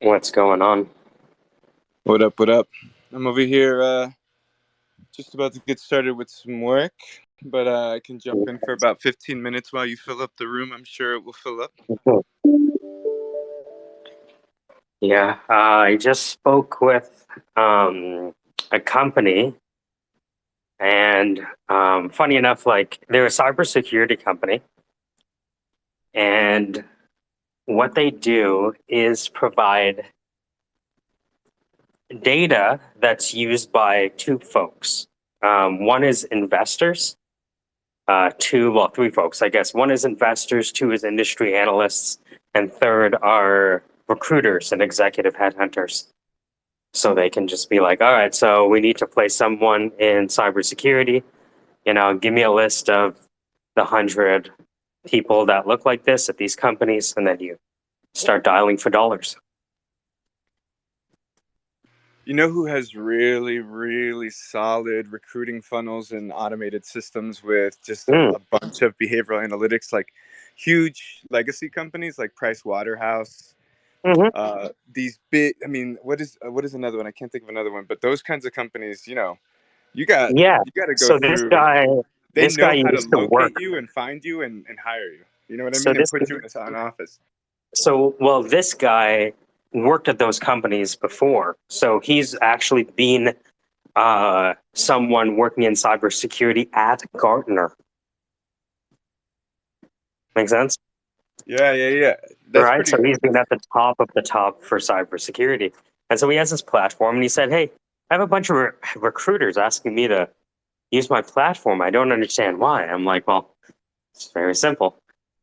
What's going on? What up? What up? I'm over here just about to get started with some work, but I can jump in for about 15 minutes while you fill up the room. I'm sure it will fill up. Yeah, I just spoke with a company, and funny enough, like they're a cybersecurity company, and what they do is provide data that's used by two folks. One is investors, three folks, I guess. One is investors, two is industry analysts, and third are recruiters and executive headhunters. So they can just be like, all right, so we need to place someone in cybersecurity. Give me a list of the 100 people that look like this at these companies, and then you start dialing for dollars. You know who has really, really solid recruiting funnels and automated systems with just a bunch of behavioral analytics, like huge legacy companies like Price Waterhouse. These big, what is another one? I can't think of another one, but those kinds of companies, you got to go So this through. guy, They this guy know how to used to work. locate you and find you and hire you. You know what I So mean? And this, put you in an office. this guy worked at those companies before. So he's actually been someone working in cybersecurity at Gartner. Make sense? Yeah. That's Right. pretty So cool. he's been at the top of the top for cybersecurity. And so he has this platform and he said, hey, I have a bunch of recruiters asking me to use my platform. I don't understand why. I'm like, well, it's very simple.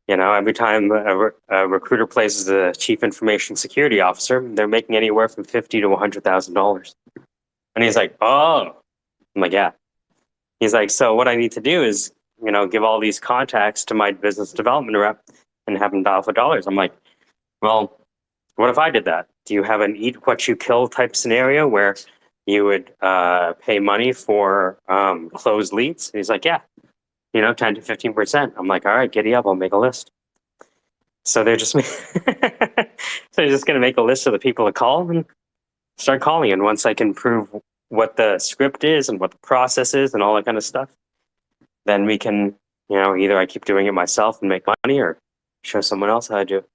Every time a recruiter places a chief information security officer, they're making anywhere from $50,000 to $100,000. And he's like, oh, I'm like, yeah. He's like, so what I need to do is, give all these contacts to my business development rep and have them dial for dollars. I'm like, well, what if I did that? Do you have an eat what you kill type scenario where you would pay money for closed leads? And he's like, yeah, 10 to 15%. I'm like, all right, giddy up. I'll make a list. So they're just so they're just going to make a list of the people to call and start calling. And once I can prove what the script is and what the process is and all that kind of stuff, then we can, either I keep doing it myself and make money or show someone else how to do it.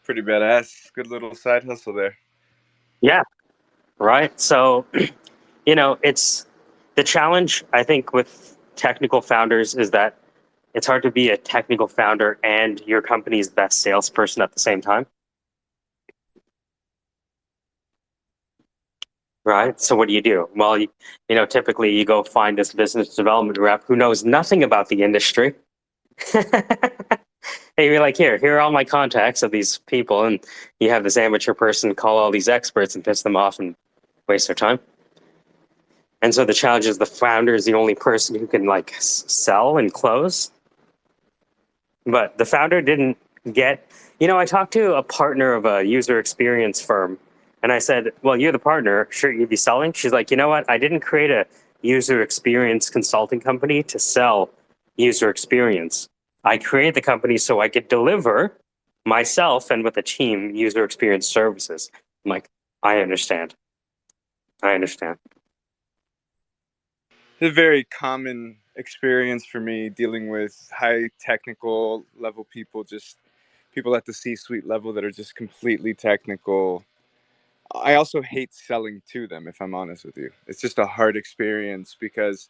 Pretty badass. Good little side hustle there. Yeah. Right. So, it's the challenge, I think, with technical founders is that it's hard to be a technical founder and your company's best salesperson at the same time. Right. So what do? Well, typically you go find this business development rep who knows nothing about the industry. And you're like, here are all my contacts of these people. And you have this amateur person call all these experts and piss them off and waste their time. And so the challenge is the founder is the only person who can sell and close. But the founder didn't get, I talked to a partner of a user experience firm and I said, well, you're the partner. Shouldn't you be selling? She's like, you know what? I didn't create a user experience consulting company to sell user experience. I created the company so I could deliver myself and with a team user experience services. I'm like, I understand. It's a very common experience for me dealing with high technical level people, just people at the C-suite level that are just completely technical. I also hate selling to them, if I'm honest with you. It's just a hard experience because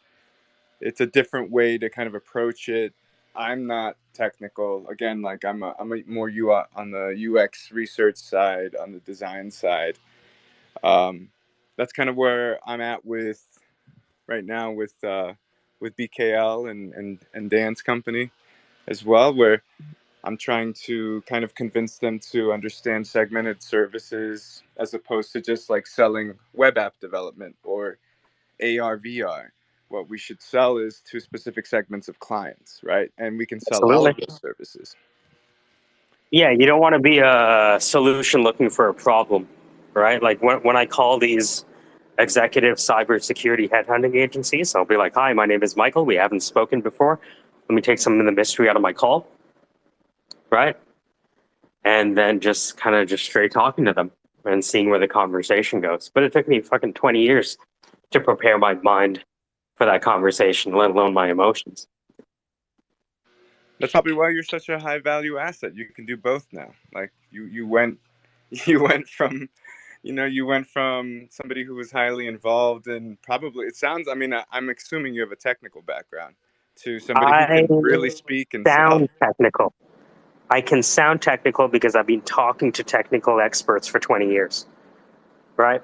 it's a different way to kind of approach it. I'm not technical. Again, I'm a more UI on the UX research side, on the design side. That's kind of where I'm at with right now with BKL and Dan's company as well, where I'm trying to kind of convince them to understand segmented services as opposed to just selling web app development or AR, VR. What we should sell is to specific segments of clients, right? And we can sell all of those services. Yeah, you don't want to be a solution looking for a problem, right? Like when I call these executive cybersecurity headhunting agencies, I'll be like, hi, my name is Michael. We haven't spoken before. Let me take some of the mystery out of my call, right? and then just kind of just straight talking to them and seeing where the conversation goes. But it took me fucking 20 years to prepare my mind for that conversation, let alone my emotions. That's probably why you're such a high value asset. You can do both now. Like you went you went from you went from somebody who was highly involved and probably it sounds I mean I'm assuming you have a technical background to somebody who I can really speak and sell. sound technical. I can sound technical because I've been talking to technical experts for 20 years, right?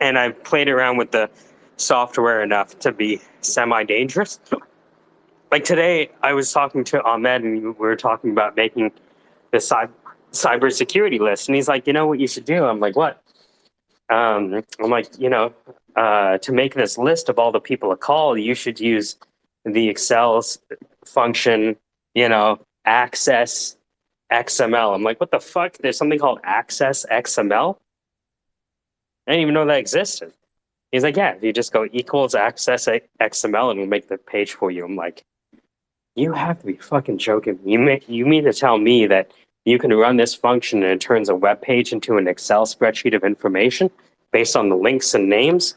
And I've played around with the software enough to be semi-dangerous. Like today, I was talking to Ahmed, and we were talking about making the cybersecurity list, and he's like, "You know what you should do?" I'm like, "What?" I'm like, to make this list of all the people to call, you should use the Excel's function, access XML. I'm like, what the fuck? There's something called access XML? I didn't even know that existed. He's like, yeah, you just go equals access XML and we'll make the page for you. I'm like, you have to be fucking joking. You mean to tell me that you can run this function and it turns a web page into an Excel spreadsheet of information based on the links and names?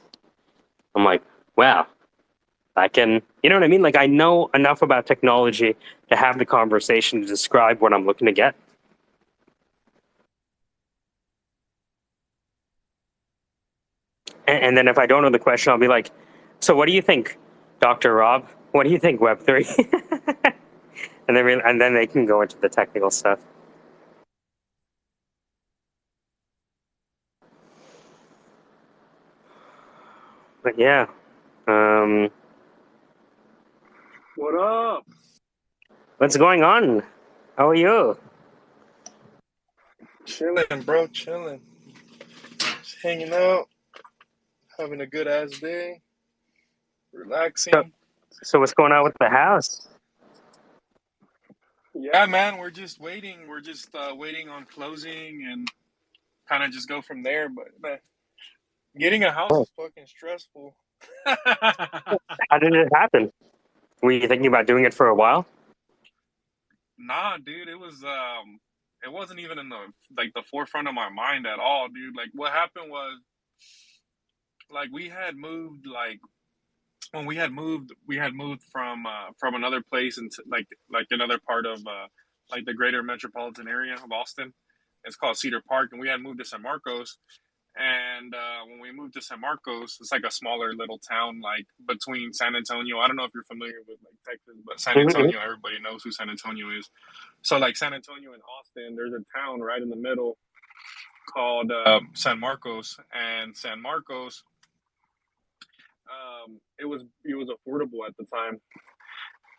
I'm like, wow, I can, you know what I mean? Like, I know enough about technology to have the conversation to describe what I'm looking to get. And then if I don't know the question, I'll be like, so what do you think, Dr. Rob? What do you think, Web3? and then they can go into the technical stuff. But yeah. What up? What's going on? How are you? Chilling, bro, chilling. Just hanging out, having a good ass day, relaxing. So what's going on with the house? Yeah, man, we're just waiting. We're just waiting on closing and kind of just go from there. But man, getting a house Oh, is fucking stressful. how did it happen? Were you thinking about doing it for a while? Nah, dude, it wasn't even in the forefront of my mind at all, dude. Like what happened was like we had moved like when we had moved from another place into like another part of like the greater metropolitan area of Austin. It's called Cedar Park, and we had moved to San Marcos. And when we moved to San Marcos, it's like a smaller little town, like between San Antonio. I don't know if you're familiar with like Texas, but San Mm-hmm. Antonio, everybody knows who San Antonio is. So like San Antonio and Austin, there's a town right in the middle called San Marcos, and San Marcos, it was affordable at the time.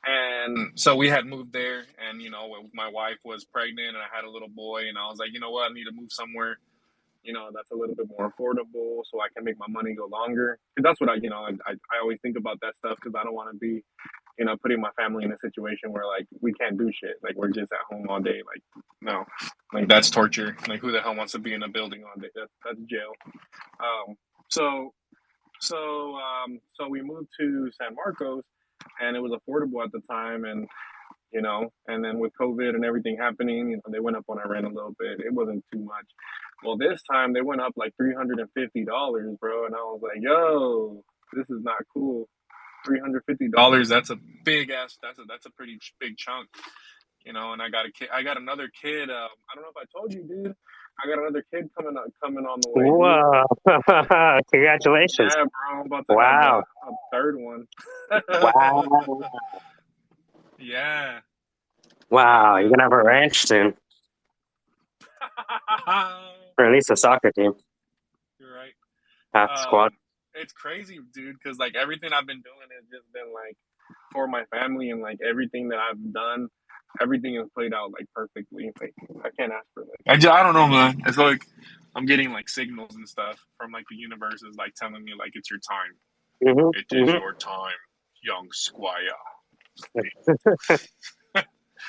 And so we had moved there, and my wife was pregnant, and I had a little boy, and I was like, you know what, I need to move somewhere, that's a little bit more affordable, so I can make my money go longer. Because that's what I always think about that stuff because I don't want to be, putting my family in a situation where like we can't do shit, like we're just at home all day, like no, like that's torture. Like who the hell wants to be in a building all day? That's jail. Um, so so we moved to San Marcos, and it was affordable at the time, and then with COVID and everything happening, they went up on our rent a little bit. It wasn't too much. Well, this time they went up like $350, bro, and I was like, yo, this is not cool. $350. That's a big ass. That's a pretty big chunk. And I got a kid. I got another kid. I don't know if I told you, dude. I got another kid coming on the way, dude. Whoa! Congratulations! Yeah, bro. I'm about to have Wow! a third one. Wow! Yeah. Yeah, Wow! You're man. gonna have a ranch soon, or at least a soccer team, You're right. half the squad. It's crazy, dude, because like everything I've been doing has just been like for my family, and like everything that I've done, everything has played out like perfectly. Like I can't ask for like I don't know, man. It's like I'm getting like signals and stuff from like the universe is like telling me like it's your time. It is Mm-hmm. your time, young squire.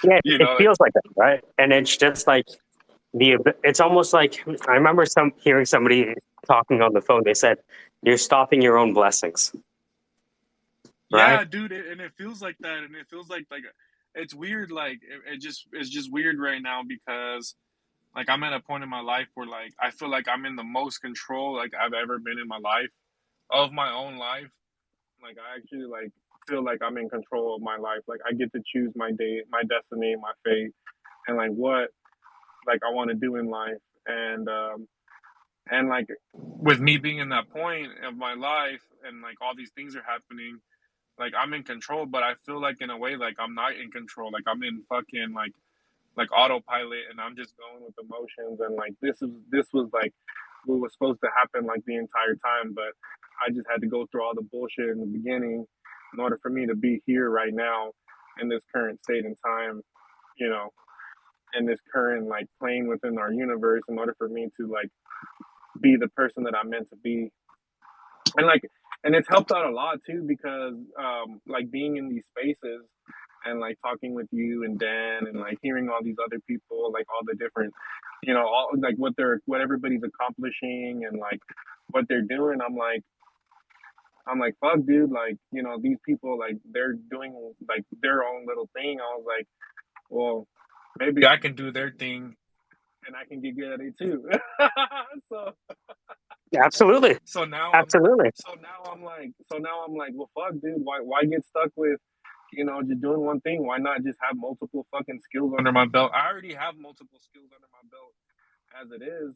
Yeah, You it know, like feels like that, right? And it's just like it's almost like I remember hearing somebody talking on the phone. They said, "You're stopping your own blessings," right? yeah, dude, and it feels like that, and it feels like it's weird. Like it's just weird right now because like I'm at a point in my life where like I feel like I'm in the most control like I've ever been in my life of my own life. Like I actually like feel like I'm in control of my life. Like I get to choose my day, my destiny, my fate, and like what like I want to do in life. And like with me being in that point of my life and like all these things are happening, like I'm in control, but I feel like in a way like I'm not in control. Like I'm in fucking like autopilot and I'm just going with emotions and like this was like what was supposed to happen like the entire time, but I just had to go through all the bullshit in the beginning in order for me to be here right now in this current state and time, you know, in this current like plane within our universe in order for me to like be the person that I'm meant to be. And like and it's helped out a lot too because like being in these spaces and like talking with you and Dan and like hearing all these other people like all the different all like what everybody's accomplishing and like what they're doing. I'm like fuck dude, like these people like they're doing like their own little thing. I was like, well, maybe I can do their thing and I can get good at it too. so Absolutely. So now Absolutely. I'm like, well, fuck, dude. Why get stuck with, just doing one thing? Why not just have multiple fucking skills under my belt? I already have multiple skills under my belt as it is.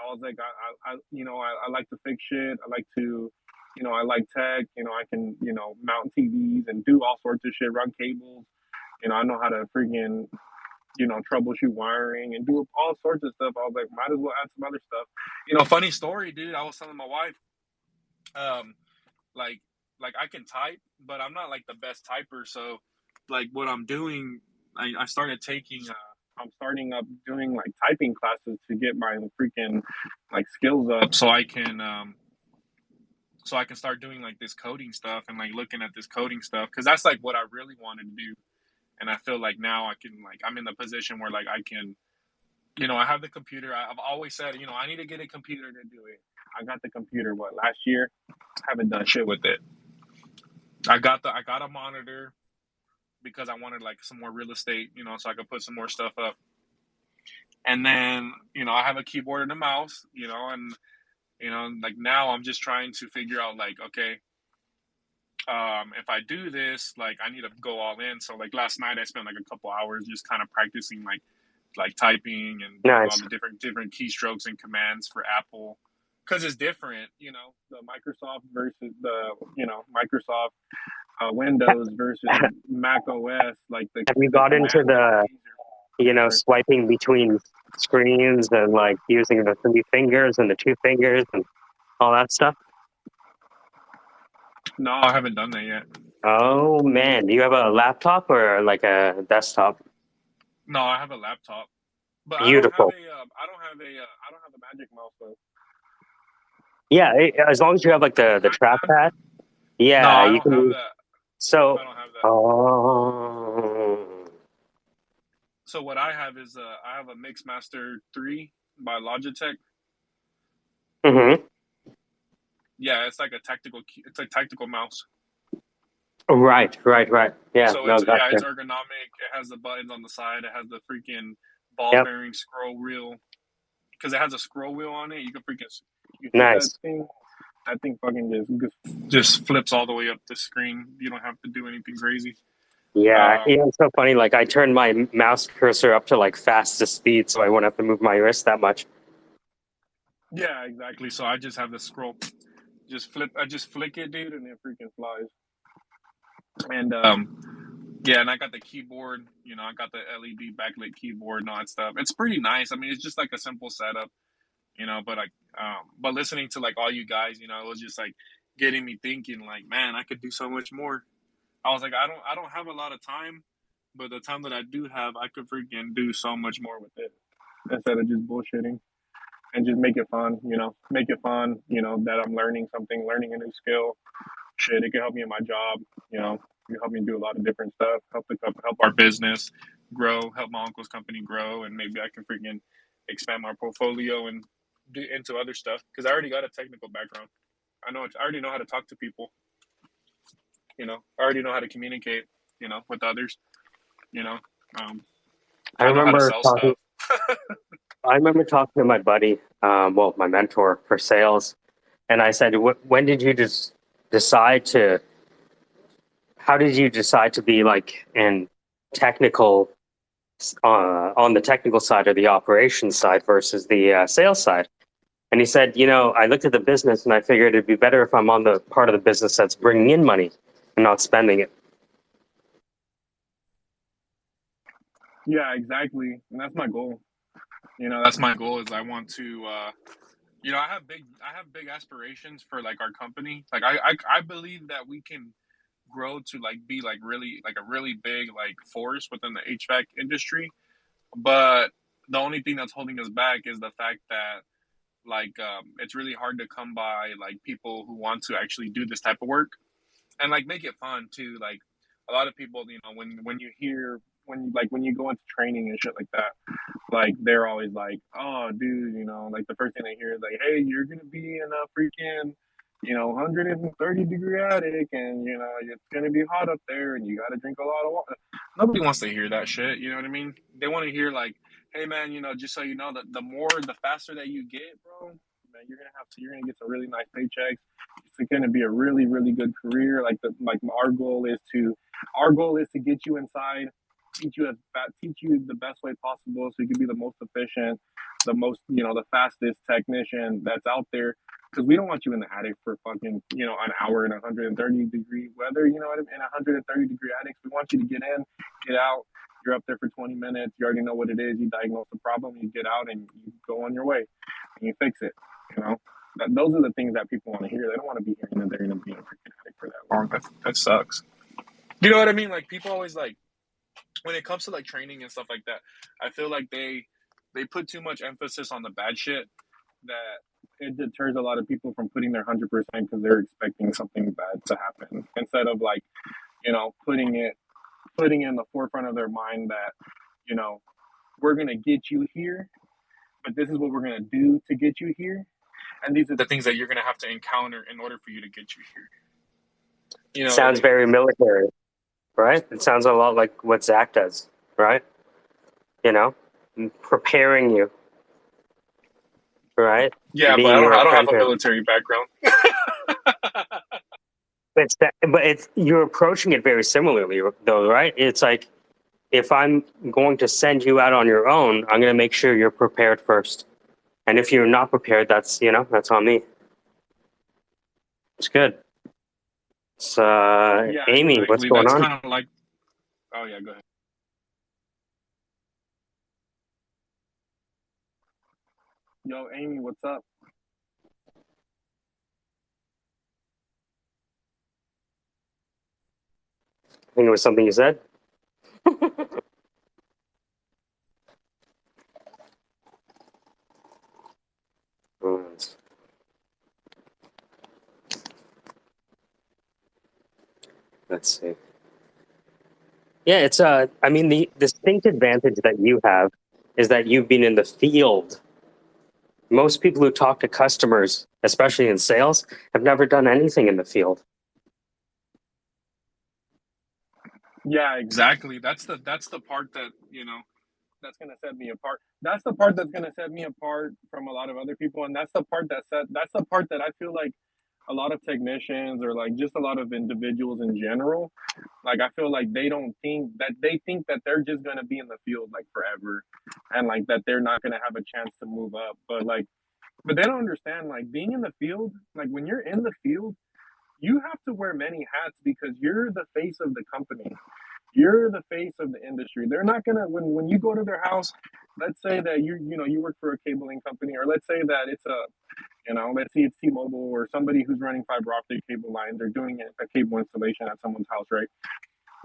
I was like, I like to fix shit. I like to, I like tech. I can, mount TVs and do all sorts of shit, run cables. I know how to freaking troubleshoot wiring and do all sorts of stuff. I was like, might as well add some other stuff. Funny story, dude. I was telling my wife, um, like, I can type, but I'm not like the best typer. So, like, what I'm doing, I started taking. I'm starting up doing like typing classes to get my freaking like skills up, so I can start doing like this coding stuff and like looking at this coding stuff because that's like what I really wanted to do. And I feel like now I can like I'm in the position where like I can, I have the computer. I've always said, I need to get a computer to do it. I got the computer last year. Haven't done shit with it. I got a monitor because I wanted like some more real estate, so I could put some more stuff up. And then, I have a keyboard and a mouse, and like now I'm just trying to figure out like, okay, if I do this, like I need to go all in. So like last night I spent like a couple hours just kind of practicing like typing and doing all Nice. the different keystrokes and commands for Apple because it's different, the Microsoft versus the Microsoft Windows versus Mac OS. Like Have you the got into commands the, are different. swiping between screens and like using the 3 fingers and the 2 fingers and all that stuff? No, I haven't done that yet. Oh man, do you have a laptop or like a desktop? No, I have a laptop, but Beautiful. I don't have a Magic Mouse though. Yeah, as long as you have like the trackpad. Yeah, No, I you don't can have use. that. So, I don't have that. oh, So what I have is I have a Mixmaster 3 by Logitech. mm-hmm. Yeah, it's like it's a tactical mouse. Right. Yeah, So no, it's gotcha. ergonomic. It has the buttons on the side. It has the freaking ball Yep, bearing scroll wheel because it has a scroll wheel on it. You can freaking you hit that nice. thing. That thing fucking just flips all the way up the screen. You don't have to do anything crazy. Yeah, Um, it's so funny. Like I turned my mouse cursor up to like fastest speed, so I won't have to move my wrist that much. yeah, exactly. So I just have the scroll. I just flick it, dude, and it freaking flies. And yeah, and I got the keyboard. I got the LED backlit keyboard and all that stuff. It's pretty nice. I mean, it's just like a simple setup. But like, but listening to like all you guys, it was just like getting me thinking, like, man, I could do so much more. I was like, I don't have a lot of time, but the time that I do have, I could freaking do so much more with it instead of just bullshitting and just make it fun. Make it fun. That I'm learning something, learning a new skill. Shit, it could help me in my job. It could help me do a lot of different stuff. Help our business grow. Help my uncle's company grow, and maybe I can freaking expand my portfolio and do into other stuff because I already got a technical background. I already know how to talk to people. I already know how to communicate. With others. You know, I I know how to remember sell talking. stuff. I remember talking to my buddy, well, my mentor for sales, and I said, "When did you just decide to? How did you decide to be like in technical, on the technical side or the operations side versus the sales side?" And he said, I looked at the business and I figured it'd be better if I'm on the part of the business that's bringing in money and not spending it. Yeah, exactly, and that's my goal. That's my goal. Is I want to. I have big aspirations for like our company. Like I believe that we can grow to like be like really like a really big like force within the HVAC industry. But the only thing that's holding us back is the fact that like it's really hard to come by like people who want to actually do this type of work and like make it fun too. Like a lot of people, when you hear when you go into training and shit like that, like they're always like, "Oh, dude, like the first thing they hear is like, hey, you're gonna be in a freaking, 130-degree attic, and it's gonna be hot up there, and you gotta drink a lot of water." Nobody wants to hear that shit. You know what I mean? They want to hear like, "Hey, man, just so you know, that the faster that you get, bro, man, you're gonna get some really nice paychecks. It's gonna be a really, really good career. Like our goal is to get you inside." Teach you the best way possible so you can be the most efficient, the fastest technician that's out there. Because we don't want you in the attic for fucking, an hour in 130-degree weather, in 130-degree attics. We want you to get in, get out. You're up there for 20 minutes. You already know what it is. You diagnose the problem. You get out and you go on your way and you fix it. Those are the things that people want to hear. They don't want to be hearing that they're going to be in a freaking attic for that long. That sucks. You know what I mean? Like people always like, when it comes to like training and stuff like that, I feel like they put too much emphasis on the bad shit that it deters a lot of people from putting their 100% because they're expecting something bad to happen instead of like, putting in the forefront of their mind that, we're gonna get you here, but this is what we're gonna do to get you here, and these are the things that you're gonna have to encounter in order for you to get you here. You know what I Sounds mean? very military, right? It sounds a lot like what Zach does, right? Preparing you, right? Yeah, but Being your I don't have a apprentice. military background. But you're approaching it very similarly, though, right? It's like if I'm going to send you out on your own, I'm going to make sure you're prepared first. And if you're not prepared, that's on me. It's good. So, Yeah, Amy, what's exactly. going That's on? kind of like. Oh yeah, go ahead. Yo, Amy, what's up? I think it was something you said. Let's see. Yeah, it's I mean, the distinct advantage that you have is that you've been in the field. Most people who talk to customers, especially in sales, have never done anything in the field. Yeah, exactly. That's the part that that's gonna set me apart. That's the part that's gonna set me apart from a lot of other people, and that's the part that I feel like a lot of technicians or like just a lot of individuals in general, like I feel like they think that they're just gonna be in the field like forever, and like that they're not gonna have a chance to move up. But they don't understand like being in the field. Like when you're in the field, you have to wear many hats because you're the face of the company. You're the face of the industry. They're not gonna when you go to their house. Let's say that you work for a cabling company, or let's say that it's let's say it's T-Mobile or somebody who's running fiber optic cable lines or doing a cable installation at someone's house, right?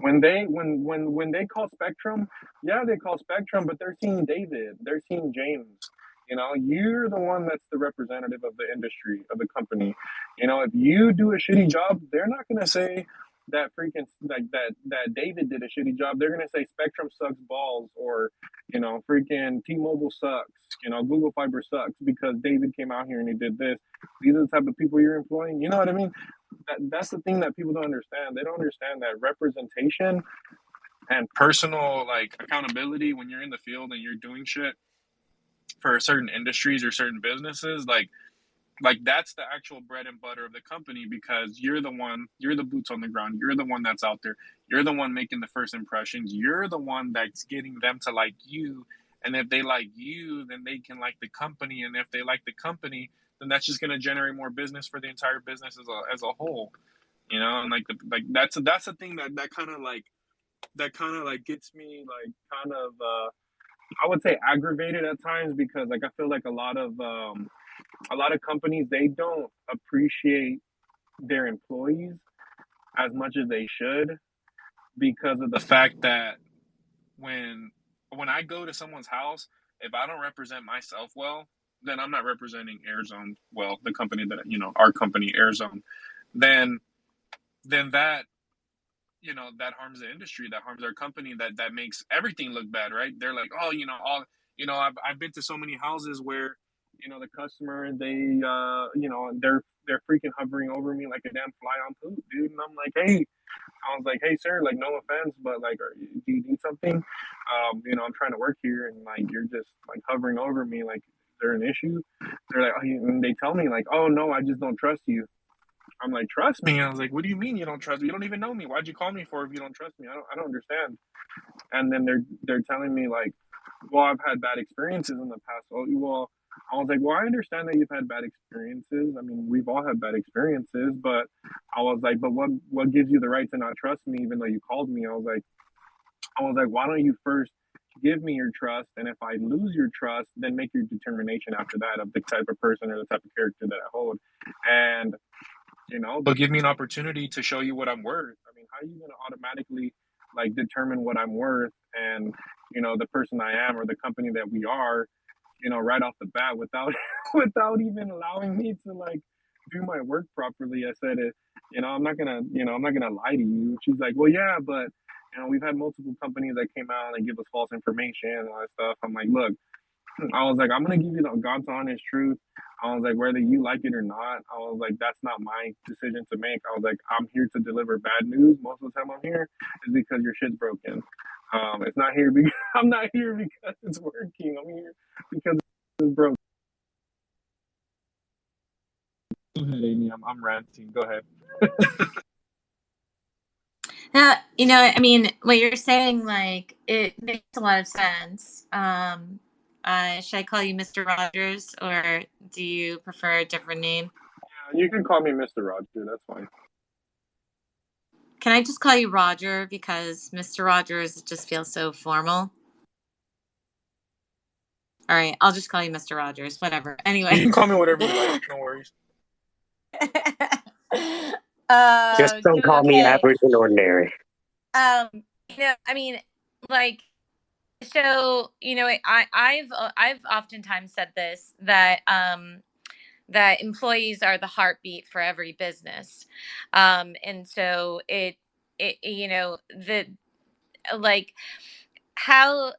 When they call Spectrum, yeah, they call Spectrum, but they're seeing David, they're seeing James. You're the one that's the representative of the industry, of the company. If you do a shitty job, they're not gonna say that freaking like that David did a shitty job. They're gonna say Spectrum sucks balls, or freaking T-Mobile sucks. Google Fiber sucks because David came out here and he did this. These are the type of people you're employing. You know what I mean? That's the thing that people don't understand. They don't understand that representation and personal like accountability when you're in the field and you're doing shit for certain industries or certain businesses, like that's the actual bread and butter of the company, because you're the boots on the ground, you're the one that's out there, you're the one making the first impressions, you're the one that's getting them to like you, and if they like you, then they can like the company, and if they like the company, then that's just going to generate more business for the entire business as a whole, you know. And like that's the thing that kind of like gets me like kind of I would say aggravated at times, because like I feel like a lot of companies, they don't appreciate their employees as much as they should, because of the fact that when I go to someone's house, if I don't represent myself well, then I'm not representing Airzone well, the company that, you know, our company Airzone. Then that, you know, that harms the industry, that harms our company, that makes everything look bad, right? They're like, oh, you know, all, you know, I've been to so many houses where, you know, the customer, they you know, they're freaking hovering over me like a damn fly on poop, dude. And I'm like, hey, I was like, hey sir, like no offense, but like, do you need something? You know, I'm trying to work here, and like you're just like hovering over me, like, is there an issue? They're like, oh, and they tell me like, oh no, I just don't trust you. I'm like, trust me? I was like, what do you mean you don't trust me? You don't even know me. Why'd you call me for if you don't trust me? I don't understand. And then they're telling me like, well, I've had bad experiences in the past. Oh, well, I was like, well, I understand that you've had bad experiences. I mean, we've all had bad experiences, but I was like, but what gives you the right to not trust me even though you called me? I was like, why don't you first give me your trust, and if I lose your trust, then make your determination after that of the type of person or the type of character that I hold. And you know, but give me an opportunity to show you what I'm worth. I mean, how are you going to automatically like determine what I'm worth and, you know, the person I am or the company that we are, you know, right off the bat without without even allowing me to like do my work properly? I said it, you know, I'm not gonna lie to you. She's like, well, yeah, but you know, we've had multiple companies that came out and give us false information and all that stuff. I'm like, look, I was like, I'm gonna give you the God's honest truth. I was like, whether you like it or not, I was like, that's not my decision to make. I was like, I'm here to deliver bad news. Most of the time I'm here is because your shit's broken. It's not here because I'm not here because it's working. I'm here because it's broken. Go ahead, Amy. I'm ranting. Go ahead. You know, I mean, what you're saying, like, it makes a lot of sense. Should I call you Mr. Rogers, or do you prefer a different name? Yeah, you can call me Mr. Roger. That's fine. Can I just call you Roger, because Mr. Rogers just feels so formal? All right, I'll just call you Mr. Rogers. Whatever. Anyway, You can call me whatever you like. No worries. Just don't call me okay. average and ordinary. You know, I mean, like, so, you know, I've oftentimes said this, that that employees are the heartbeat for every business, and so it you know, the like how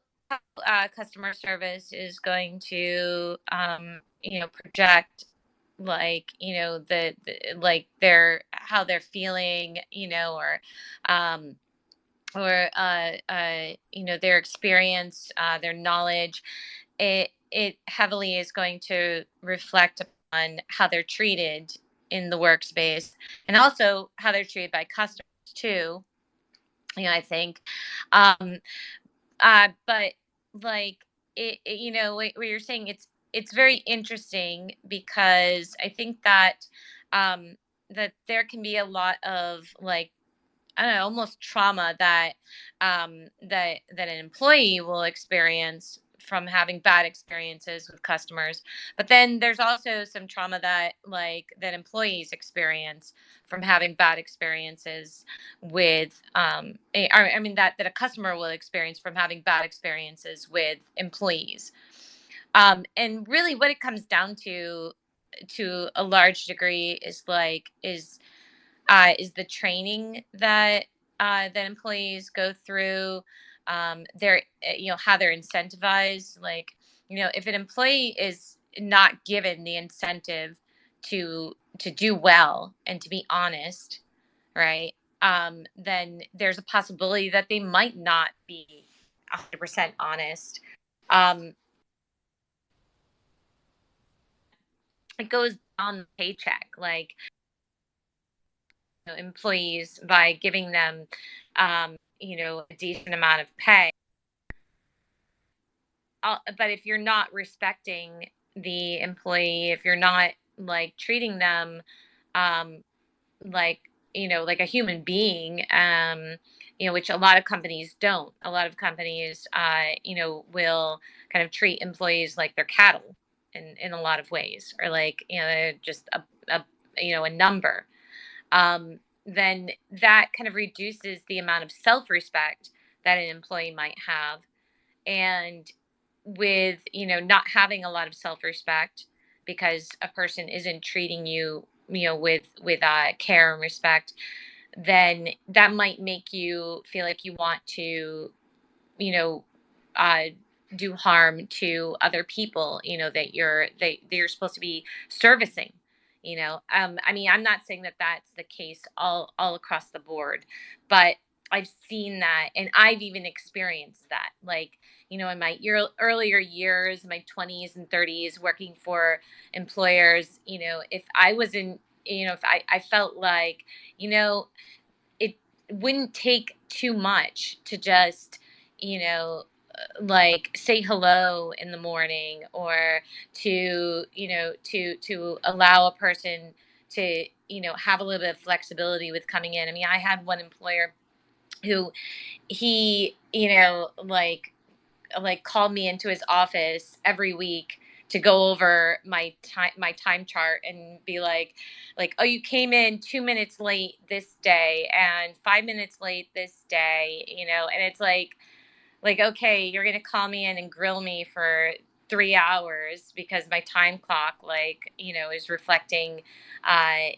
customer service is going to you know, project, like, you know, the like their, how they're feeling, you know, um or you know, their experience, their knowledge. It heavily is going to reflect upon how they're treated in the workspace, and also how they're treated by customers too. You know, I think, um, but like, you know, what you're saying, it's very interesting, because I think that that there can be a lot of, like, I don't know, almost trauma that that an employee will experience from having bad experiences with customers. But then there's also some trauma that, like, that employees experience from having bad experiences with I mean, that a customer will experience from having bad experiences with employees. And really what it comes down to a large degree is, like, is the training that that employees go through, their you know, how they're incentivized. Like, you know, if an employee is not given the incentive to do well and to be honest, right, then there's a possibility that they might not be 100% honest. Um, it goes on the paycheck, like, employees, by giving them, a decent amount of pay. But if you're not respecting the employee, if you're not like treating them, um, like, like a human being, which a lot of companies don't. A lot of companies, will kind of treat employees like they're cattle in a lot of ways, or like, just a number. Then that kind of reduces the amount of self-respect that an employee might have. And with, not having a lot of self-respect, because a person isn't treating you, with care and respect, then that might make you feel like you want to, you know, uh, do harm to other people, that you're supposed to be servicing. I mean, I'm not saying that that's the case all across the board, but I've seen that, and I've even experienced that. Like, in my earlier years, my 20s and 30s, working for employers, if I wasn't, if I felt like, it wouldn't take too much to just, like, say hello in the morning, or to, to allow a person to, have a little bit of flexibility with coming in. I mean, I had one employer who, he, like called me into his office every week to go over my time chart, and be like, oh, you came in 2 minutes late this day and 5 minutes late this day, and it's like, okay, you're gonna call me in and grill me for 3 hours because my time clock, like, is reflecting,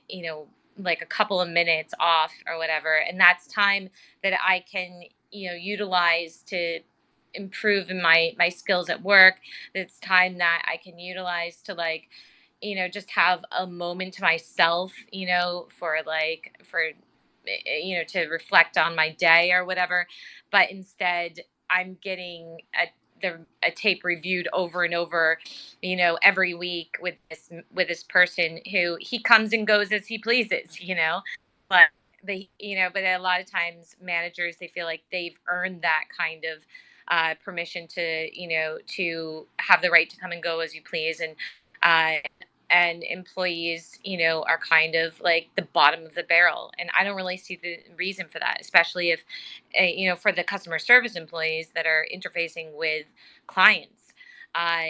you know like a couple of minutes off or whatever, and that's time that I can, utilize to improve in my skills at work. It's time that I can utilize to, like, just have a moment to myself, to reflect on my day or whatever. But instead, I'm getting a tape reviewed over and over, every week with this person who he comes and goes as he pleases, but but a lot of times managers, they feel like they've earned that kind of permission to, to have the right to come and go as you please. Uh, and employees, are kind of like the bottom of the barrel. And I don't really see the reason for that, especially if, for the customer service employees that are interfacing with clients.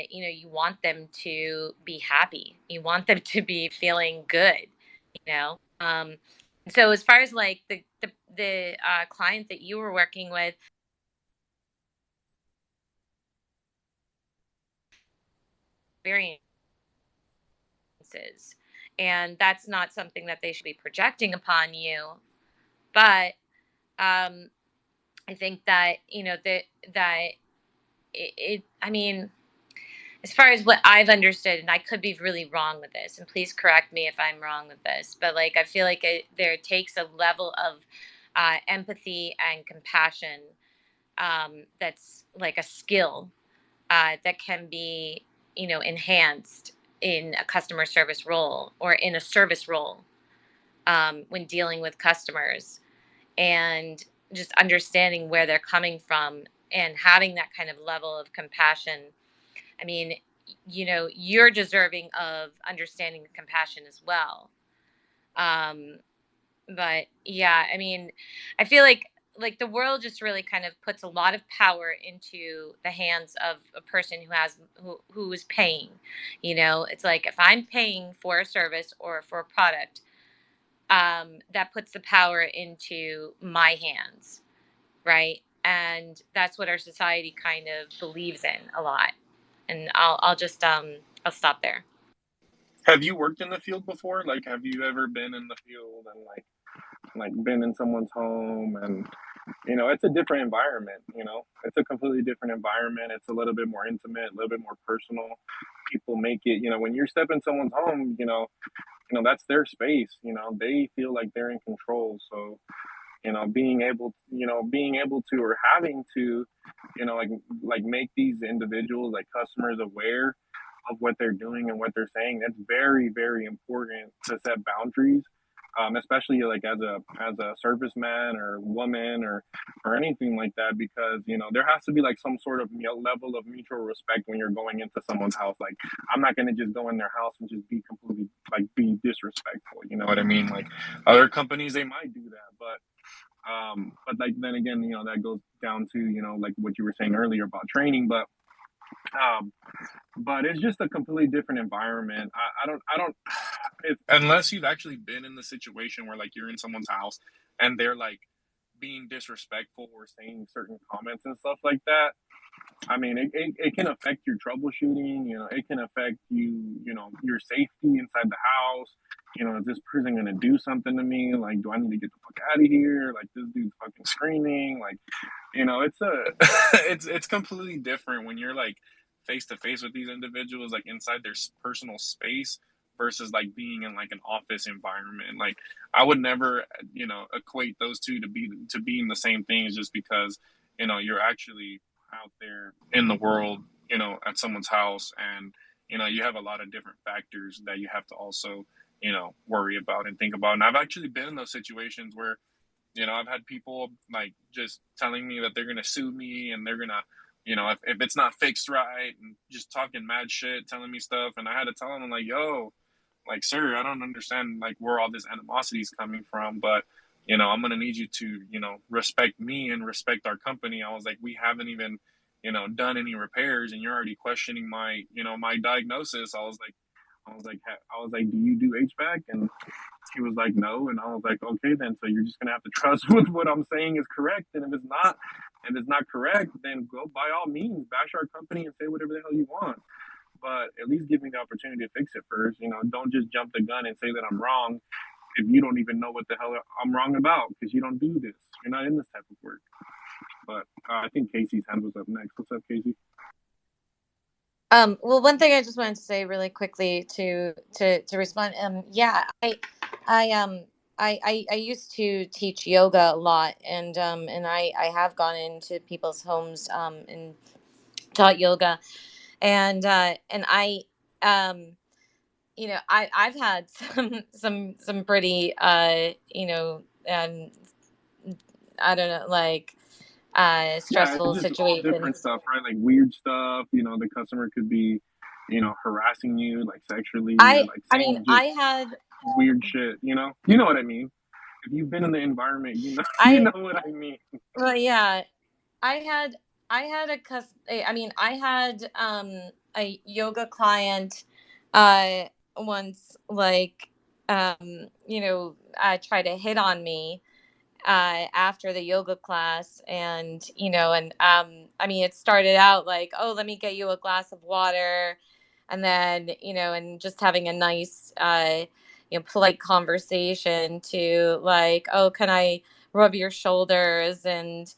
You want them to be happy. You want them to be feeling good, you know. So as far as like the client that you were working with, experiences, and that's not something that they should be projecting upon you. But um, I think that, that I mean, as far as what I've understood, and I could be really wrong with this, and please correct me if I'm wrong with this, but like, I feel like there takes a level of empathy and compassion, that's like a skill that can be, enhanced in a customer service role, or in a service role, when dealing with customers, and just understanding where they're coming from, and having that kind of level of compassion. I mean, you're deserving of understanding and compassion as well. Um, but yeah, I mean, I feel like the world just really kind of puts a lot of power into the hands of a person who is paying. It's like, if I'm paying for a service or for a product, that puts the power into my hands, right? And that's what our society kind of believes in a lot. And I'll just I'll stop there. Have you worked in the field before? Like, have you ever been in the field and like been in someone's home? And it's a different environment. It's a completely different environment. It's a little bit more intimate, a little bit more personal. People make it. When you step in someone's home, that's their space. They feel like they're in control. So being able to or having to, like make these individuals, like customers, aware of what they're doing and what they're saying. That's very, very important to set boundaries, especially like as a serviceman or woman or anything like that, because there has to be like some sort of level of mutual respect when you're going into someone's house. Like, I'm not going to just go in their house and just be completely like be disrespectful. You know what I mean? Like, other companies, they might do that, but like then again, that goes down to like what you were saying earlier about training. Um, but it's just a completely different environment. I don't unless you've actually been in the situation where like you're in someone's house and they're like being disrespectful or saying certain comments and stuff like that. I mean, it can affect your troubleshooting. It can affect your safety inside the house. Is this person gonna do something to me? Like, do I need to get the fuck out of here? Like, this dude's fucking screaming. Like, it's a it's completely different when you're like face to face with these individuals, like inside their personal space, versus like being in like an office environment. Like, I would never, equate those two to being the same thing, just because you're actually out there in the world, at someone's house, and you have a lot of different factors that you have to also worry about and think about. And I've actually been in those situations where I've had people like just telling me that they're gonna sue me, and they're gonna if it's not fixed right, and just talking mad shit, telling me stuff, and I had to tell them, I'm like, yo, like, sir, I don't understand like where all this animosity is coming from, but I'm gonna need you to respect me and respect our company. I was like, we haven't even done any repairs, and you're already questioning my my diagnosis. I was like, do you do HVAC? And he was like, no. And I was like, okay, then so you're just gonna have to trust with what I'm saying is correct. And if it's not correct, then go, by all means, bash our company and say whatever the hell you want. But at least give me the opportunity to fix it first. Don't just jump the gun and say that I'm wrong if you don't even know what the hell I'm wrong about, because you don't do this. You're not in this type of work. But I think Casey's hand was up next. What's up, Casey? Well, one thing I just wanted to say really quickly to respond. Yeah, I used to teach yoga a lot, and I have gone into people's homes and taught yoga, and I I've had some pretty I don't know, like stressful It's just all different situations. stuff, right? Like weird stuff. The customer could be, harassing you like sexually, or like I mean, saying I just had weird shit. You know what I mean. If you've been in the environment, you I know what I mean. well, yeah, I had I mean, I had a yoga client once, like try to hit on me after the yoga class, and I mean, it started out like, oh, let me get you a glass of water, and then and just having a nice polite conversation, to like, oh, can I rub your shoulders, and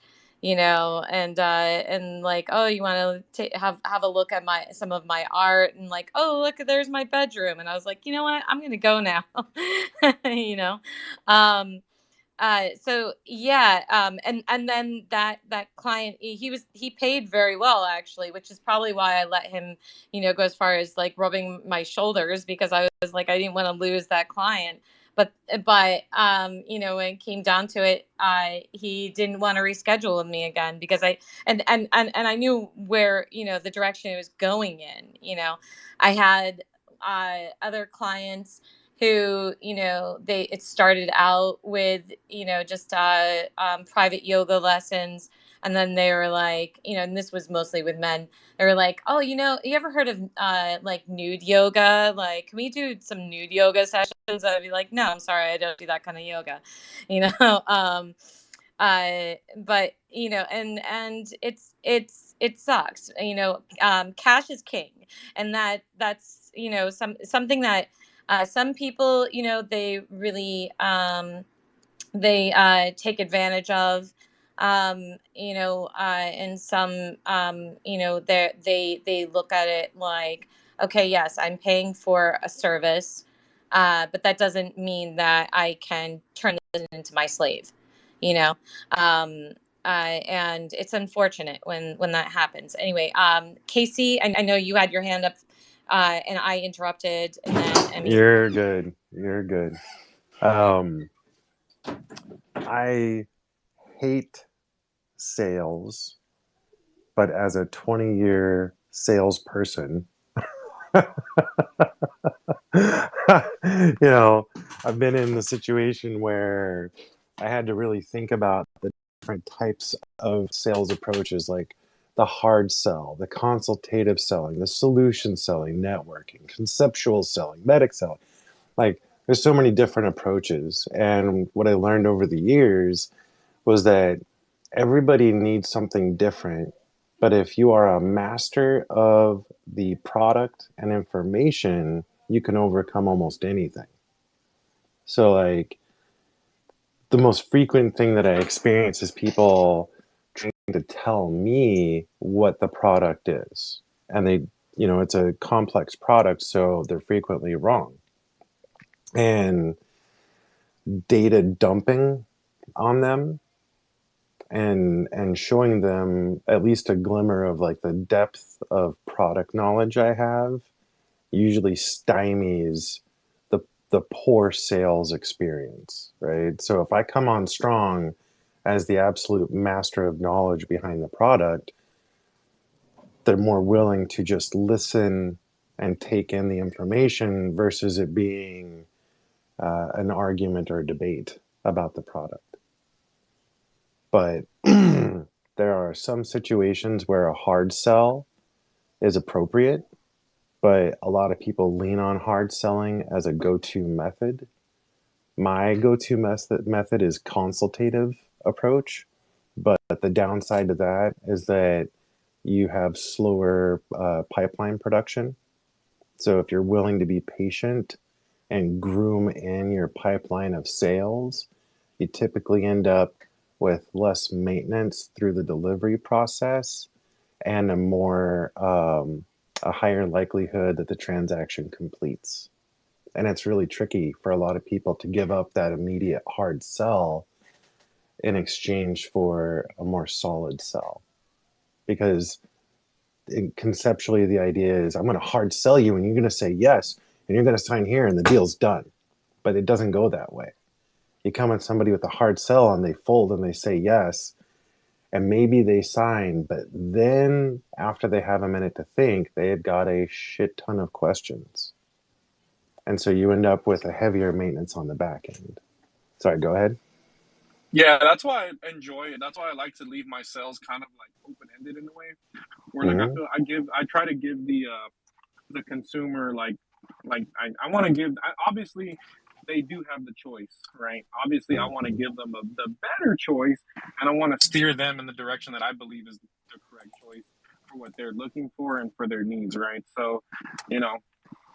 and like, oh, you want to have a look at some of my art, and like, oh, look, there's my bedroom, and I was like, you know what, I'm gonna go now. you know um so yeah, and then that client, he paid very well, actually, which is probably why I let him go as far as like rubbing my shoulders, because I was like, I didn't want to lose that client. But when it came down to it, he didn't want to reschedule with me again, because and I knew where the direction it was going in. I had other clients who it started out with just private yoga lessons, and then they were like, and this was mostly with men, they were like, oh, you ever heard of like nude yoga, like, can we do some nude yoga sessions? I'd be like, no, I'm sorry, I don't do that kind of yoga. you know um but and it sucks. Cash is king, and that's something that some people, they really they take advantage of. And some they look at it like, okay, yes, I'm paying for a service, but that doesn't mean that I can turn this into my slave. you know. And it's unfortunate when that happens. Anyway, Casey, I know you had your hand up, and I interrupted, and then Emmy. You're good. You're good. I hate sales, but as a 20-year salesperson, I've been in the situation where I had to really think about the different types of sales approaches, like the hard sell, the consultative selling, the solution selling, networking, conceptual selling, medic selling. Like, there's so many different approaches. And what I learned over the years was that everybody needs something different. But if you are a master of the product and information, you can overcome almost anything. So, like, the most frequent thing that I experience is people trying to tell me what the product is. And it's a complex product, so they're frequently wrong. And data dumping on them and showing them at least a glimmer of like the depth of product knowledge I have usually stymies the poor sales experience, right? So if I come on strong as the absolute master of knowledge behind the product, they're more willing to just listen and take in the information versus it being an argument or a debate about the product. But there are some situations where a hard sell is appropriate, but a lot of people lean on hard selling as a go-to method. My go-to method is consultative approach, but the downside to that is that you have slower pipeline production. So if you're willing to be patient and groom in your pipeline of sales, you typically end up with less maintenance through the delivery process and a higher likelihood that the transaction completes. And it's really tricky for a lot of people to give up that immediate hard sell in exchange for a more solid sell. Because conceptually, the idea is I'm going to hard sell you and you're going to say yes, and you're going to sign here and the deal's done. But it doesn't go that way. You come at somebody with a hard sell and they fold and they say yes, and maybe they sign, but then after they have a minute to think, they had got a shit ton of questions. And so you end up with a heavier maintenance on the back end. Sorry, go ahead. Yeah, that's why I enjoy it. That's why I like to leave my sales kind of like open-ended in a way, where like I try to give the consumer like I want to give. Obviously, they do have the choice, right? Obviously, I want to give them the better choice, and I want to steer them in the direction that I believe is the correct choice for what they're looking for and for their needs, right? So,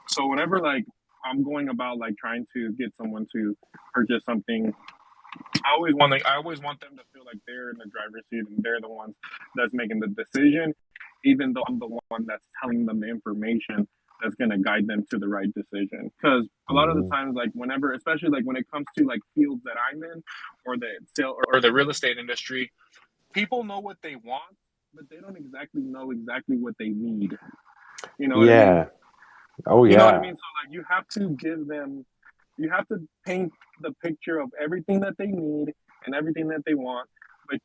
so whenever like I'm going about like trying to get someone to purchase something, I always want them to feel like they're in the driver's seat and they're the ones that's making the decision, even though I'm the one that's telling them the information that's going to guide them to the right decision. Because a lot of the times, like whenever, especially like when it comes to like fields that I'm in, or the sale or the real estate industry, people know what they want, but they don't exactly know exactly what they need. You know what I mean? Oh yeah. You know what I mean? So like you have to paint the picture of everything that they need and everything that they want,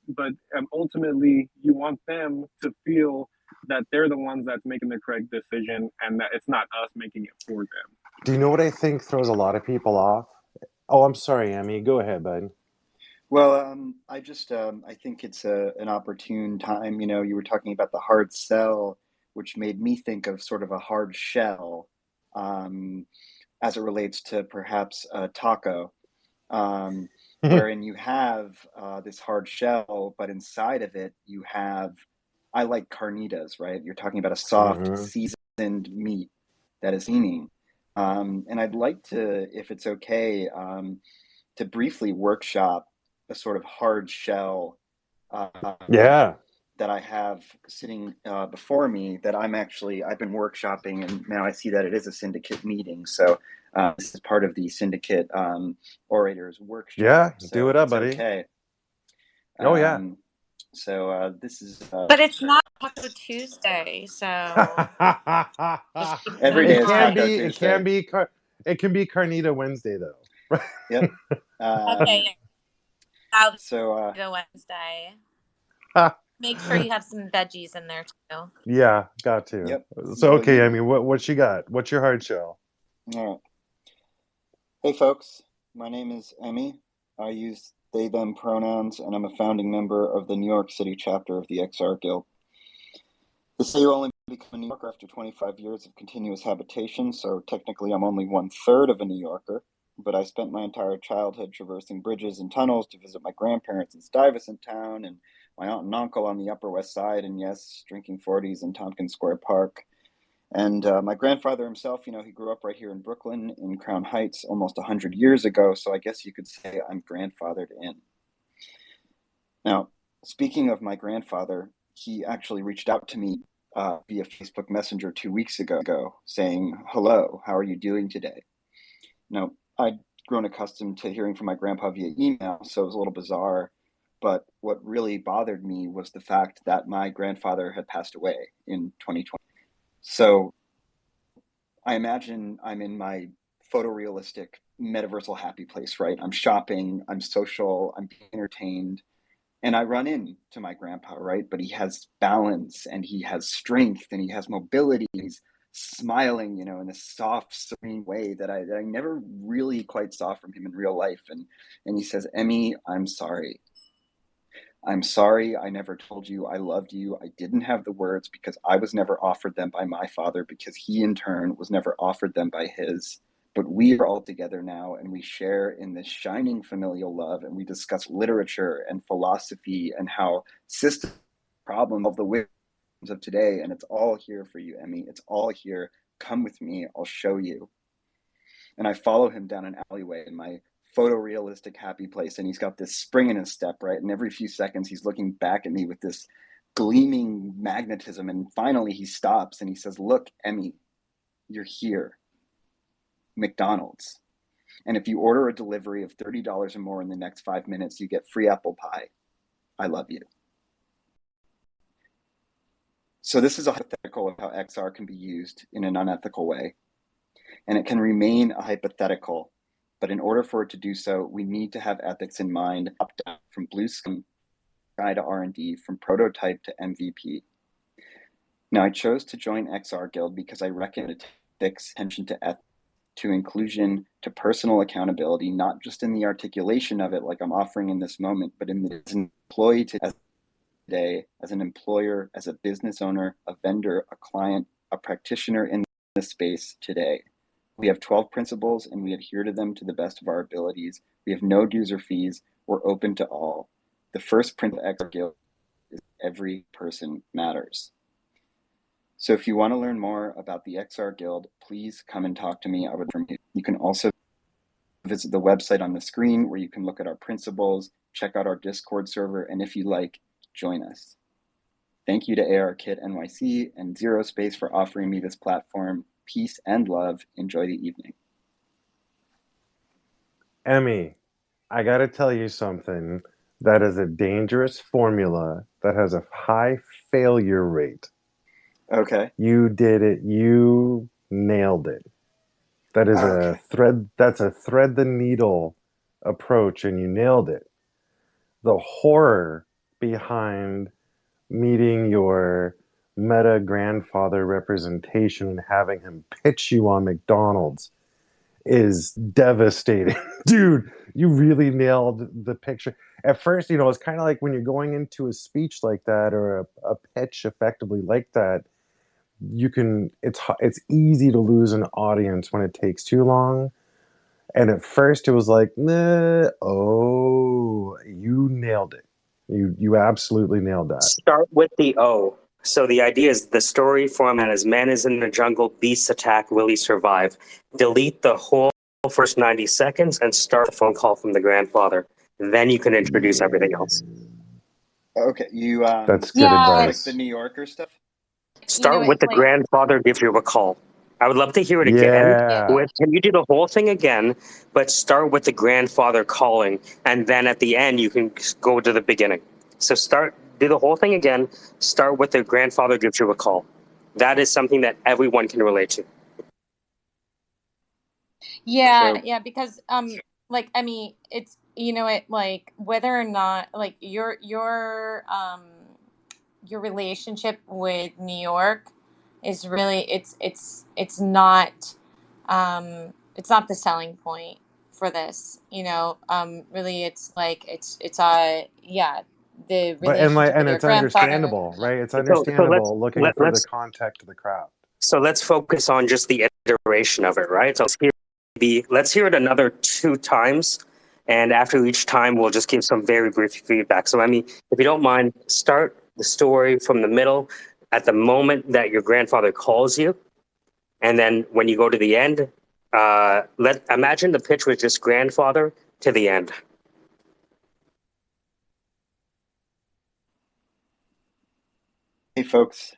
but ultimately you want them to feel that they're the ones that's making the correct decision and that it's not us making it for them. Do you know what I think throws a lot of people off? Oh, I'm sorry, Emmy. Go ahead, bud. Well, I think it's an opportune time. You were talking about the hard sell, which made me think of sort of a hard shell, as it relates to perhaps a taco, wherein you have this hard shell, but inside of it you have, I like carnitas, right? You're talking about a soft, seasoned meat that is leaning. And I'd like to, if it's okay, to briefly workshop a sort of hard shell that I have sitting before me that I've been workshopping, and now I see that it is a syndicate meeting. So this is part of the syndicate orators workshop. Yeah, so do it up, buddy. Okay. Oh yeah. So this is But it's not Taco Tuesday, so just keep every that day in is mind. Taco it Tuesday. can be Carnita Wednesday though. Yep. Okay, I'll So go Wednesday. Make sure you have some veggies in there too. Yeah, got to. yep. So Well, okay, I mean, what she got? What's your hard shell? All right. Hey folks, my name is Emmy. I use they them pronouns, and I'm a founding member of the New York City chapter of the XR Guild. They say you only become a New Yorker after 25 years of continuous habitation, so technically I'm only 1/3 of a New Yorker, but I spent my entire childhood traversing bridges and tunnels to visit my grandparents in Stuyvesant Town and my aunt and uncle on the Upper West Side, and yes, drinking 40s in Tompkins Square Park. And my grandfather himself, he grew up right here in Brooklyn in Crown Heights almost 100 years ago, so I guess you could say I'm grandfathered in. Now, speaking of my grandfather, he actually reached out to me via Facebook Messenger 2 weeks ago saying, "Hello, how are you doing today?" Now, I'd grown accustomed to hearing from my grandpa via email, so it was a little bizarre. But what really bothered me was the fact that my grandfather had passed away in 2020. So I imagine I'm in my photorealistic metaversal happy place, right? I'm shopping, I'm social, I'm being entertained. And I run into my grandpa, right? But he has balance and he has strength and he has mobility. And he's smiling, in a soft, serene way that I never really quite saw from him in real life. And he says, "Emmy, I'm sorry. I'm sorry I never told you I loved you. I didn't have the words because I was never offered them by my father, because he in turn was never offered them by his. But we are all together now, and we share in this shining familial love, and we discuss literature and philosophy and how system problem of the wisdoms of today. And it's all here for you, Emmy. It's all here. Come with me. I'll show you." And I follow him down an alleyway in my photorealistic happy place, and he's got this spring in his step, right? And every few seconds he's looking back at me with this gleaming magnetism, and finally he stops and he says, "Look, Emmy, you're here. McDonald's. And if you order a delivery of $30 or more in the next 5 minutes, you get free apple pie. I love you." So this is a hypothetical of how XR can be used in an unethical way. And it can remain a hypothetical, but in order for it to do so, we need to have ethics in mind, up down, from blue sky to R&D, from prototype to MVP. Now, I chose to join XR Guild because I reckon it takes attention to ethics, to inclusion, to personal accountability, not just in the articulation of it like I'm offering in this moment, but in the as an employee today, as an employer, as a business owner, a vendor, a client, a practitioner in this space today. We have 12 principles and we adhere to them to the best of our abilities. We have no dues or fees. We're open to all. The first principle of XR Guild is every person matters. So if you want to learn more about the XR Guild, please come and talk to me. I would from you. You can also visit the website on the screen where you can look at our principles, check out our Discord server, and if you like, join us. Thank you to ARKit NYC and Zero Space for offering me this platform. Peace and love. Enjoy the evening. Emmy, I got to tell you something. That is a dangerous formula that has a high failure rate. Okay. You did it. You nailed it. That is a thread. That's a thread the needle approach, and you nailed it. The horror behind meeting your meta grandfather representation and having him pitch you on McDonald's is devastating. Dude, you really nailed the picture. At first, it's kind of like when you're going into a speech like that or a pitch effectively like that, it's easy to lose an audience when it takes too long. And at first it was like, nah, oh, you nailed it. You absolutely nailed that. Start with the O. So the idea is the story format is man is in the jungle, beasts attack, will he survive? Delete the whole first 90 seconds and start the phone call from the grandfather. Then you can introduce everything else. Okay. You That's good Yeah. like advice. the New Yorker stuff? Start with the like, grandfather gives you a call. I would love to hear it again. Can you do the whole thing again, but start with the grandfather calling, and then at the end you can go to the beginning. So do the whole thing again. Start with the grandfather gives you a call. That is something that everyone can relate to. Yeah, yeah, because like I mean, it's it like whether or not like your relationship with New York is really it's not the selling point for this. Really it's like it's yeah, the But relationship with and your it's grandfather. understandable, right? It's So understandable looking for the let's contact of the crowd. so let's focus on just the iteration of it, right? So let's hear it another 2 times, and after each time, we'll just give some very brief feedback. So, Emmy, if you don't mind, start the story from the middle at the moment that your grandfather calls you, and then when you go to the end, imagine the pitch was just grandfather to the end. Hey, folks.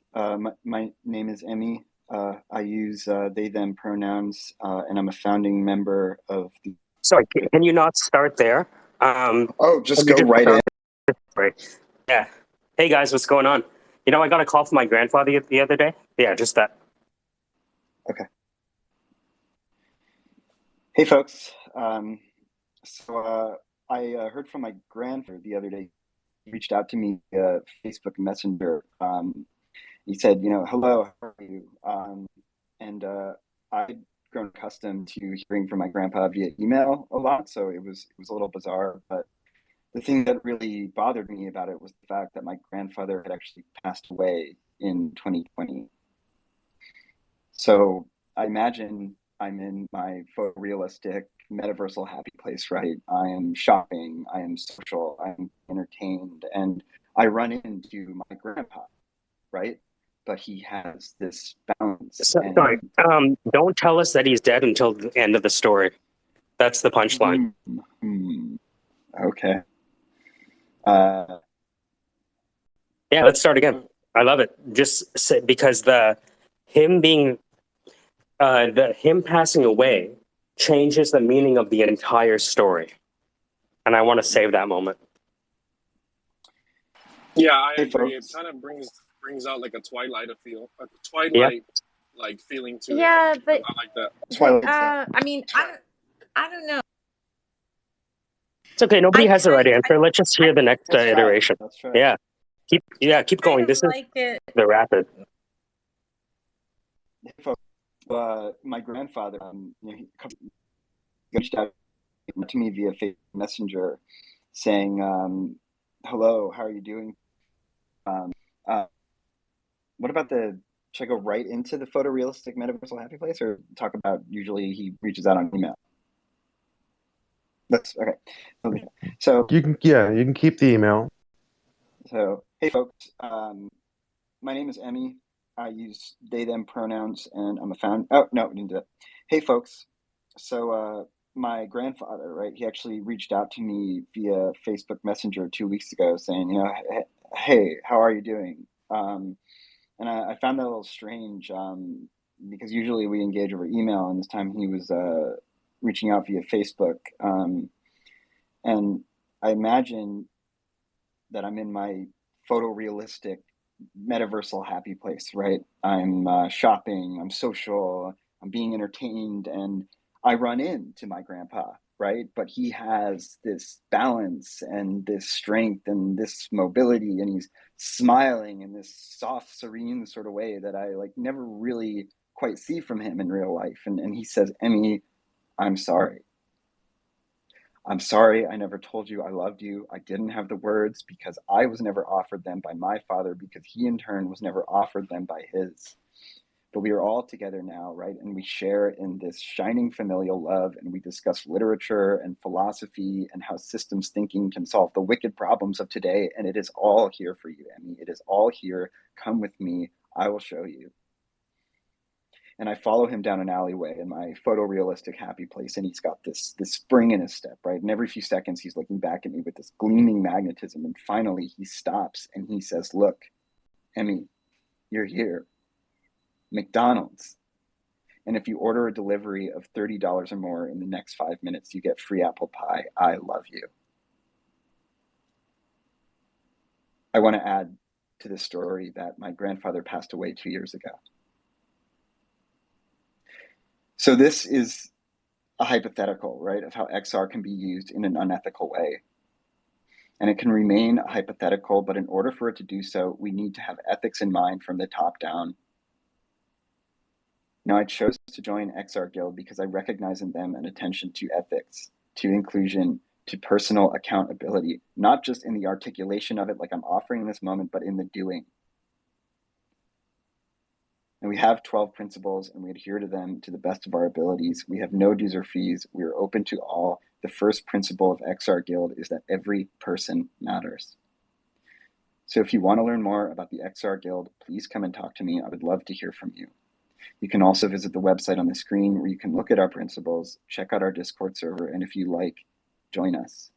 My name is Emmy. I use they, them pronouns, and I'm a founding member of the. Sorry, can you not start there? Just go right in. Right. Yeah. Hey, guys, what's going on? I got a call from my grandfather the other day. Yeah, just that. Okay. Hey, folks. I heard from my grandfather the other day. He reached out to me via Facebook Messenger. He said, hello, how are you? And I'd grown accustomed to hearing from my grandpa via email a lot, so it was a little bizarre. But the thing that really bothered me about it was the fact that my grandfather had actually passed away in 2020. So I imagine I'm in my photorealistic metaversal happy place, right? I am shopping, I am social, I am entertained, and I run into my grandpa, right? But he has this balance. Sorry. Don't tell us that he's dead until the end of the story. That's the punchline. Okay. Yeah, let's start again. I love it. Because him passing away changes the meaning of the entire story, and I want to save that moment. Yeah, I Hey, agree. folks. It kind of brings out like a Twilight like feeling to it. Yeah, but I like that. I mean, I don't know. It's okay. Nobody has the right answer. Let's just hear the next iteration. Let's try. Yeah, keep going. This is the rapid. Hey, folks. My grandfather, he reached out to me via Facebook Messenger, saying, "Hello, how are you doing?" What about should I go right into the photorealistic metaversal happy place, or talk about usually he reaches out on email? That's okay. So you can keep the email. So hey, folks. My name is Emmy. I use they them pronouns, and I'm a found. Oh no, we didn't do that. Hey, folks. So my grandfather, right? He actually reached out to me via Facebook Messenger 2 weeks ago, saying, hey, how are you doing? And I found that a little strange, because usually we engage over email, and this time he was reaching out via Facebook. And I imagine that I'm in my photorealistic metaversal happy place, right? I'm shopping, I'm social, I'm being entertained, and I run into my grandpa, right? But he has this balance and this strength and this mobility, and he's smiling in this soft, serene sort of way that I like never really quite see from him in real life. And he says, Emmy, I'm sorry. I'm sorry I never told you I loved you. I didn't have the words because I was never offered them by my father, because he in turn was never offered them by his. But we are all together now, right? And we share in this shining familial love, and we discuss literature and philosophy and how systems thinking can solve the wicked problems of today. And it is all here for you, Emmy. It is all here. Come with me. I will show you. And I follow him down an alleyway in my photorealistic happy place, and he's got this spring in his step, right? And every few seconds he's looking back at me with this gleaming magnetism, and finally he stops and he says, look, Emmy, you're here. McDonald's. And if you order a delivery of $30 or more in the next 5 minutes, you get free apple pie. I love you. I want to add to this story that my grandfather passed away 2 years ago. So this is a hypothetical, right, of how XR can be used in an unethical way. And it can remain a hypothetical, but in order for it to do so, we need to have ethics in mind from the top down. Now, I chose to join XR Guild because I recognize in them an attention to ethics, to inclusion, to personal accountability, not just in the articulation of it like I'm offering in this moment, but in the doing. And we have 12 principles and we adhere to them to the best of our abilities. We have no dues or fees. We are open to all. The first principle of XR Guild is that every person matters. So if you want to learn more about the XR Guild, please come and talk to me. I would love to hear from you. You can also visit the website on the screen where you can look at our principles, check out our Discord server, and if you like, join us.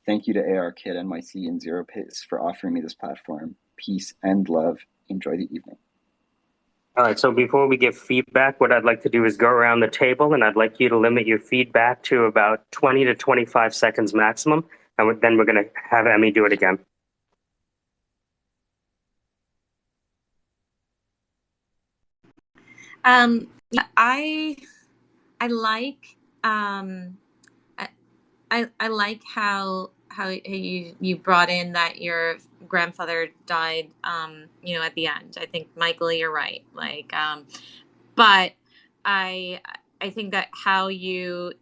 Thank you to AR Kid, NYC, and Zero Pace for offering me this platform. Peace and love. Enjoy the evening. All right, so before we give feedback, what I'd like to do is go around the table, and I'd like you to limit your feedback to about 20 to 25 seconds maximum, and then we're going to have Emmy do it again. I like I like how you brought in that your grandfather died at the end. I think, Michael, you're right. But I think that how you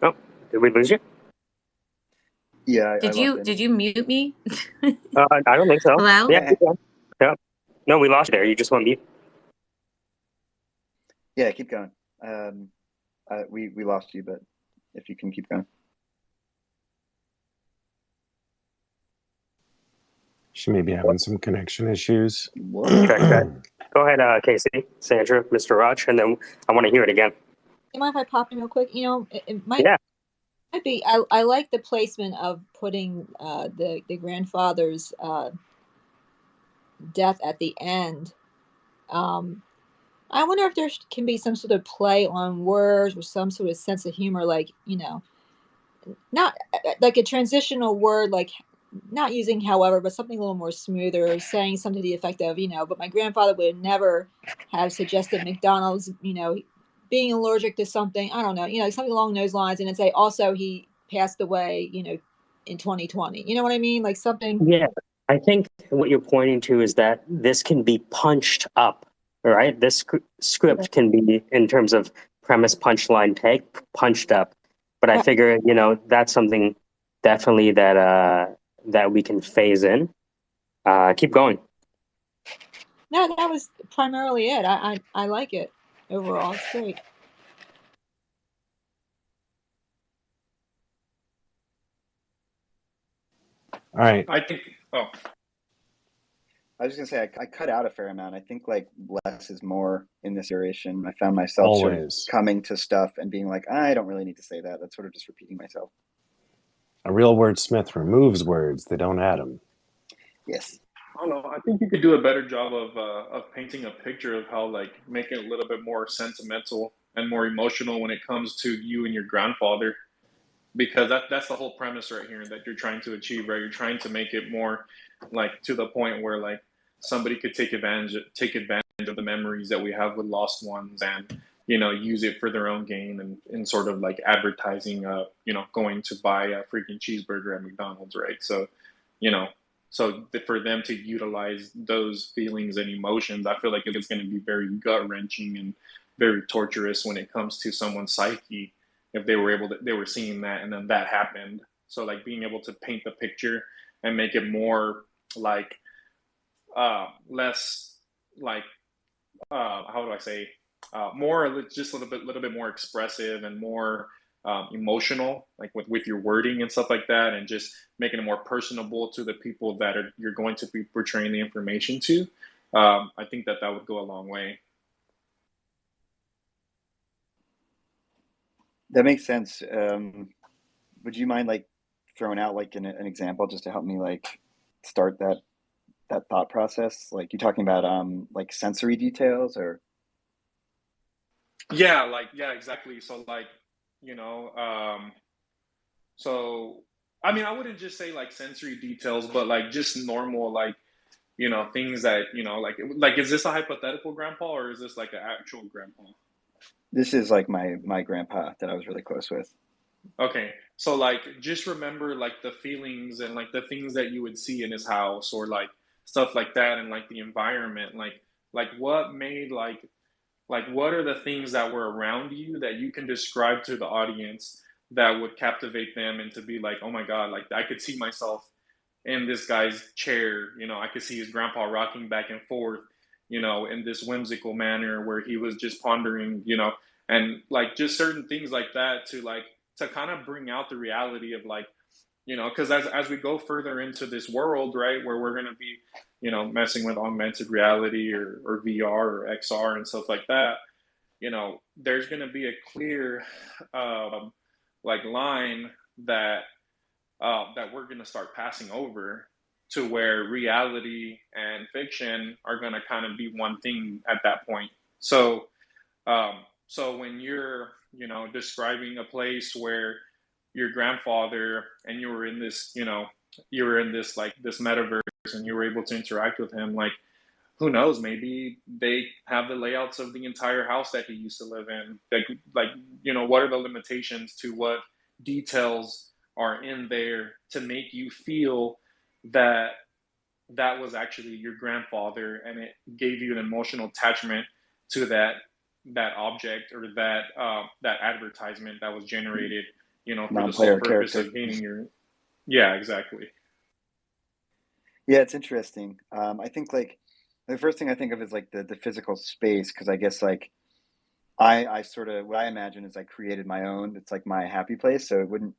Oh, did we lose you? Yeah, did you mute me? I don't think so. Hello? Yeah, keep going. Yeah. No, we lost you there. You just went mute. Yeah, keep going. We lost you, but if you can keep going. She may be having some connection issues. Okay. Go ahead, Casey, Sandra, Mr. Raj, and then I want to hear it again. You mind if I pop in real quick? It might be. I like the placement of putting the grandfather's death at the end. I wonder if there can be some sort of play on words or some sort of sense of humor, not like a transitional word, like not using however, but something a little more smoother, saying something to the effect of, but my grandfather would never have suggested McDonald's, being allergic to something, I don't know, something along those lines. And then say also he passed away, in 2020. You know what I mean? Like something. Yeah, I think what you're pointing to is that this can be punched up, right? This script can be, in terms of premise, punchline, take, punched up. But I figure, that's something definitely that we can phase in. Keep going. No, that was primarily it. I like it overall. It's great. All right. I think. Oh, I was just gonna say I cut out a fair amount. I think like less is more in this iteration. I found myself Always sort of coming to stuff and being like, I don't really need to say that. That's sort of just repeating myself. a real wordsmith removes words; they don't add them. Yes. I don't know. I think you could do a better job of painting a picture of how, make it a little bit more sentimental and more emotional when it comes to you and your grandfather, because that's the whole premise right here that you're trying to achieve, right? You're trying to make it more to the point where somebody could take advantage of the memories that we have with lost ones, and use it for their own gain, and sort of like advertising, going to buy a freaking cheeseburger at McDonald's, right? So for them to utilize those feelings and emotions, I feel like it's going to be very gut wrenching and very torturous when it comes to someone's psyche if they were seeing that and then that happened. So being able to paint the picture and make it more less how do I say, more just a little bit more expressive and more emotional, with your wording and stuff like that, and just making it more personable to the people that you're going to be portraying the information to. I think that would go a long way. That makes sense. Would you mind throwing out an example just to help me start that that thought process? Like you talking about like sensory details or Yeah, exactly. So like, you know, so I mean, I wouldn't just say like sensory details, but like just normal, like, things that, like, is this a hypothetical grandpa or is this like an actual grandpa? this is like my grandpa that I was really close with. Okay, so like just remember like the feelings and like the things that you would see in his house or like stuff like that and like the environment, like what made like what are the things that were around you that you can describe to the audience that would captivate them and to be like, oh my God, like I could see myself in this guy's chair. I could see his grandpa rocking back and forth, in this whimsical manner where he was just pondering, and like just certain things like that to kind of bring out the reality of like, because as we go further into this world, right, where we're going to be, messing with augmented reality or VR or XR and stuff like that, there's going to be a clear, like line that we're going to start passing over to where reality and fiction are going to kind of be one thing at that point. So when you're, describing a place where your grandfather and you were in this like this metaverse and you were able to interact with him, like who knows, maybe they have the layouts of the entire house that he used to live in. Like what are the limitations to what details are in there to make you feel that that was actually your grandfather and it gave you an emotional attachment to that object or that advertisement that was generated, for the sole Non-player purpose character. of gaining your. Yeah, exactly. Yeah, it's interesting. I think like the first thing I think of is like the physical space, because I guess like I sort of what I imagine is I created my own. It's like my happy place, so it wouldn't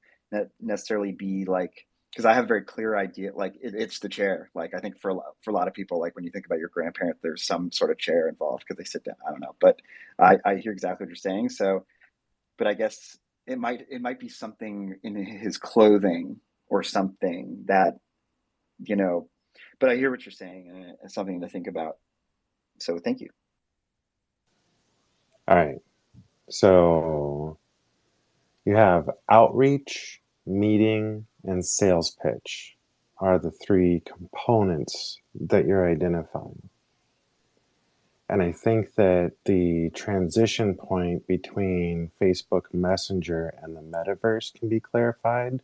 necessarily be like because I have a very clear idea. Like it's the chair. Like I think for a lot of people, like when you think about your grandparent, there's some sort of chair involved because they sit down. I don't know, but I hear exactly what you're saying. So, but I guess it might be something in his clothing or something that you know. But I hear what you're saying, and it's something to think about. So thank you. All right. So you have outreach, meeting, and sales pitch are the three components that you're identifying. And I think that the transition point between Facebook Messenger and the metaverse can be clarified.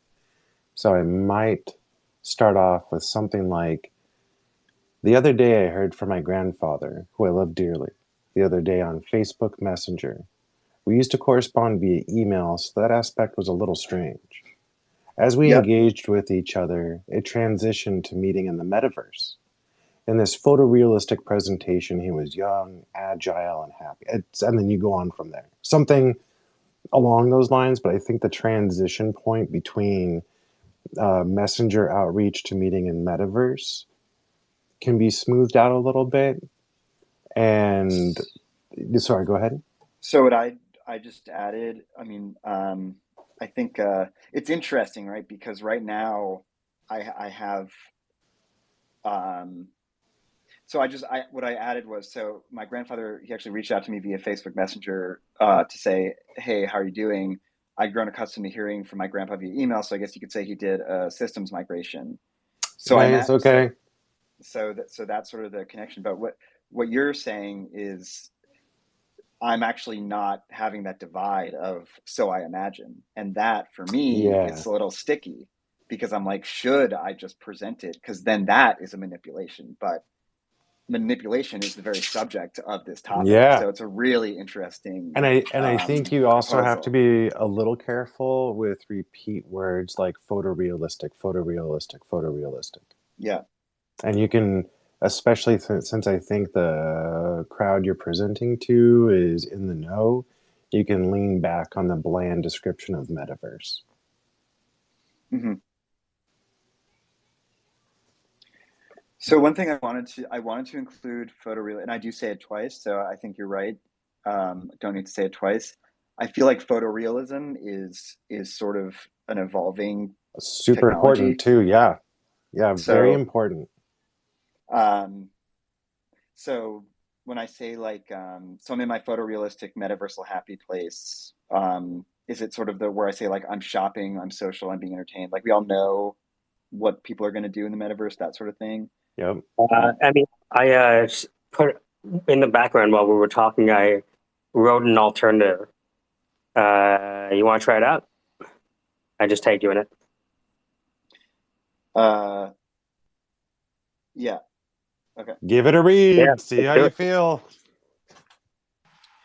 So I might start off with something like, the other day I heard from my grandfather, who I love dearly, the other day on Facebook Messenger. We used to correspond via email, so that aspect was a little strange. As we Yep. engaged with each other, it transitioned to meeting in the metaverse. In this photorealistic presentation, he was young, agile, and happy. And then you go on from there. Something along those lines, but I think the transition point between messenger outreach to meeting in metaverse can be smoothed out a little bit. And sorry, go ahead. So what I just added, I mean, I think it's interesting, right? Because right now I have so what I added was so my grandfather he actually reached out to me via Facebook Messenger to say, hey, how are you doing? I'd grown accustomed to hearing from my grandpa via email, so I guess you could say he did a systems migration. So Nice, okay. So that's sort of the connection. But what you're saying is I'm actually not having that divide of so I imagine. And that for me, Yeah. it's a little sticky because I'm like, should I just present it? Because then that is a manipulation. But manipulation is the very subject of this topic. Yeah. So it's a really interesting And I think you also have to proposal. be a little careful with repeat words like photorealistic, photorealistic, photorealistic. Yeah. And you can, especially since I think the crowd you're presenting to is in the know, you can lean back on the bland description of metaverse. Mm-hmm. So one thing I wanted to include photoreal, and I do say it twice, so I think you're right. Don't need to say it twice. I feel like photorealism is sort of an evolving Super technology. important too, yeah. Yeah, very So important. Um, so when I say like, so I'm in my photorealistic metaversal happy place, is it sort of the where I say like I'm shopping, I'm social, I'm being entertained? Like we all know what people are going to do in the metaverse, that sort of thing. Yep. I mean, I put in the background while we were talking, I wrote an alternative. You want to try it out? I just tagged you in it. Yeah. Okay. Give it a read. Yeah, See how do you it. feel.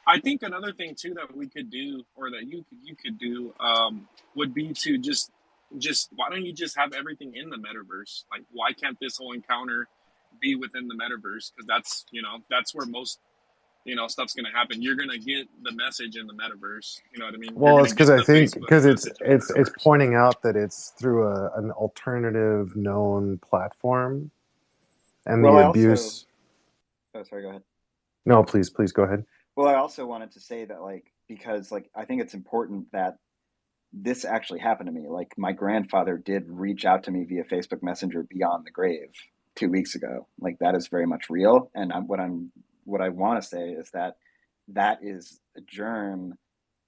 I think another thing too that we could do, or that you could do, would be to just why don't you just have everything in the metaverse? Like, why can't this whole encounter be within the metaverse? Because that's that's where most stuff's gonna happen. You're gonna get the message in the metaverse. You know what I mean? You're Well, gonna it's because get I the think Facebook because message in the it's metaverse. pointing out that it's through an alternative known platform, and Well, the I also, abuse. oh, sorry, go ahead. No, please go ahead. Well, I also wanted to say that, like, because, like, I think it's important that this actually happened to me. Like, my grandfather did reach out to me via Facebook Messenger beyond the grave 2 weeks ago. Like, that is very much real. And what I want to say is that that is a germ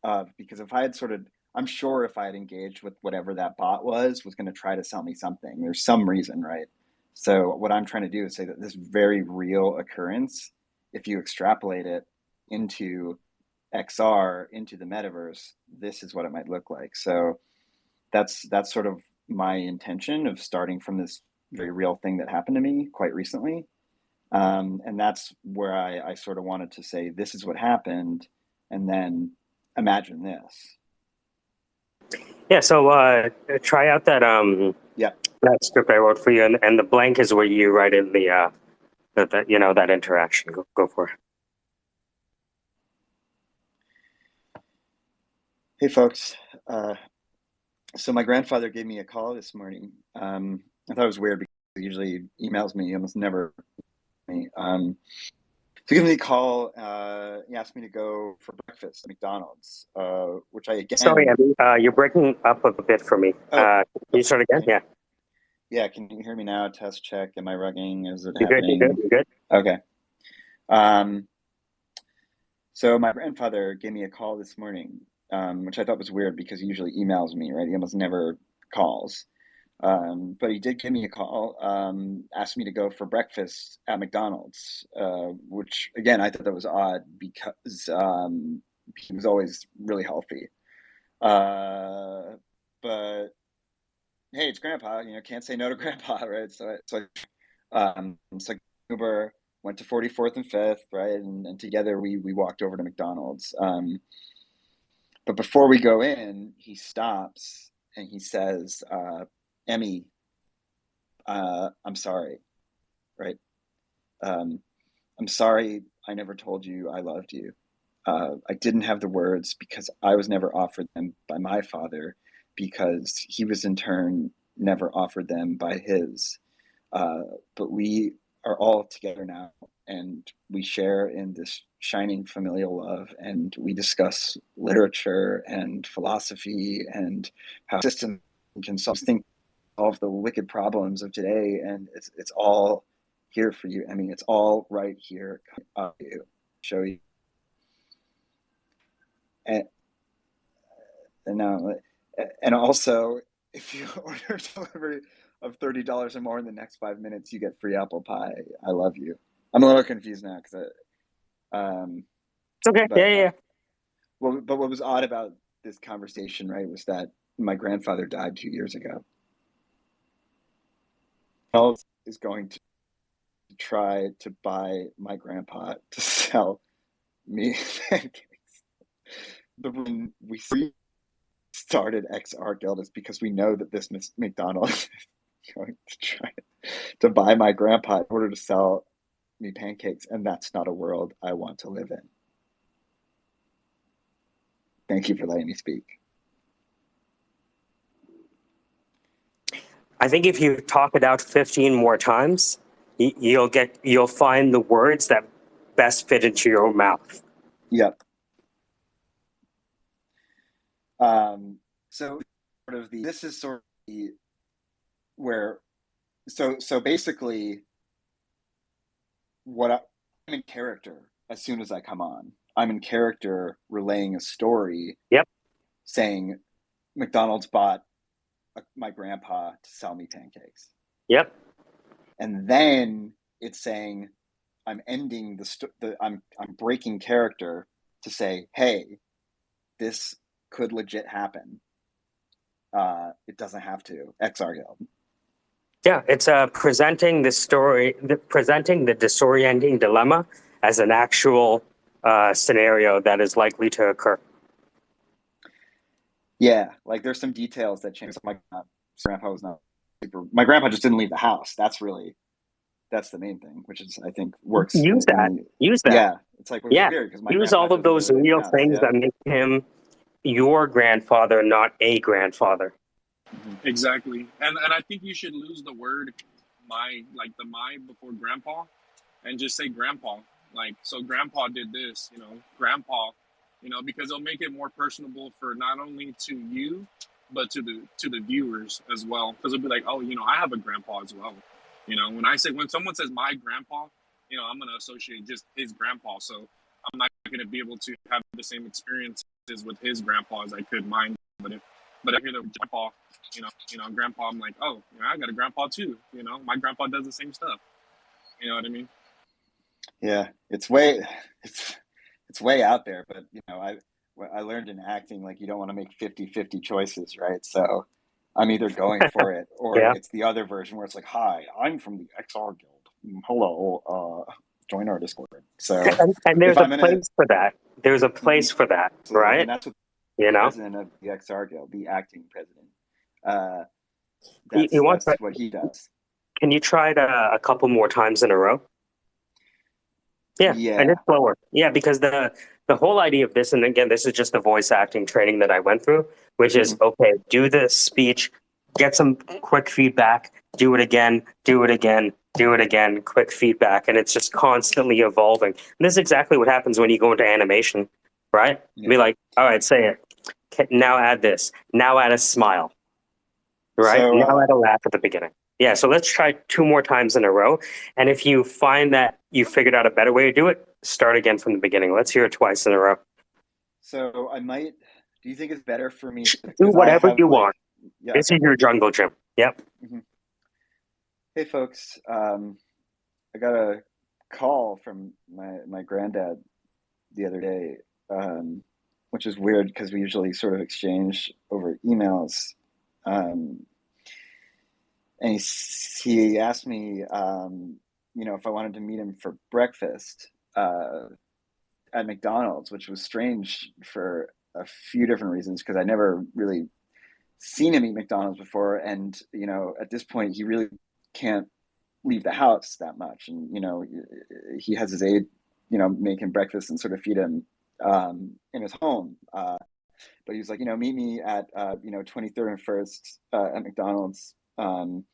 of, because if I had sort of, I'm sure if I had engaged with whatever that bot was going to try to sell me something, there's some reason, right? So what I'm trying to do is say that this very real occurrence, if you extrapolate it into XR, into the metaverse, this is what it might look like. So that's sort of my intention of starting from this very real thing that happened to me quite recently. And that's where I sort of wanted to say, this is what happened. And then imagine this. Yeah, so try out that Yeah. that script I wrote for you, and the blank is where you write in the that interaction. Go for it. Hey, folks. So my grandfather gave me a call this morning. I thought it was weird because he usually emails me, almost never me. So he gave me a call. He asked me to go for breakfast at McDonald's, which I Sorry, again. Abby, you're breaking up a bit for me. Oh, Can you start again? okay. Yeah, Yeah. Can you hear me now? Test check. Am I rugging? Is it you're good. You're good. happening? You're good. Okay. Um, so my grandfather gave me a call this morning, which I thought was weird because he usually emails me, right? He almost never calls. But he did give me a call, asked me to go for breakfast at McDonald's, which again, I thought that was odd because he was always really healthy. But hey, it's Grandpa, can't say no to Grandpa, right? So Uber went to 44th and 5th, right? And together we walked over to McDonald's. But before we go in, he stops and he says, Emmy, I'm sorry, right? I'm sorry I never told you I loved you. I didn't have the words because I was never offered them by my father, because he was in turn never offered them by his. But we are all together now, and we share in this shining familial love, and we discuss literature and philosophy and how systems can solve the wicked problems of today, and it's all here for you. I mean, it's all right here. You show you, and now, and also, if you order delivery of $30 or more in the next 5 minutes, you get free apple pie. I love you. I'm a little confused now because It's okay. but Yeah. but what was odd about this conversation, right, was that my grandfather died 2 years ago. Else is going to try to buy my grandpa to sell me pancakes. But when we started XR Guild, it's because we know that this McDonald's is going to try to buy my grandpa in order to sell me pancakes, and that's not a world I want to live in. Thank you for letting me speak. I think if you talk it out 15 more times, you'll find the words that best fit into your mouth. Yep. So sort of this is sort of where, so basically, I'm in character as soon as I come on. I'm in character relaying a story. Yep. Saying McDonald's bought my grandpa to sell me pancakes. Yep. And then it's saying I'm ending I'm breaking character to say, hey, this could legit happen. It doesn't have to. XR Guild. Yeah, it's presenting the story, presenting the disorienting dilemma as an actual scenario that is likely to occur. Yeah, like there's some details that change. My grandpa was not super. My grandpa just didn't leave the house. That's the main thing, which is I think works. Use that. Yeah, it's like yeah. weird because Use all of those real things that make him your grandfather, not a grandfather. Exactly, and I think you should lose the word my, like the my before grandpa, and just say grandpa. Like, so grandpa did this, grandpa, because it'll make it more personable for not only to you, but to the viewers as well. Because it'll be like, oh, I have a grandpa as well. When someone says my grandpa, I'm gonna associate just his grandpa. So I'm not gonna be able to have the same experiences with his grandpa as I could mine. But I hear the grandpa, grandpa, I'm like, oh, I got a grandpa too. My grandpa does the same stuff. You know what I mean? Yeah, it's way out there, but I learned in acting, like, you don't want to make 50-50 choices, right? So I'm either going for it or it's the other version where it's like, hi, I'm from the XR Guild. Hello, join our Discord. So and there's a place for that. There's a place for that, right? And that's what the president of the XR Guild, the acting president. That's what he does. Can you try it a couple more times in a row? Yeah, and it's slower. Yeah, because the whole idea of this, and again, this is just the voice acting training that I went through, which is, okay, do the speech, get some quick feedback, do it again, quick feedback, and it's just constantly evolving. And this is exactly what happens when you go into animation, right? Yeah. Be like, all right, say it. Now add this. Now add a smile. Right? So, now add a laugh at the beginning. Yeah, so let's try 2 more times in a row. And if you find that you figured out a better way to do it, start again from the beginning. Let's hear it twice in a row. So do you think it's better for me to do whatever you want? Yeah, this is your jungle gym. Yep. Mm-hmm. Hey, folks. I got a call from my granddad the other day, which is weird because we usually sort of exchange over emails. And he asked me, if I wanted to meet him for breakfast at McDonald's, which was strange for a few different reasons, because I never really seen him eat McDonald's before. And, at this point, he really can't leave the house that much. And, he has his aide, make him breakfast and sort of feed him in his home. But he was like, meet me at, 23rd and 1st at McDonald's. And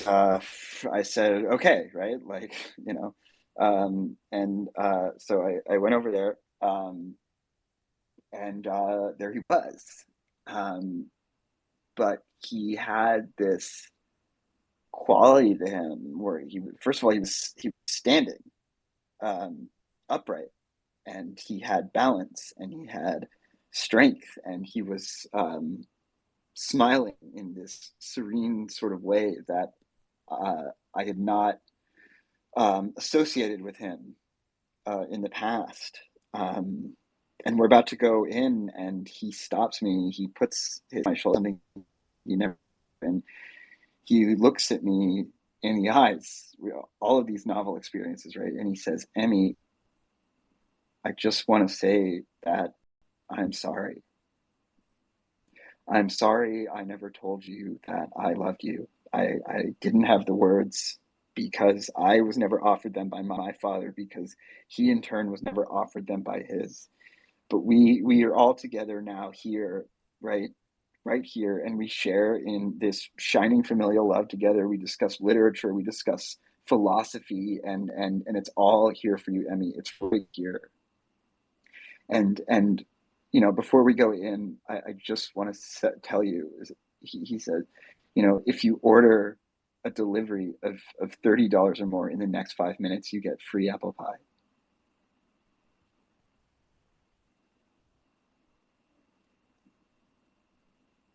I said, okay, right? Like, so I went over there, and there he was. But he had this quality to him where first of all, he was standing upright, and he had balance, and he had strength, and he was smiling in this serene sort of way that I had not associated with him in the past. And we're about to go in, and he stops me. He puts my shoulder, something he never, and he looks at me in the eyes. All of these novel experiences, right? And he says, "Emmy, I just want to say that I'm sorry. I'm sorry I never told you that I loved you. I didn't have the words because I was never offered them by my father, because he in turn was never offered them by his. But we are all together now here, right here, and we share in this shining familial love together. We discuss literature, we discuss philosophy, and it's all here for you, Emmy. It's right here. And before we go in, I just want to tell you, he said, if you order a delivery of $30 or more in the next 5 minutes, you get free apple pie.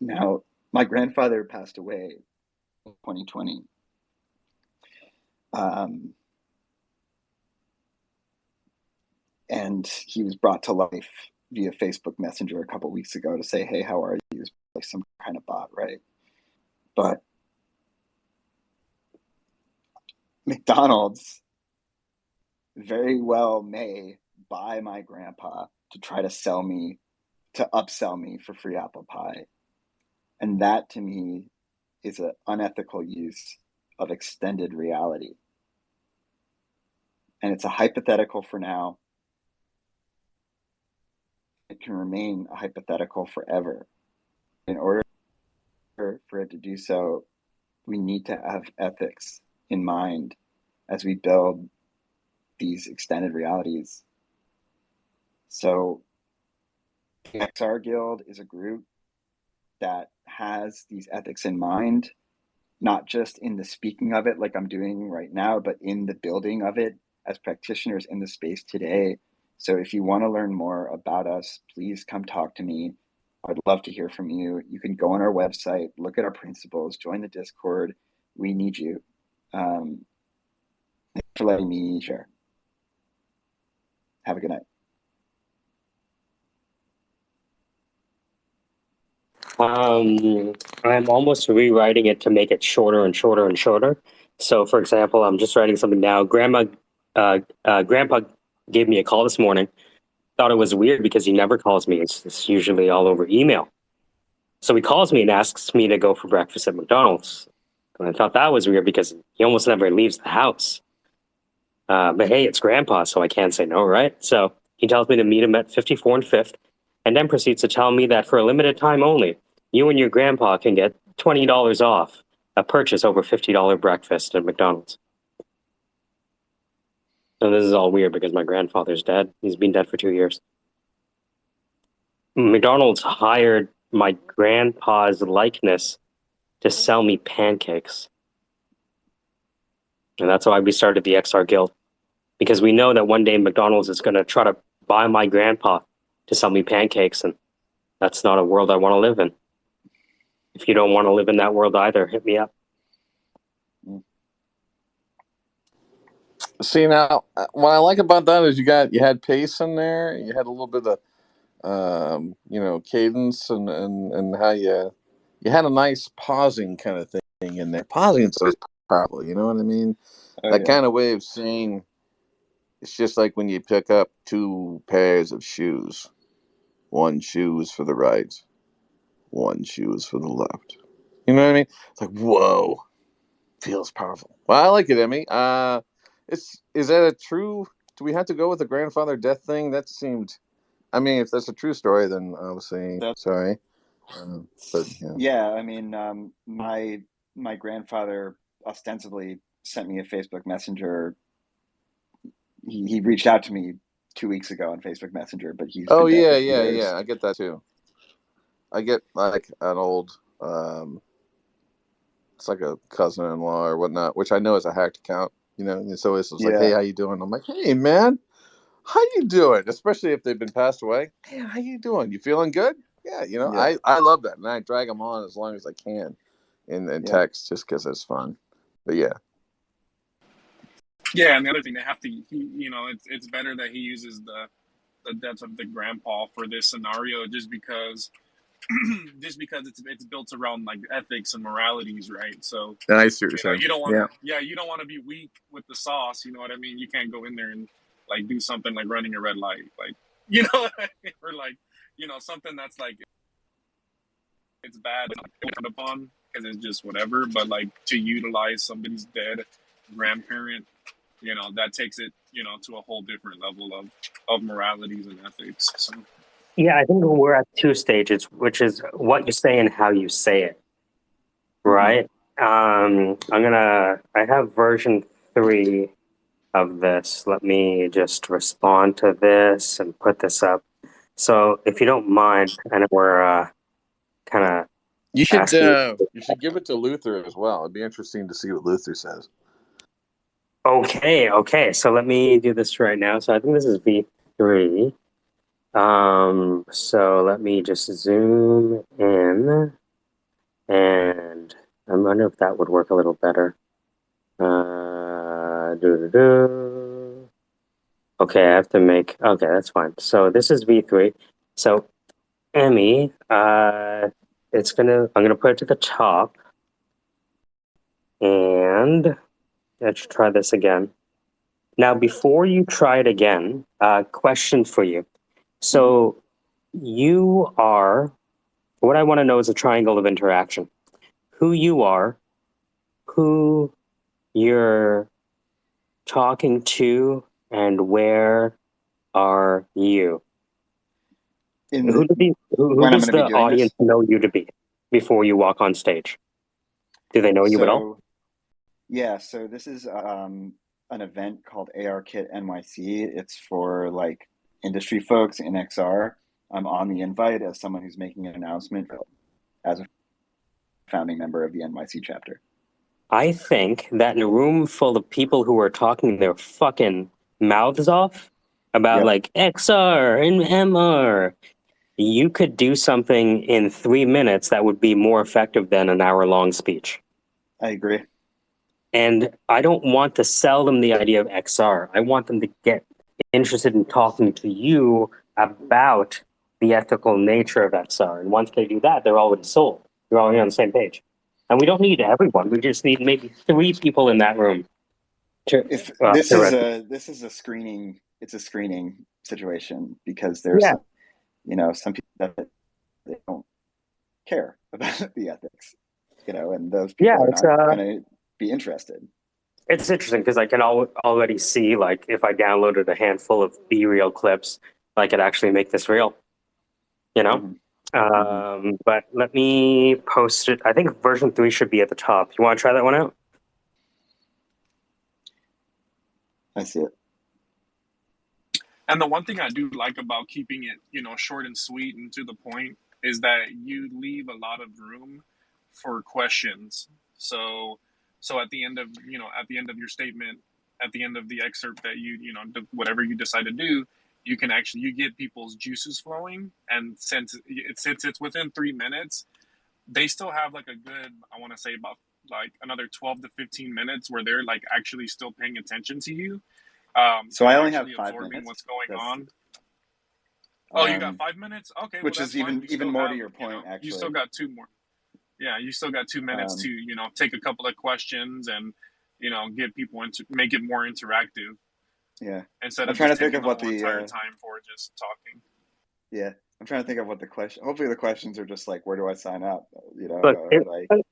Now, my grandfather passed away in 2020. And he was brought to life via Facebook Messenger a couple weeks ago to say, hey, how are you? He was like some kind of bot, right? But McDonald's very well may buy my grandpa to try to upsell me for free apple pie. And that to me is an unethical use of extended reality. And it's a hypothetical for now. It can remain a hypothetical forever. In order for it to do so, we need to have ethics in mind as we build these extended realities. So the XR Guild is a group that has these ethics in mind, not just in the speaking of it like I'm doing right now, but in the building of it as practitioners in the space today. So if you want to learn more about us, please come talk to me. I'd love to hear from you. You can go on our website, look at our principles, join the Discord. We need you. Thanks for letting me share. Have a good night. I'm almost rewriting it to make it shorter and shorter and shorter. So, for example, I'm just writing something now. Grandpa gave me a call this morning. Thought it was weird because he never calls me. It's usually all over email. So he calls me and asks me to go for breakfast at McDonald's. And I thought that was weird because he almost never leaves the house. But hey, it's Grandpa, so I can't say no, right? So he tells me to meet him at 54 and 5th, and then proceeds to tell me that for a limited time only, you and your grandpa can get $20 off a purchase over $50 breakfast at McDonald's. And this is all weird because my grandfather's dead. He's been dead for 2 years. McDonald's hired my grandpa's likeness to sell me pancakes. And that's why we started the XR Guild. Because we know that one day McDonald's is going to try to buy my grandpa to sell me pancakes. And that's not a world I want to live in. If you don't want to live in that world either, hit me up. See, now, what I like about that is you had pace in there. You had a little bit of, cadence and how you had a nice pausing kind of thing in there. Pausing is so powerful, you know what I mean? Kind of way of saying, it's just like when you pick up two pairs of shoes. One shoe is for the right, one shoe is for the left. You know what I mean? It's like, whoa, feels powerful. Well, I like it, Emmy. Is that a true? Do we have to go with the grandfather death thing? That seemed. I mean, if that's a true story, then obviously, sorry. But yeah, I mean, my grandfather ostensibly sent me a Facebook Messenger. He reached out to me 2 weeks ago on Facebook Messenger, but he's been dead for years. I get that too. I get like an old, it's like a cousin-in-law or whatnot, which I know is a hacked account. You know, and so it's like, hey, how you doing? I'm like, hey, man, how you doing? Especially if they've been passed away. Hey, how you doing? You feeling good? Yeah, I love that, and I drag them on as long as I can in text just because it's fun. But yeah. Yeah, and the other thing, they have to, it's better that he uses the death of the grandpa for this scenario, just because it's built around like ethics and moralities, right? So I see what you're saying. You don't want you don't want to be weak with the sauce. You know what I mean? You can't go in there and like do something like running a red light, like or like something that's like it's bad upon because it's just whatever. But like to utilize somebody's dead grandparent, that takes it to a whole different level of moralities and ethics. So. Yeah, I think we're at 2 stages, which is what you say and how you say it, right? I have version 3 of this. Let me just respond to this and put this up. So if you don't mind, and we're kind of You should asking. give it to Luther as well. It'd be interesting to see what Luther says. Okay. So let me do this right now. So I think this is V3. So let me just zoom in, and I wonder if that would work a little better. Okay, I have to make. Okay, that's fine. So this is V3. So Emmy, I'm gonna put it to the top, and let's try this again. Now, before you try it again, question for you. So you are. What I want to know is a triangle of interaction. Who you are, who you're talking to, and where are you? Who when I'm does going to be the doing audience this. know you to be before you walk on stage? Do they know you at all? Yeah, so this is an event called AR Kit NYC. It's for like industry folks in XR. I'm on the invite as someone who's making an announcement as a founding member of the NYC chapter. I think that in a room full of people who are talking their fucking mouths off about like XR and MR, you could do something in 3 minutes that would be more effective than an hour-long speech. I agree. And I don't want to sell them the idea of XR. I want them to get interested in talking to you about the ethical nature of XR. And once they do that, they're already sold. You're already on the same page. And we don't need everyone. We just need maybe 3 people in that room. This is a screening. It's a screening situation because there's, some people that they don't care about the ethics, and those people are not going to be interested. It's interesting because I can already see, like, if I downloaded a handful of B-reel clips, I could actually make this real, But let me post it. I think version 3 should be at the top. You want to try that one out? I see it. And the one thing I do like about keeping it, short and sweet and to the point is that you leave a lot of room for questions. So at the end of your statement, at the end of the excerpt that whatever you decide to do, you get people's juices flowing. And since it's within 3 minutes, they still have like a good, I want to say about like another 12 to 15 minutes where they're like actually still paying attention to you. So I only have 5 minutes. What's going on? Oh, you got 5 minutes? Okay, which is even more to your point. Actually, you still got 2 more. Yeah, you still got 2 minutes to take a couple of questions and get people make it more interactive. Yeah, instead I'm of trying just to think of what the entire time for just talking. Yeah, I'm trying to think of what the question. Hopefully, the questions are just like, where do I sign up? Look,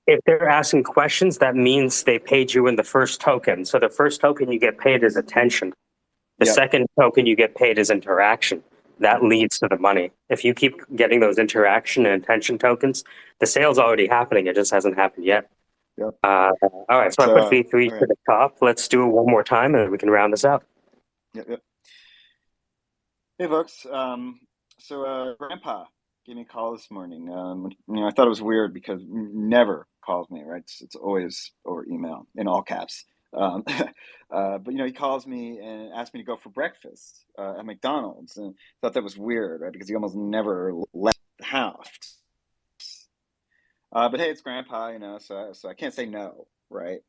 if they're asking questions, that means they paid you in the first token. So the first token you get paid is attention. The second token you get paid is interaction. That leads to the money. If you keep getting those interaction and attention tokens, the sale's already happening. It just hasn't happened yet. Yep. All right, so I put V3 to the top. Let's do it one more time and we can round this out. Yep. Hey, folks. So Grandpa gave me a call this morning. I thought it was weird because never calls me, right? It's always over email in all caps. But he calls me and asked me to go for breakfast at McDonald's, and thought that was weird, right? Because he almost never left the house. But hey, it's Grandpa, so I can't say no, right?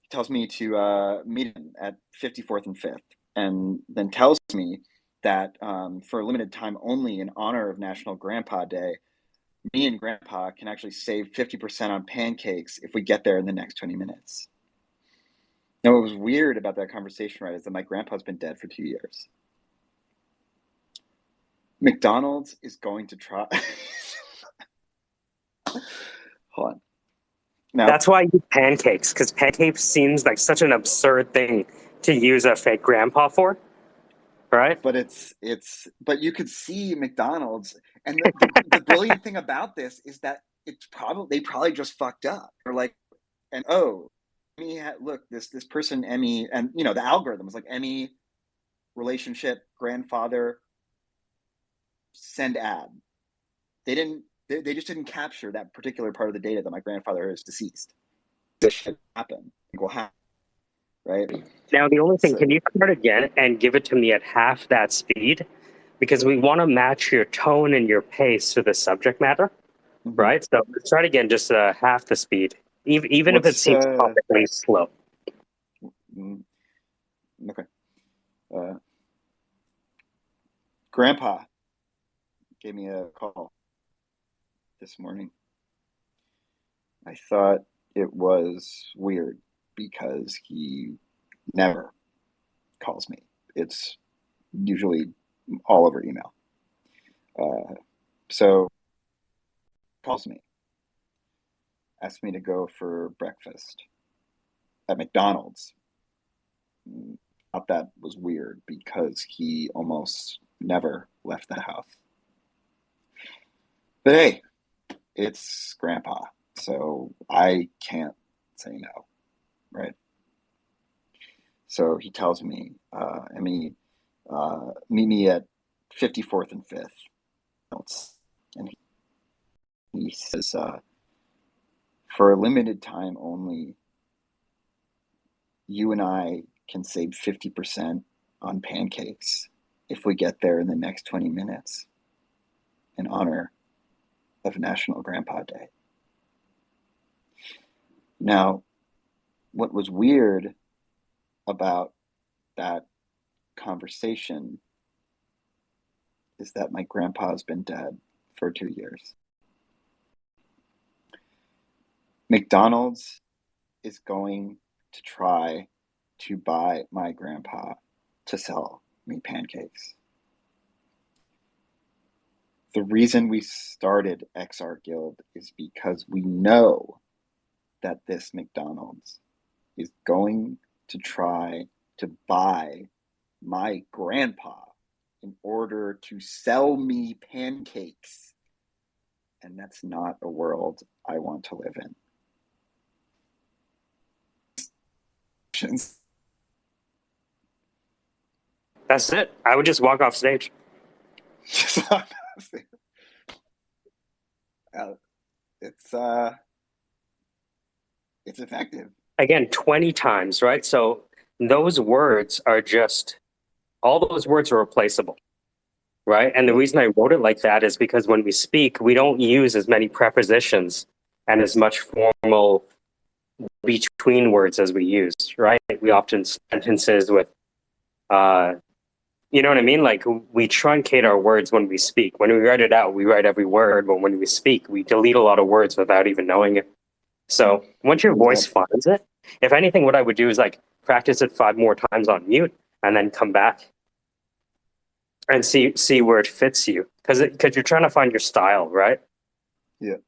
He tells me to meet him at 54th and 5th, and then tells me that for a limited time only, in honor of National Grandpa Day, me and Grandpa can actually save 50% on pancakes if we get there in the next 20 minutes. Now, what was weird about that conversation, right, is that my grandpa's been dead for 2 years. McDonald's is going to try. Hold on. Now, that's why I use pancakes, because pancakes seems like such an absurd thing to use a fake grandpa for, right? But but you could see McDonald's, and the brilliant thing about this is that they probably just fucked up. Or like, and Emmy look, this person Emmy, and the algorithm was like Emmy, relationship, grandfather, send ad. They They just didn't capture that particular part of the data that my grandfather is deceased. This should happen. It will happen, right? Now, the only thing, So, can you start again and give it to me at half that speed? Because we want to match your tone and your pace to the subject matter, right? So let's start again, just half the speed, even if it What's seems comically slow. okay. Grandpa gave me a call this morning. I thought it was weird because he never calls me. It's usually all over email. So calls me, asked me to go for breakfast at McDonald's. Thought that was weird because he almost never left the house. But hey, it's Grandpa, so I can't say no, right? So he tells me, meet me at 54th and 5th. And he says, for a limited time only, you and I can save 50% on pancakes if we get there in the next 20 minutes in honor of National Grandpa Day. Now, what was weird about that conversation is that my grandpa's been dead for 2 years. McDonald's is going to try to buy my grandpa to sell me pancakes. The reason we started XR Guild is because we know that this McDonald's is going to try to buy my grandpa in order to sell me pancakes. And that's not a world I want to live in. That's it. I would just walk off stage. It's effective. Again, 20 times, right? So those words are all those words are replaceable, right? And the reason I wrote it like that is because when we speak, we don't use as many prepositions and as much formal between words as we use, right? We often sentences with, you know what I mean? Like we truncate our words when we speak. When we write it out, we write every word, but when we speak, we delete a lot of words without even knowing it. So once your voice finds it, if anything, what I would do is like practice it 5 more times on mute and then come back and see where it fits you. Because you're trying to find your style, right? Yeah.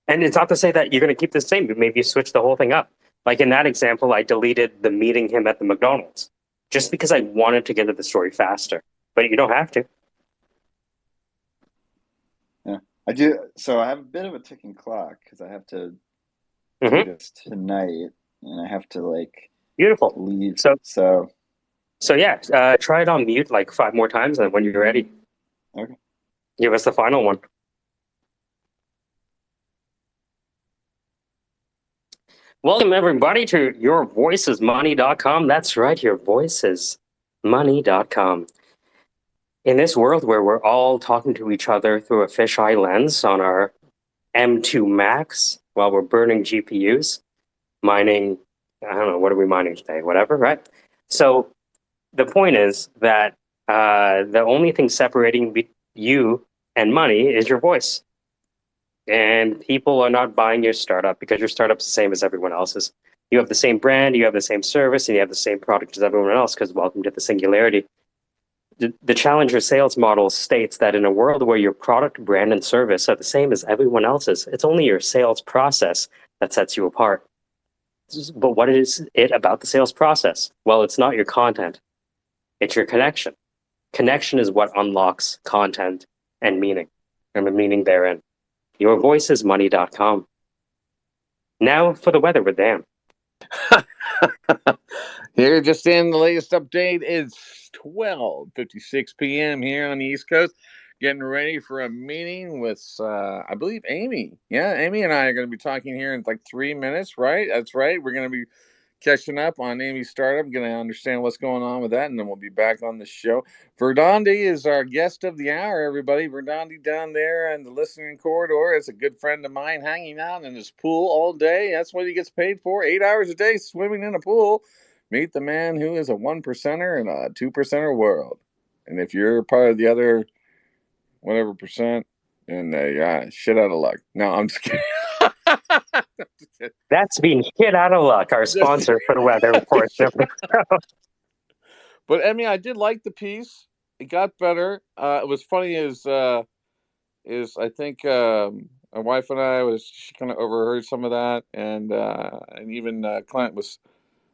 And it's not to say that you're going to keep the same, but maybe you switch the whole thing up. Like in that example, I deleted the meeting him at the McDonald's just because I wanted to get to the story faster. But you don't have to. Yeah, I do. So I have a bit of a ticking clock because I have to do this tonight, and I have to beautiful leave. So yeah, try it on mute like 5 more times, and when you're ready, okay, give us the final one. Welcome everybody to yourvoicesmoney.com. That's right, yourvoicesmoney.com. In this world where we're all talking to each other through a fisheye lens on our M2 Max while we're burning GPUs, mining, I don't know, what are we mining today? Whatever, right? So the point is that the only thing separating you and money is your voice. And people are not buying your startup because your startup's the same as everyone else's. You have the same brand, you have the same service, and you have the same product as everyone else because welcome to the singularity. The challenger sales model states that in a world where your product, brand, and service are the same as everyone else's, it's only your sales process that sets you apart. But what is it about the sales process? Well, it's not your content. It's your connection. Connection is what unlocks content and meaning, and the meaning therein. Yourvoicesmoney.com. Now for the weather with Dan. Here, just in the latest update, it's 12:56 p.m. here on the East Coast. getting ready for a meeting with, I believe, Amy. Yeah, Amy and I are going to be talking here in like 3 minutes, right? That's right. We're going to be catching up on Amy's startup, going to understand what's going on with that, and then we'll be back on the show. Verdandi is our guest of the hour, everybody. Verdandi down there in the listening corridor is a good friend of mine, hanging out in his pool all day. That's what he gets paid for, 8 hours a day swimming in a pool. Meet the man who is a 1%er in a 2%er world. And if you're part of the other whatever percent, and shit out of luck. No, I'm just kidding. That's been shit out of luck, our sponsor for the weather report. But I mean, I did like the piece. It got better. It was funny is I think my wife and she kind of overheard some of that, and even Clint was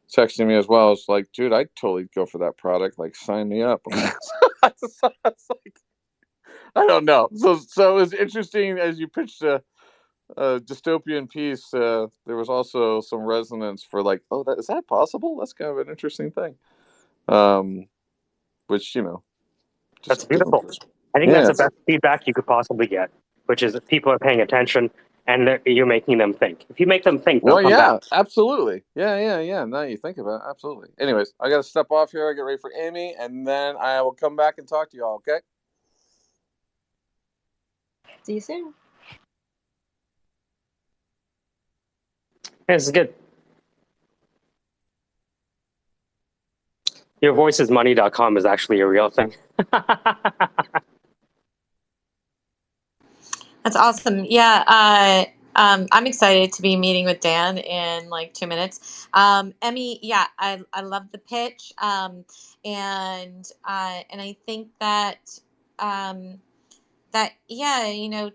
texting me as well. It's like, dude, I'd totally go for that product. Like, sign me up. It's like, I don't know. So it was interesting as you pitched a dystopian piece. There was also some resonance for like, oh, is that possible? That's kind of an interesting thing. Which That's beautiful. I think that's the best feedback you could possibly get, which is that people are paying attention and you're making them think. If you make them think, they'll come back. Absolutely. Yeah. Now you think about it, absolutely. Anyways, I got to step off here. I get ready for Amy, and then I will come back and talk to you all. Okay. See you soon. Yeah, this is good. Yourvoicesmoney.com is actually a real thing. That's awesome. Yeah. I'm excited to be meeting with Dan in like 2 minutes. Emmy, yeah, I love the pitch. And I think that,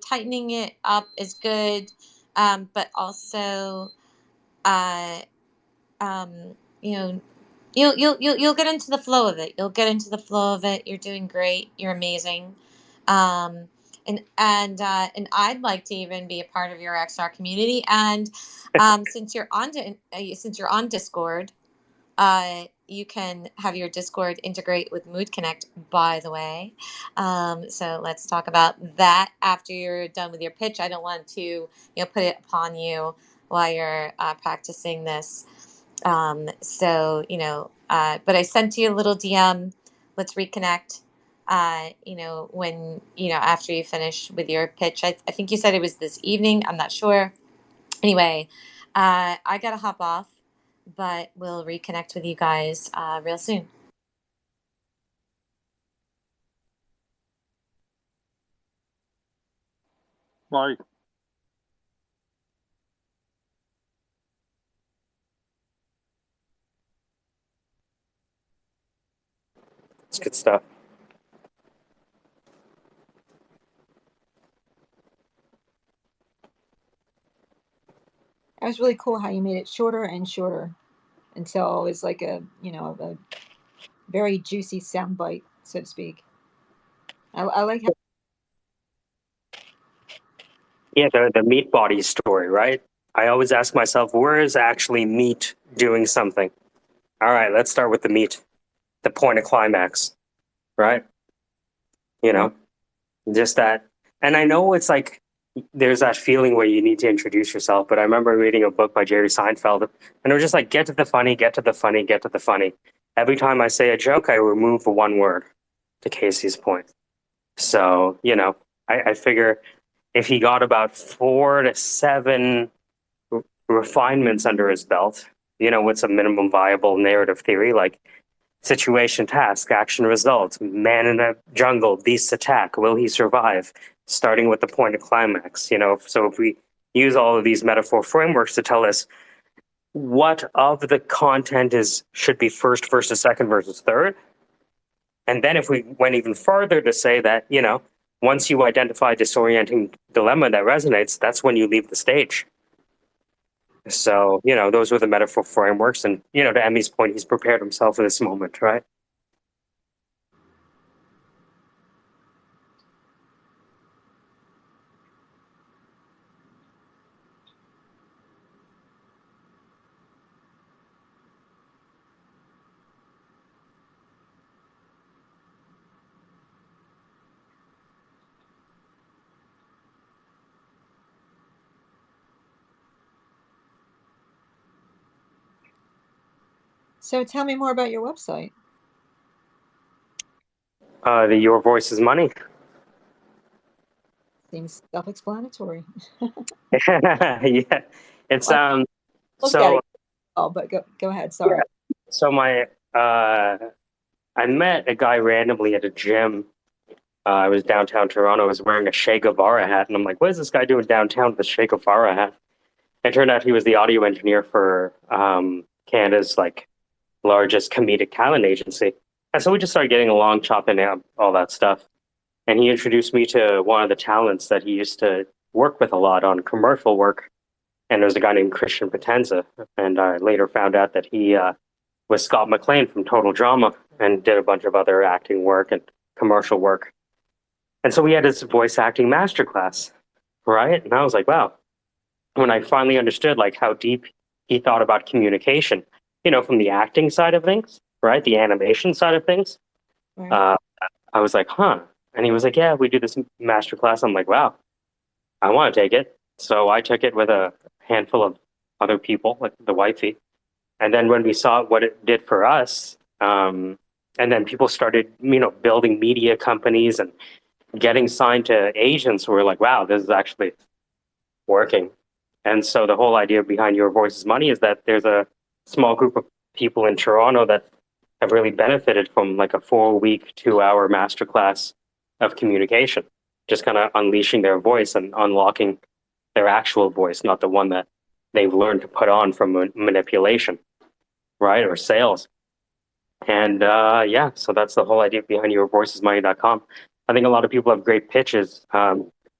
tightening it up is good. But also, you know, you'll get into the flow of it. You'll get into the flow of it. You're doing great. You're amazing. Um, and I'd like to even be a part of your XR community. And since you're on Discord, you can have your Discord integrate with Mood Connect, by the way. So let's talk about that after you're done with your pitch. I don't want to put it upon you while you're practicing this. But I sent you a little DM. Let's reconnect. When after you finish with your pitch, I think you said it was this evening. I'm not sure. Anyway, I gotta hop off, but we'll reconnect with you guys real soon. Bye. It's good stuff. That was really cool how you made it shorter and shorter until it was like a very juicy soundbite, so to speak. I like how. Yeah, the meat body story, right? I always ask myself, where is actually meat doing something? All right, let's start with the meat, the point of climax, right? Just that. And I know it's like there's that feeling where you need to introduce yourself, but I remember reading a book by Jerry Seinfeld, and it was just like, get to the funny, get to the funny, get to the funny. Every time I say a joke, I remove one word, to Casey's point. So, I figure if he got about 4 to 7 refinements under his belt, what's a minimum viable narrative theory, like situation, task, action, result, man in a jungle, beast attack, will he survive, starting with the point of climax. So if we use all of these metaphor frameworks to tell us what of the content should be first versus second versus third, and then if we went even further to say that, once you identify a disorienting dilemma that resonates, that's when you leave the stage. So, those were the metaphor frameworks. And, to Emmy's point, he's prepared himself for this moment, right? So tell me more about your website. The Your Voice is Money. Seems self-explanatory. Yeah, it's Look at so it. Oh, but go ahead. yeah. Sorry. So I met a guy randomly at a gym. I was downtown Toronto. I was wearing a Che Guevara hat, and I'm like, "What is this guy doing downtown with a Che Guevara hat?" It turned out he was the audio engineer for Canada's like largest comedic talent agency, and so we just started getting along, chopping out all that stuff. And he introduced me to one of the talents that he used to work with a lot on commercial work. And there was a guy named Christian Potenza, and I later found out that he was Scott McLean from Total Drama and did a bunch of other acting work and commercial work. And so we had this voice acting masterclass, right? And I was like, wow. When I finally understood like how deep he thought about communication, from the acting side of things, right? The animation side of things, Right. I was like, huh. And he was like, yeah, we do this masterclass. I'm like, wow, I want to take it. So I took it with a handful of other people, like the wifey. And then when we saw what it did for us, and then people started, building media companies and getting signed to agents who were like, wow, this is actually working. And so the whole idea behind Your Voice is Money is that there's a small group of people in Toronto that have really benefited from like a 4-week, 2-hour masterclass of communication, just kind of unleashing their voice and unlocking their actual voice, not the one that they've learned to put on from manipulation, right? Or sales. And so that's the whole idea behind yourvoicesmoney.com. I think a lot of people have great pitches.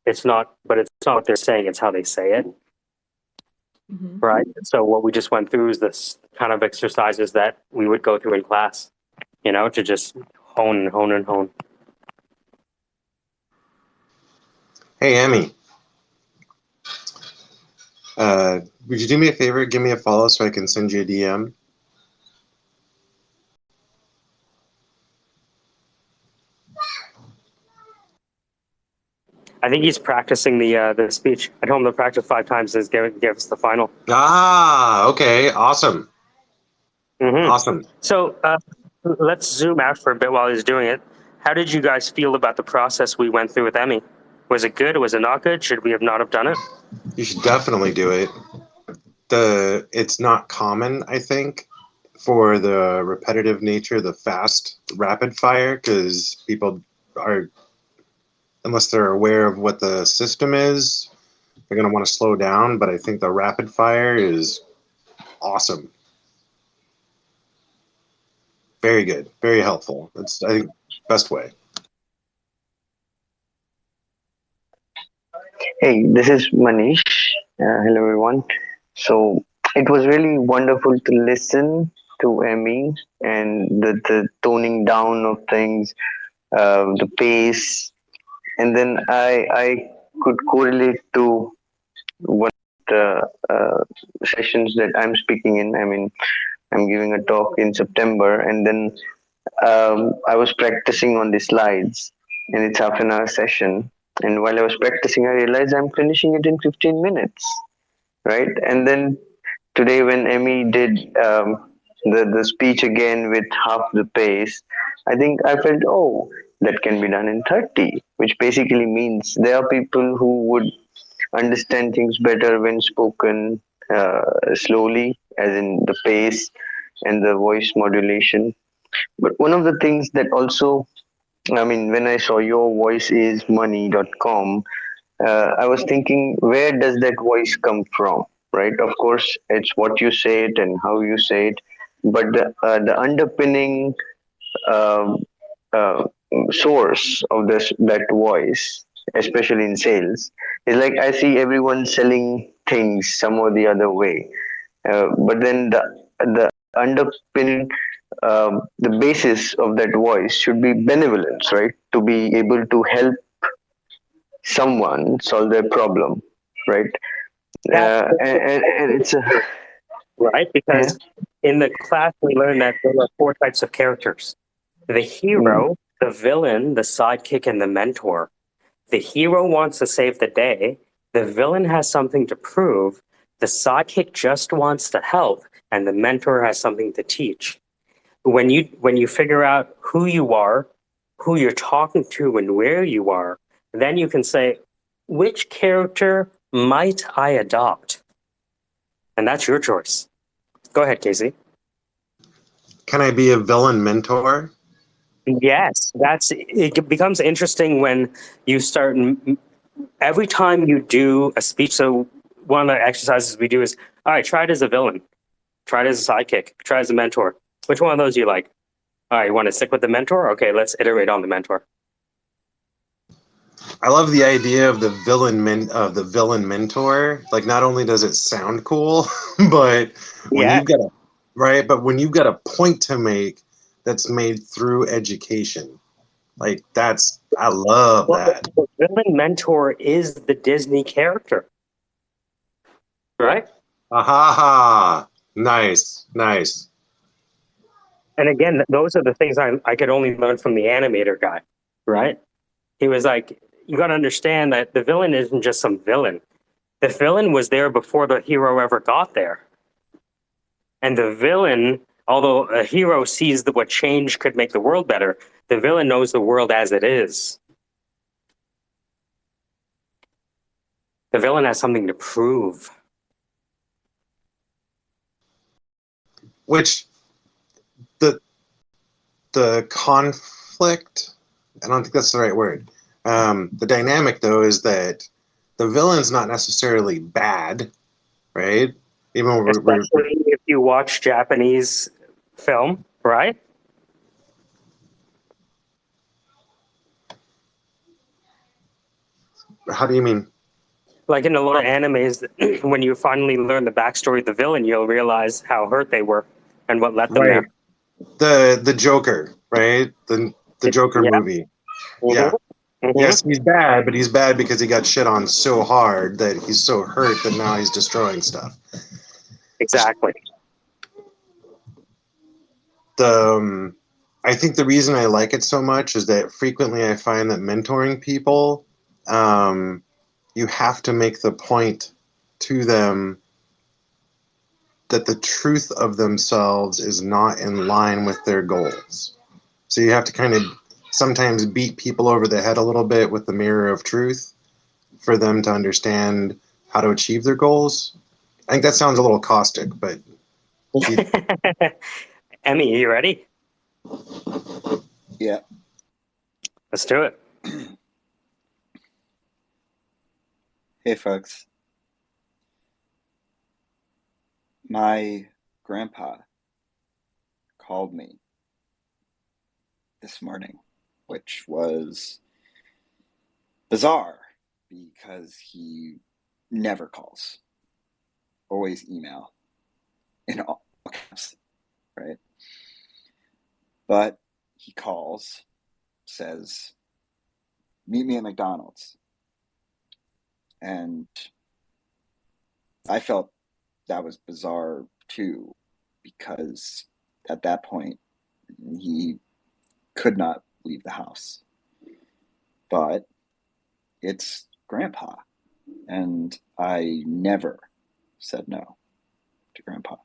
It's not what they're saying, it's how they say it. Mm-hmm. Right. So what we just went through is this kind of exercises that we would go through in class, to just hone. Hey, Emmy, would you do me a favor? Give me a follow so I can send you a DM. I think he's practicing the speech. I told him to practice 5 times and give us the final. Ah, okay. Awesome. Mm-hmm. Awesome. So let's zoom out for a bit while he's doing it. How did you guys feel about the process we went through with Emmy? Was it good? Was it not good? Should we have not have done it? You should definitely do it. It's not common, I think, for the repetitive nature, the fast, rapid fire, because people are, unless they're aware of what the system is, they're going to want to slow down. But I think the rapid fire is awesome. Very good. Very helpful. That's, I think, best way. Hey, this is Manish. Hello, everyone. So it was really wonderful to listen to Emmy and the toning down of things, the pace, and then I could correlate to one of the sessions that I'm speaking in. I mean, I'm giving a talk in September, and then I was practicing on the slides, and it's half an hour session. And while I was practicing, I realized I'm finishing it in 15 minutes, right? And then today, when Emmy did the speech again with half the pace, I think I felt, oh, that can be done in 30, which basically means there are people who would understand things better when spoken slowly, as in the pace and the voice modulation. But one of the things that also, I mean, when I saw yourvoiceismoney.com, I was thinking, where does that voice come from? Right? Of course, it's what you say it and how you say it, but the underpinning um uh, source of that voice, especially in sales, is like I see everyone selling things some or the other way, but then the underpinning the basis of that voice should be benevolence, right? To be able to help someone solve their problem, right? And it's a Right? yeah. Because in the class, we learned that there are 4 types of characters: the hero, the villain, the sidekick, and the mentor. The hero wants to save the day. The villain has something to prove. The sidekick just wants to help. and the mentor has something to teach. When you figure out who you are, who you're talking to, and where you are, then you can say, which character might I adopt? And that's your choice. Go ahead, Casey. Can I be a villain mentor? Yes, it becomes interesting when you start. Every time you do a speech, so one of the exercises we do is, all right, try it as a villain, try it as a sidekick, try it as a mentor. Which one of those do you like? All right, you want to stick with the mentor? Okay, let's iterate on the mentor. I love the idea of the villain mentor. Like, not only does it sound cool, but when Yeah. you've got when you've got a point to make that's made through education, like I love Well, that. the villain mentor is the Disney character, right? Aha! Nice. And again, those are the things I could only learn from the animator guy, right? He was like, you got to understand that the villain isn't just some villain. The villain was there before the hero ever got there. And the villain, although a hero sees what change could make the world better, the villain knows the world as it is. The villain has something to prove. Which the conflict, I don't think that's the right word. The dynamic, though, is that the villain's not necessarily bad, right? Even Especially if you watch Japanese film, right? how do you mean? Like in a lot of animes, when you finally learn the backstory of the villain, you'll realize how hurt they were and what led them Right. there. The Joker, right? The Joker Yeah. movie. Mm-hmm. Yeah. Mm-hmm. Yes, he's bad, but he's bad because he got shit on so hard that he's so hurt that now he's destroying stuff. Exactly. I think the reason I like it so much is that frequently I find that mentoring people, you have to make the point to them that the truth of themselves is not in line with their goals. So you have to kind of sometimes beat people over the head a little bit with the mirror of truth for them to understand how to achieve their goals. I think that sounds a little caustic, but Emmy, you ready? Yeah. Let's do it. Hey, folks. My grandpa called me this morning, which was bizarre because he never calls, always email in all caps, right? But he calls, says, meet me at McDonald's. And I felt that was bizarre too, because at that point he could not leave the house. But it's grandpa, and I never said no to grandpa.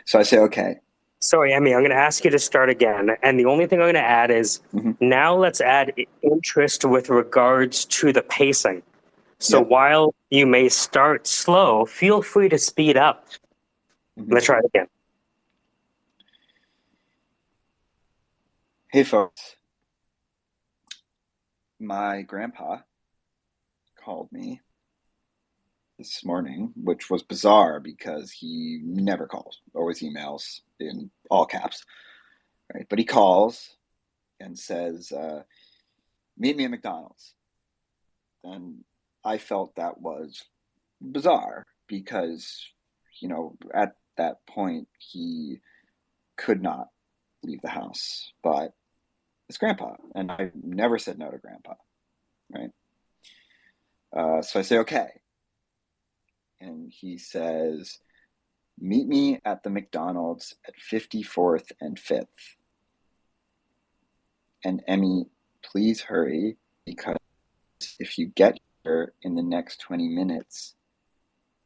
So I say, okay. Sorry, Emmy, I'm going to ask you to start again. And the only thing I'm going to add is now let's add interest with regards to the pacing. So while you may start slow, feel free to speed up. Let's try it again. Hey, folks. My grandpa called me this morning, which was bizarre because he never calls, always emails in all caps, right? But he calls and says, meet me at McDonald's. And I felt that was bizarre because, at that point he could not leave the house, but it's grandpa, and I never said no to grandpa, right? So I say, okay. And he says, meet me at the McDonald's at 54th and 5th. And Emmy, please hurry, because if you get here in the next 20 minutes,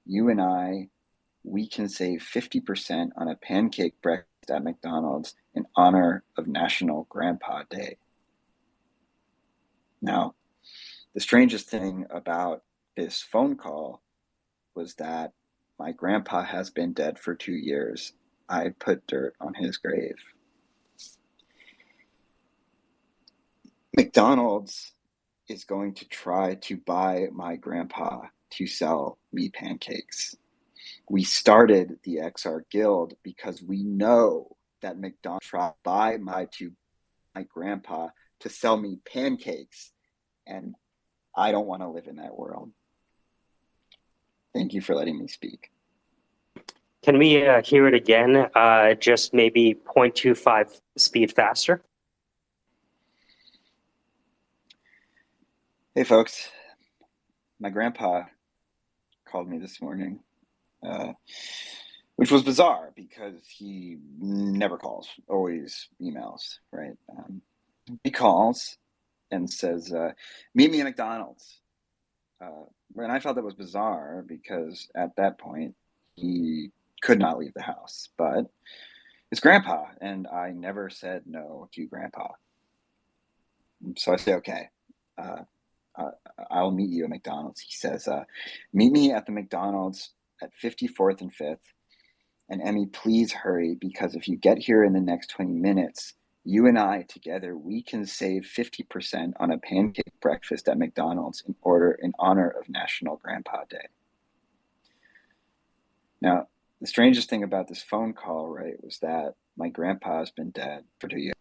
you and I we can save 50% on a pancake breakfast at McDonald's in honor of National Grandpa Day. Now, the strangest thing about this phone call was that my grandpa has been dead for 2 years. I put dirt on his grave. McDonald's is going to try to buy my grandpa to sell me pancakes. We started the XR Guild because we know that McDonald's tried to buy my grandpa to sell me pancakes, and I don't want to live in that world. Thank you for letting me speak. Can we hear it again? Just maybe 0.25 speed faster. Hey, folks. My grandpa called me this morning, which was bizarre because he never calls, always emails, right? He calls and says, meet me at McDonald's. And I felt that was bizarre because at that point, he could not leave the house. But it's grandpa, and I never said no to grandpa. So I say, okay, I'll meet you at McDonald's. He says, meet me at the McDonald's at 54th and 5th. And Emmy, please hurry, because if you get here in the next 20 minutes, you and I together, we can save 50% on a pancake breakfast at McDonald's in honor of National Grandpa Day. Now, the strangest thing about this phone call, right, was that my grandpa has been dead for 2 years.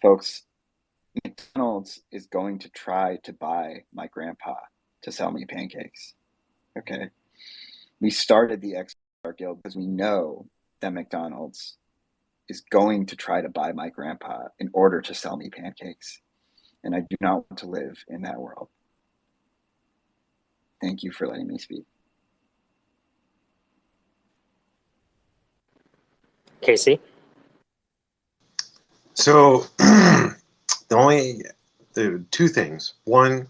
Folks, McDonald's is going to try to buy my grandpa to sell me pancakes. Okay? We started the XR Guild because we know that McDonald's is going to try to buy my grandpa in order to sell me pancakes. And I do not want to live in that world. Thank you for letting me speak. Casey? So the two things. One,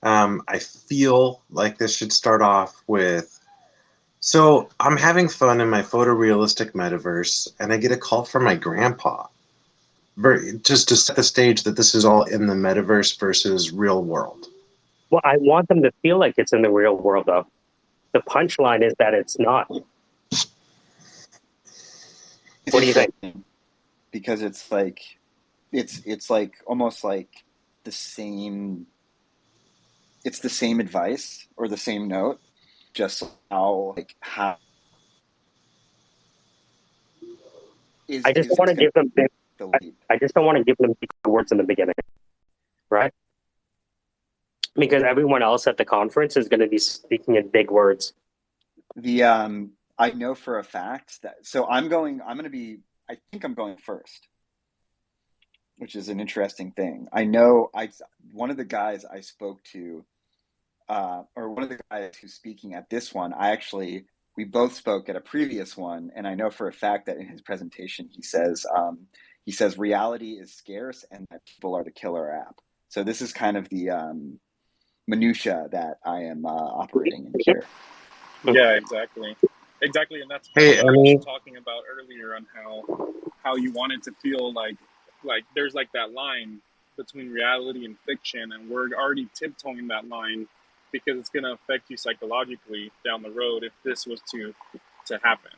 I feel like this should start off with, so I'm having fun in my photorealistic metaverse, and I get a call from my grandpa. Just to set the stage that this is all in the metaverse versus real world. Well, I want them to feel like it's in the real world, though. The punchline is that it's not. What do you think? Because it's like almost like the same. It's the same advice or the same note, just how. I just don't want to give them. I just don't want to give them the words in the beginning, right? Because everyone else at the conference is going to be speaking in big words. I know for a fact that, so I think I'm going first, which is an interesting thing. I know one of the guys I spoke to, or one of the guys who's speaking at this one, we both spoke at a previous one, and I know for a fact that in his presentation he says reality is scarce and that people are the killer app. So this is kind of the minutia that I am operating in here. Yeah, exactly, and that's Hey, what Emmy. you were talking about earlier on how you wanted to feel like there's like that line between reality and fiction, and we're already tiptoeing that line because it's going to affect you psychologically down the road if this was to happen.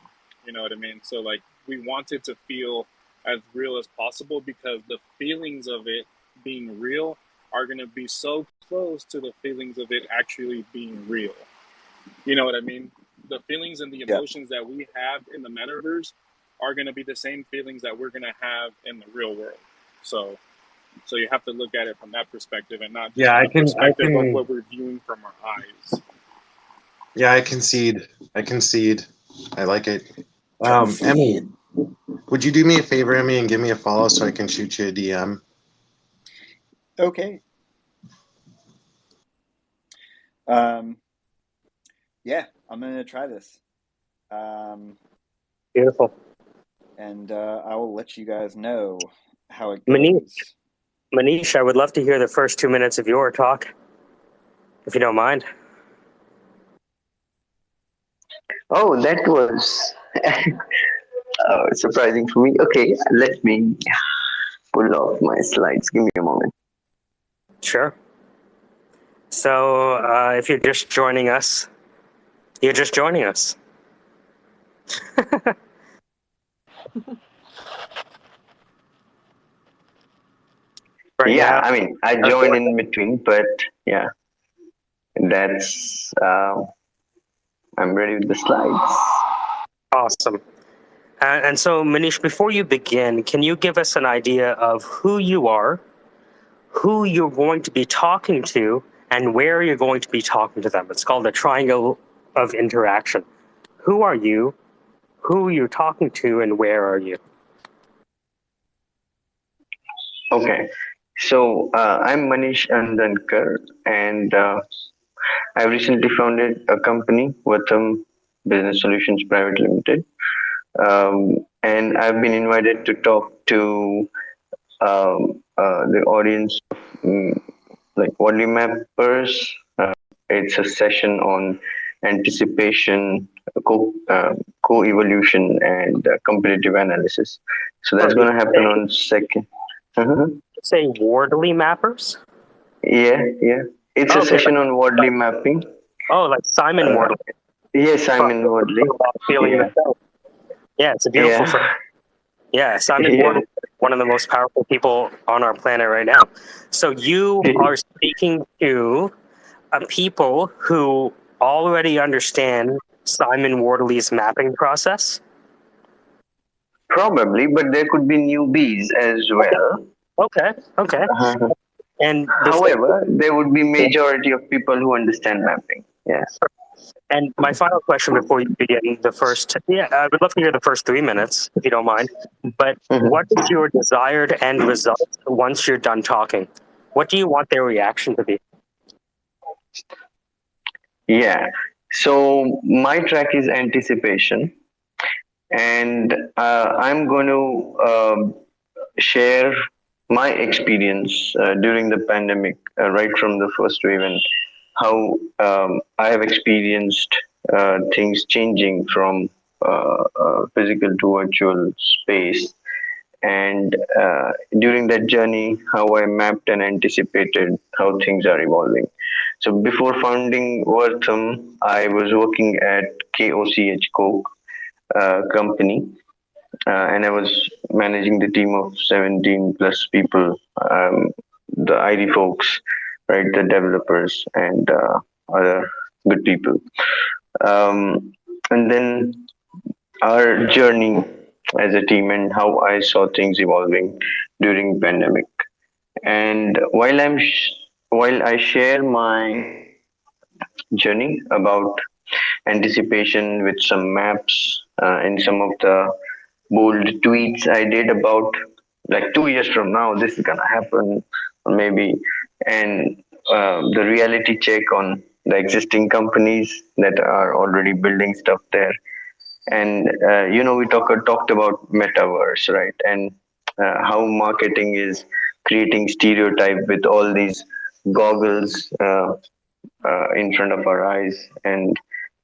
You know what I mean? So like we wanted to feel as real as possible because the feelings of it being real are going to be so close to the feelings of it actually being real. You know what I mean? The feelings and the emotions that we have in the metaverse are going to be the same feelings that we're going to have in the real world. So you have to look at it from that perspective and not just the perspective of what we're viewing from our eyes. Yeah, I concede. I like it. Emmy, would you do me a favor, Emmy, and give me a follow so I can shoot you a DM? Okay. Yeah, I'm going to try this. Beautiful. And I will let you guys know how it goes. Manish, I would love to hear the first 2 minutes of your talk, if you don't mind. Oh, that was surprising for me. Okay, let me pull off my slides. Give me a moment. Sure. So, if you're just joining us, you're just joining us. Right Yeah, now. I mean, I joined in between, but yeah, that's. I'm ready with the slides. Awesome. And so, Manish, before you begin, can you give us an idea of who you are, who you're going to be talking to, and where you're going to be talking to them? It's called the triangle of interaction. Who are you? Who you're talking to, and where are you? Okay, so I'm Manish Andankar, and I recently founded a company, Vatham Business Solutions Private Limited, and I've been invited to talk to the audience, um, like Wadley Mappers. It's a session on anticipation, co-evolution, and competitive analysis. So that's Sorry, going to happen on second. Mhm. say Wardley mappers? Yeah, yeah. It's a Okay. session on Wadley mapping. Oh, like Simon Uh, Wardley. yes, I'm in Wadley. Feeling Yeah, the show. Yeah, it's a beautiful yeah, phrase. Yeah, Simon yeah. Wardley, one of the most powerful people on our planet right now. So you are speaking to a people who already understand Simon Wardley's mapping process. Probably, but there could be newbies as well. Okay, okay. Uh-huh. And before, However, there would be majority of people who understand mapping. Yes. and my final question before you begin the first, yeah, I would love to hear the first 3 minutes if you don't mind. But what Mhm. is your desired end result once you're done talking? What do you want their reaction to be? Yeah. So my track is anticipation, and I'm going to share my experience during the pandemic, right from the first wave, and how I have experienced things changing from physical to virtual space. And during that journey, how I mapped and anticipated how things are evolving. So before founding Wortham, I was working at KOCH Coke company, and I was managing the team of 17 plus people, the ID folks, right, the developers, and other good people. And then our journey as a team and how I saw things evolving during pandemic. And while I share my journey about anticipation with some maps and some of the bold tweets I did about like 2 years from now, this is gonna happen, or maybe, and the reality check on the existing companies that are already building stuff there. And we talked about metaverse, right? And how marketing is creating stereotype with all these goggles in front of our eyes, and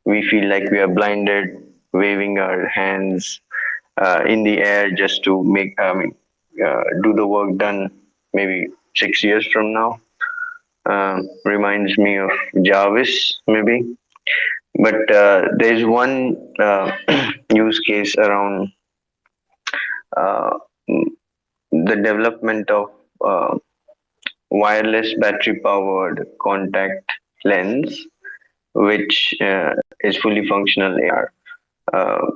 we feel like we are blinded, waving our hands in the air just to make do the work done maybe 6 years from now. Reminds me of Jarvis, maybe. But there's one use case around uh, the development of uh, wireless battery powered contact lens, which is fully functional AR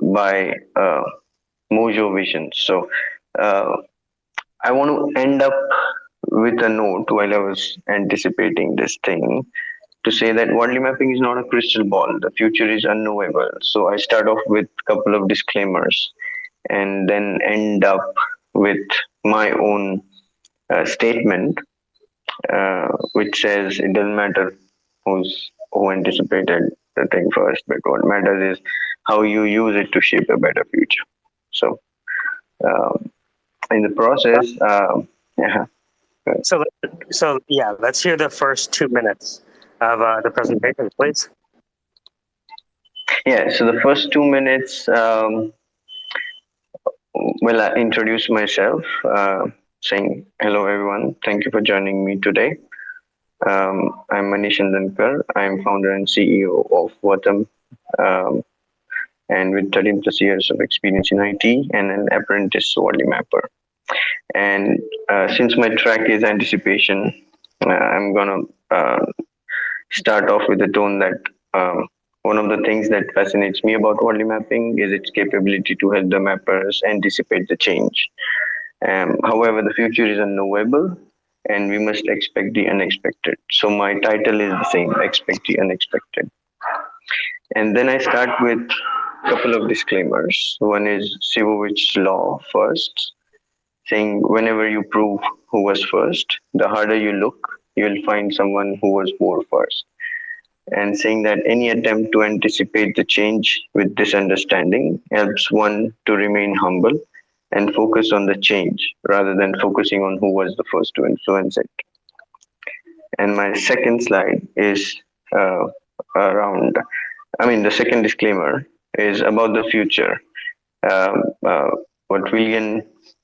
by Mojo Vision. So I want to end up with a note while I was anticipating this thing to say that Wadley mapping is not a crystal ball. The future is unknowable. So I start off with a couple of disclaimers and then end up with my own statement, which says it doesn't matter who anticipated the thing first, but what matters is how you use it to shape a better future. So in the process, yeah. So, yeah, let's hear the first 2 minutes of the presentation, please. Yeah, so the first 2 minutes, well, I introduce myself, saying, hello, everyone. Thank you for joining me today. I'm Manish Andankar. I'm founder and CEO of Vatam, um, and with 13 plus years of experience in IT and an apprentice Wally Mapper. And since my track is anticipation, I'm gonna start off with a tone that one of the things that fascinates me about Wally mapping is its capability to help the mappers anticipate the change. However, the future is unknowable and we must expect the unexpected. So my title is the same, Expect the Unexpected. And then I start with a couple of disclaimers. One is Sivovich's law first, saying whenever you prove who was first, the harder you look, you'll find someone who was more first. And saying that any attempt to anticipate the change with this understanding helps one to remain humble and focus on the change rather than focusing on who was the first to influence it. And my second slide is uh, around, the second disclaimer is about the future. Um, uh, what William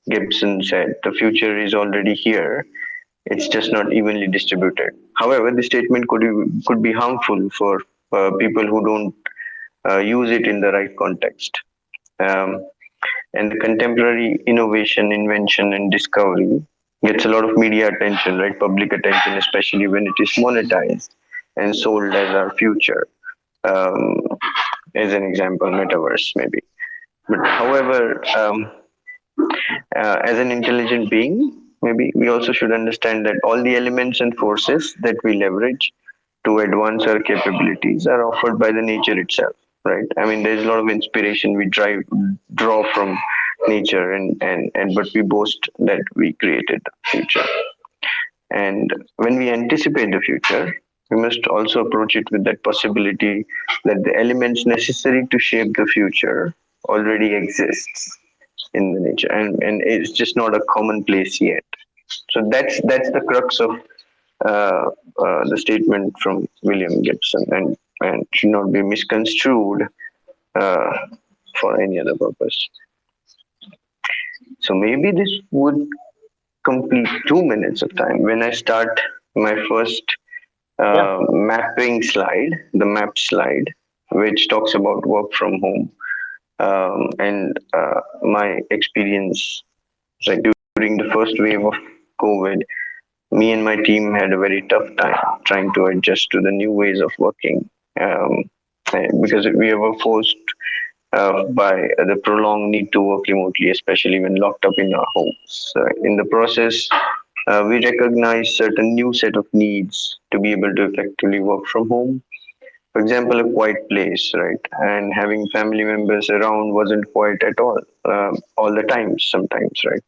Gibson said, the future is already here, it's just not evenly distributed. However, the statement could be harmful for people who don't use it in the right context. Um, and the contemporary innovation, invention, and discovery gets a lot of media attention, right? Public attention, especially when it is monetized and sold as our future. Um, as an example, metaverse maybe. But however, as an intelligent being, maybe we also should understand that all the elements and forces that we leverage to advance our capabilities are offered by the nature itself, right? I mean, there's a lot of inspiration we draw from nature, and but we boast that we created the future. And when we anticipate the future, we must also approach it with that possibility that the elements necessary to shape the future already exists in the nature, and it's just not a commonplace yet. So that's the crux of the statement from William Gibson, and should not be misconstrued uh, for any other purpose. So maybe this would complete 2 minutes of time when I start my first Yeah. mapping slide, the map slide, which talks about work from home, and my experience, like during the first wave of COVID, me and my team had a very tough time trying to adjust to the new ways of working, because we were forced by the prolonged need to work remotely, especially when locked up in our homes. In the process, we recognized certain new set of needs to be able to effectively work from home. For example, a quiet place, right? And having family members around wasn't quiet at all the time, sometimes, right?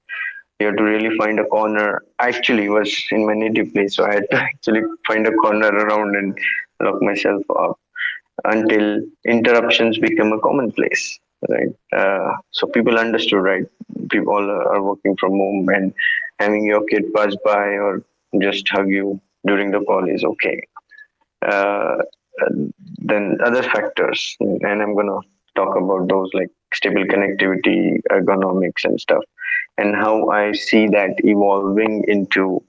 You have to really find a corner. Actually, was in my native place, so I had to actually find a corner around and lock myself up until interruptions become a commonplace, right? So people understood, right? People all are working from home, and having your kid pass by or just hug you during the call is okay. Uh, then other factors, and I'm gonna talk about those like stable connectivity, ergonomics, and stuff, and how I see that evolving into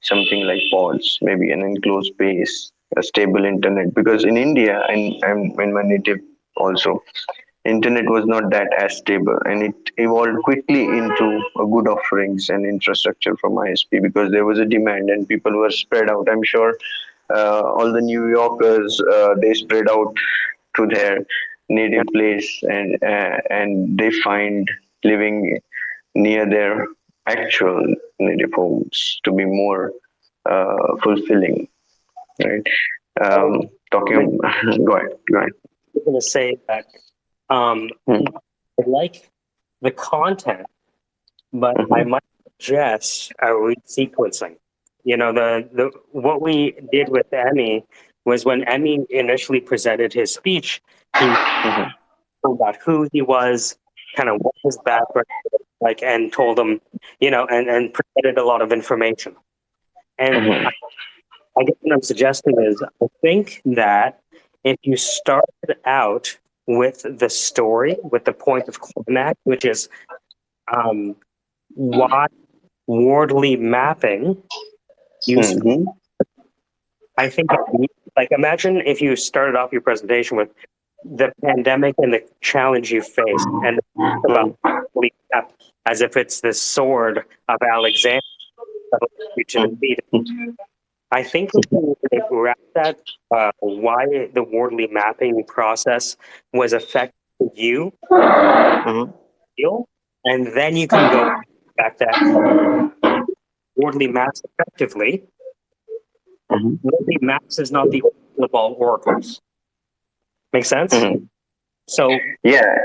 something like pods, maybe an enclosed space, a stable internet. Because in India, and I'm in my native also, internet was not that as stable, and it evolved quickly into a good offerings and infrastructure from ISP because there was a demand and people were spread out. I'm sure all the New Yorkers they spread out to their native place, and they find living near their actual native homes to be more fulfilling, right? I was Talking, go ahead, go ahead. going to say that Hmm. I like the content, but I Mhm. might suggest a resequencing. You know, the what we did with Emmy was when Emmy initially presented his speech, he Mhm. told about who he was, kind of what his background was like, and told him, and presented a lot of information. And Mhm. I guess what I'm suggesting is I think that if you started out with the story, with the point of climax, which is why Wardley mapping used. Mhm. I think, like, imagine if you started off your presentation with the pandemic and the challenge you faced, and about Wardley map as if it's the sword of Alexander that will lead you to defeat it. I think if you wrap that, why the Wardley mapping process was effective for you, Mhm. and then you can go back that Wardley maps effectively. Mhm. Wardley maps is not the oracle of all oracles. Make sense? Mhm. So, Yeah.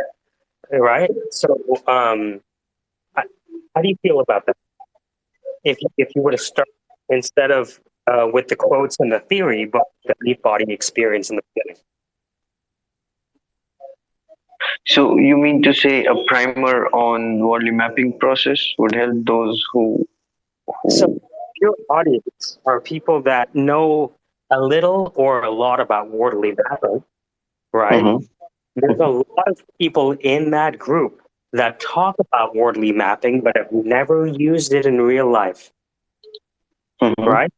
right? So, how do you feel about that? If you were to start instead of with the quotes and the theory, but the deep body experience in the beginning. So you mean to say a primer on Wordly mapping process would help those So who your audience are people that know a little or a lot about Wardley mapping, right? Mhm. There's a lot of people in that group that talk about Wardley mapping, but have never used it in real life, Mhm. right?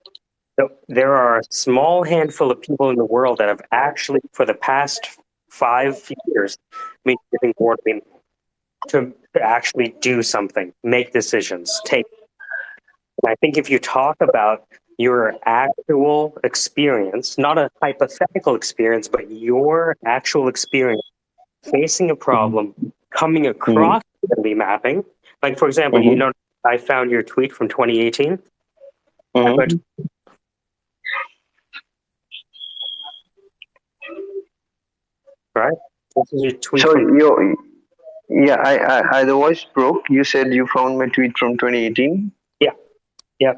So there are a small handful of people in the world that have actually, for the past 5 years, been using Wardley to actually do something, make decisions, take. I think if you talk about your actual experience, not a hypothetical experience, but your actual experience facing a problem, coming Mhm. across Wardley mapping, like for example, you Mhm. know, I found your tweet from 2018, but Mhm. right, this is your tweet So from yeah, the voice broke. You said you found my tweet from 2018. yeah, yeah.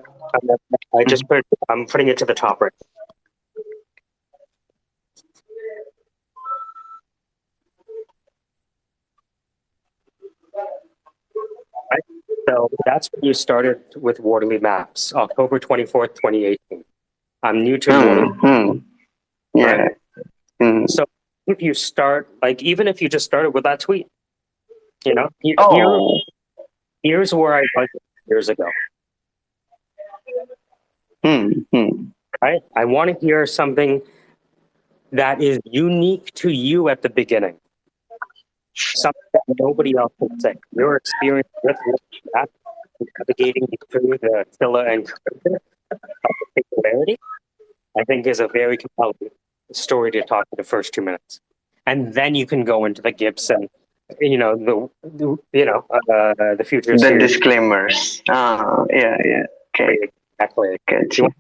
I Mhm. just I'm putting it to the top right. Right? So that's when you started with Wardley Maps, October 24th, 2018. I'm new to Wardley, Mhm. right? Yeah. Mhm. So if you start, like, even if you just started with that tweet, you know, Oh. here's where I was years ago, Hmm. right? I want to hear something that is unique to you at the beginning, something that nobody else can say. Your experience with that, navigating through the Scylla and Charybdis of particularity, I think is a very compelling story to talk for the first 2 minutes, and then you can go into the Gibson, you know, the future The series. disclaimers. Yeah. Okay. Exactly. Catch You you. want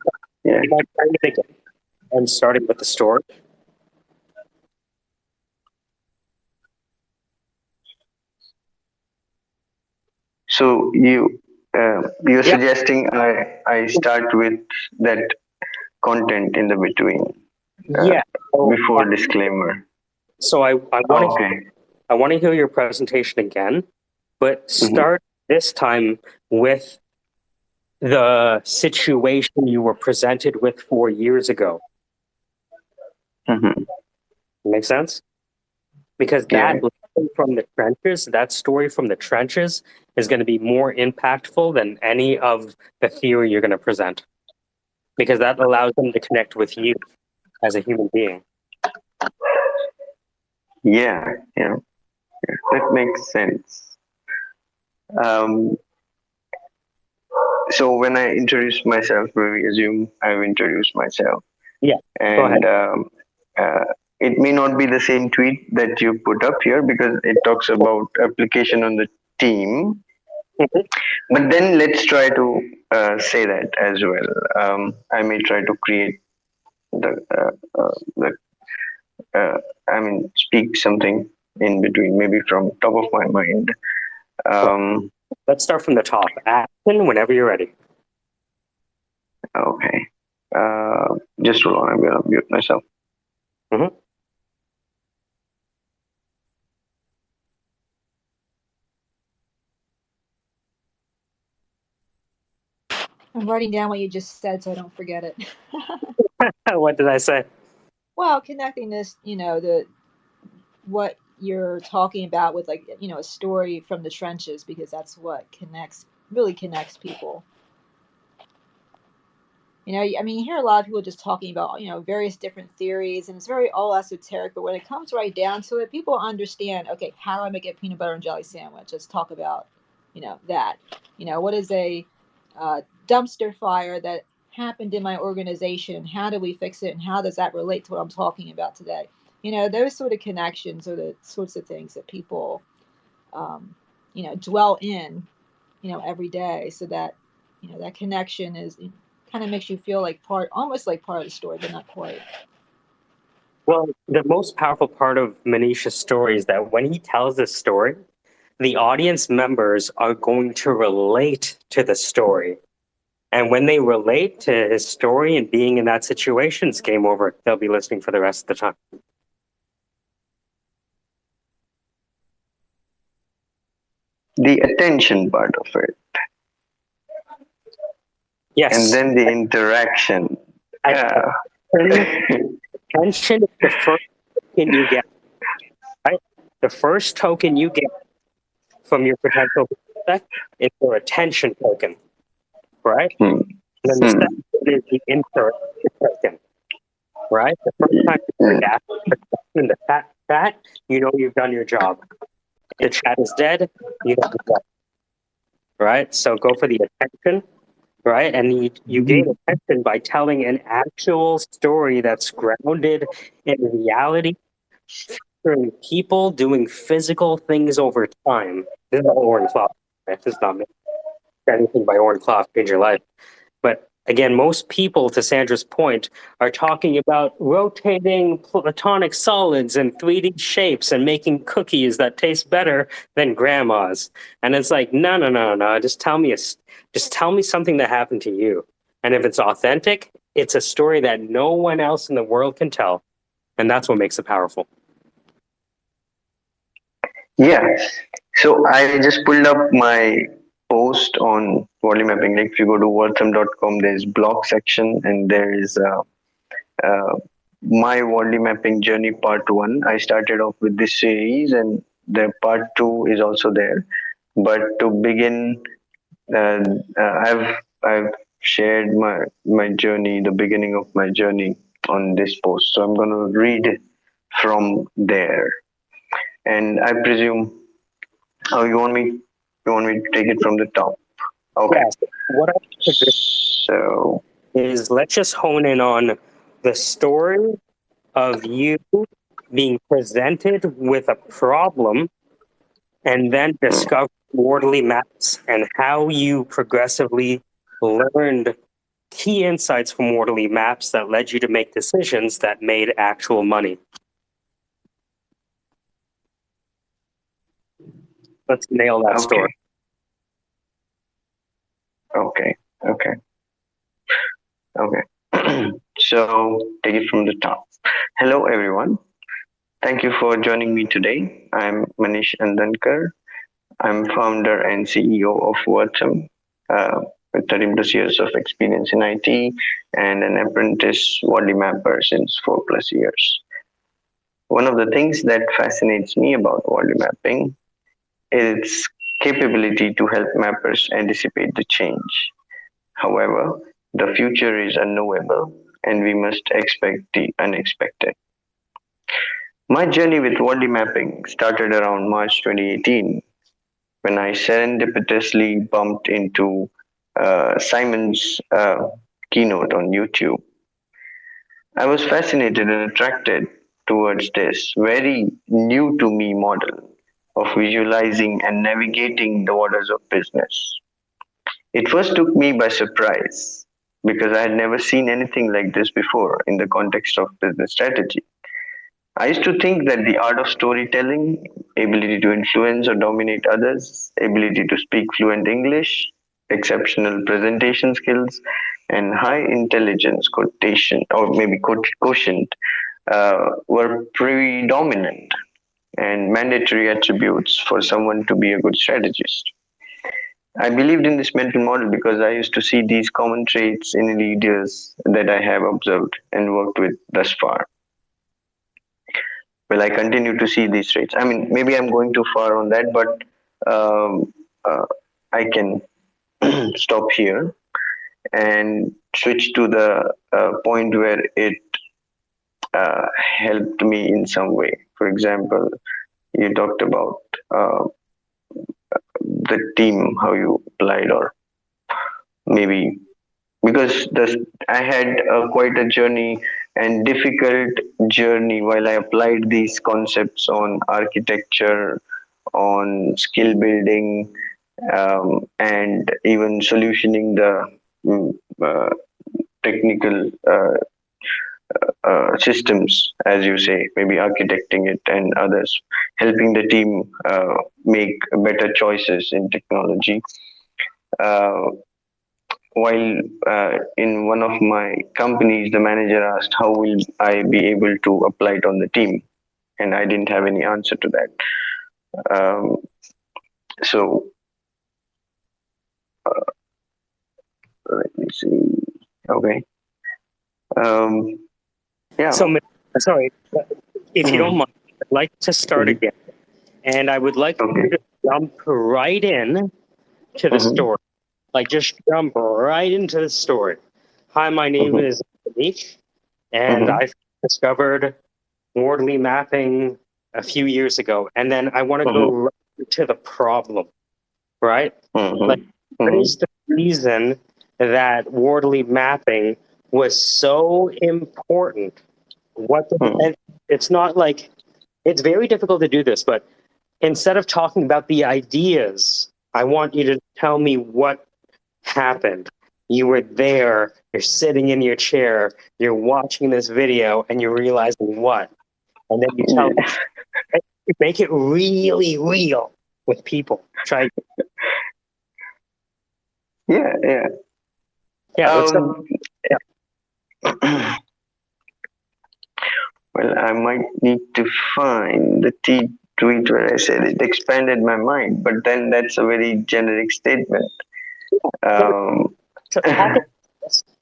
Yeah. you might try to begin and starting with the story. So you're Yeah, suggesting I start with that content in the between uh, yeah. So, before disclaimer. I want to Okay. I want to hear your presentation again, but Mhm. start this time with the situation you were presented with 4 years ago. Mhm. Make sense? Because that Yeah. lesson from the trenches, that story from the trenches, is going to be more impactful than any of the theory you're going to present, because that allows them to connect with you as a human being. Yeah. Yeah. That makes sense. Um, so when I introduce myself, we assume I've introduced myself, Yeah, go ahead. and uh, it may not be the same tweet that you put up here because it talks about application on the team. Mhm. But then let's try to say that as well. I may try to create the speak something in between, maybe from top of my mind. Um, Let's start from the top. Action whenever you're ready. okay. Just hold on. I'm gonna mute myself. Mhm. I'm writing down what you just said so I don't forget it. What did I say? Well, connecting this, the what you're talking about with, like, you know, a story from the trenches, because that's what really connects people. You know, I mean, you hear a lot of people just talking about, you know, various different theories, and it's very all esoteric. But when it comes right down to it, people understand, okay, how do I make a peanut butter and jelly sandwich? Let's talk about, you know, that. You know, what is a dumpster fire that happened in my organization? How do we fix it? And how does that relate to what I'm talking about today? You know, those sort of connections are the sorts of things that people, you know, dwell in, you know, every day, so that, you know, that connection is kind of makes you feel like almost like part of the story, but not quite. Well, the most powerful part of Manisha's story is that when he tells this story, the audience members are going to relate to the story. And when they relate to his story and being in that situation, it's game over. They'll be listening for the rest of the time. The attention part of it. Yes. And then the interaction. Yeah. Attention is the first token you get. Right? The first token you get from your potential prospect is their attention token. Right? And then the second is the interaction token. Right? The first time you adapt in the chat, you know you've done your job. If the chat is dead, you know you've done. Right? So go for the attention. Right? And you gain attention by telling an actual story that's grounded in reality, featuring people doing physical things over time. This is not Oren Clough. This is not anything by Oren Clough change your life. But again, most people, to Sandra's point, are talking about rotating platonic solids in 3D shapes and making cookies that taste better than grandma's. And it's like, no. Just tell me something that happened to you. And if it's authentic, it's a story that no one else in the world can tell. And that's what makes it powerful. Yeah. So I just pulled up my post on volume mapping. Like if you go to wortham.com, there's blog section, and there is my volume mapping journey part 1. I started off with this series, and the part 2 is also there. But to begin, I've shared my journey, the beginning of my journey, on this post. So I'm going to read from there, and I presume. Oh, you want me to take it from the top? Okay. Yes. What I suggest So is let's just hone in on the story of you being presented with a problem and then discover orderly maps and how you progressively learned key insights from orderly maps that led you to make decisions that made actual money. Let's nail that story. Okay. So take it from the top. Hello, everyone. Thank you for joining me today. I'm Manish Andankar. I'm founder and CEO of Wortham, with 30 plus years of experience in IT and an apprentice body mapper since 4+ years. One of the things that fascinates me about body mapping is its capability to help mappers anticipate the change. However, the future is unknowable, and we must expect the unexpected. My journey with body mapping started around March 2018 when I serendipitously bumped into Simon's keynote on YouTube. I was fascinated and attracted towards this very new to me model of visualizing and navigating the waters of business. It first took me by surprise because I had never seen anything like this before in the context of business strategy. I used to think that the art of storytelling, ability to influence or dominate others, ability to speak fluent English, exceptional presentation skills, and high intelligence quotation or maybe quotient were predominant and mandatory attributes for someone to be a good strategist. I believed in this mental model because I used to see these common traits in leaders that I have observed and worked with thus far. will I continue to see these traits? I mean, maybe I'm going too far on that, but um, I can stop here and switch to the point where it uh, helped me in some way. For example, you talked about uh, the team, how you applied, or maybe because I had quite a journey and difficult journey while I applied these concepts on architecture, on skill building, and even solutioning the mm, uh, technical systems, as you say, maybe architecting it and others, helping the team make better choices in technology. Uh, while in one of my companies, the manager asked, "How will I be able to apply it on the team?" And I didn't have any answer to that. Um, so let me see. Okay. Um, yeah. So, sorry, if you don't Mhm. mind, I'd like to start Mhm. again. And I would like you Okay. to jump right in to the Mhm. story. Like, just jump right into the story. Hi, my name Mhm. is Anish, and Mhm. I discovered Wardley mapping a few years ago. And then I want to go Mhm. right to the problem, right? Like, Mhm. what Mhm. is the reason that Wardley mapping was so important? Mhm. And it's not like, it's very difficult to do this, but instead of talking about the ideas, I want you to tell me what happened. You were there, you're sitting in your chair, you're watching this video, and you're realizing what? And then you tell Yeah. make it really real with people. Try, Yeah. Yeah. yeah, let's go. Um, Yeah. well, I might need to find the tweet where I said it expanded my mind, but then that's a very generic statement. Um, So talk it,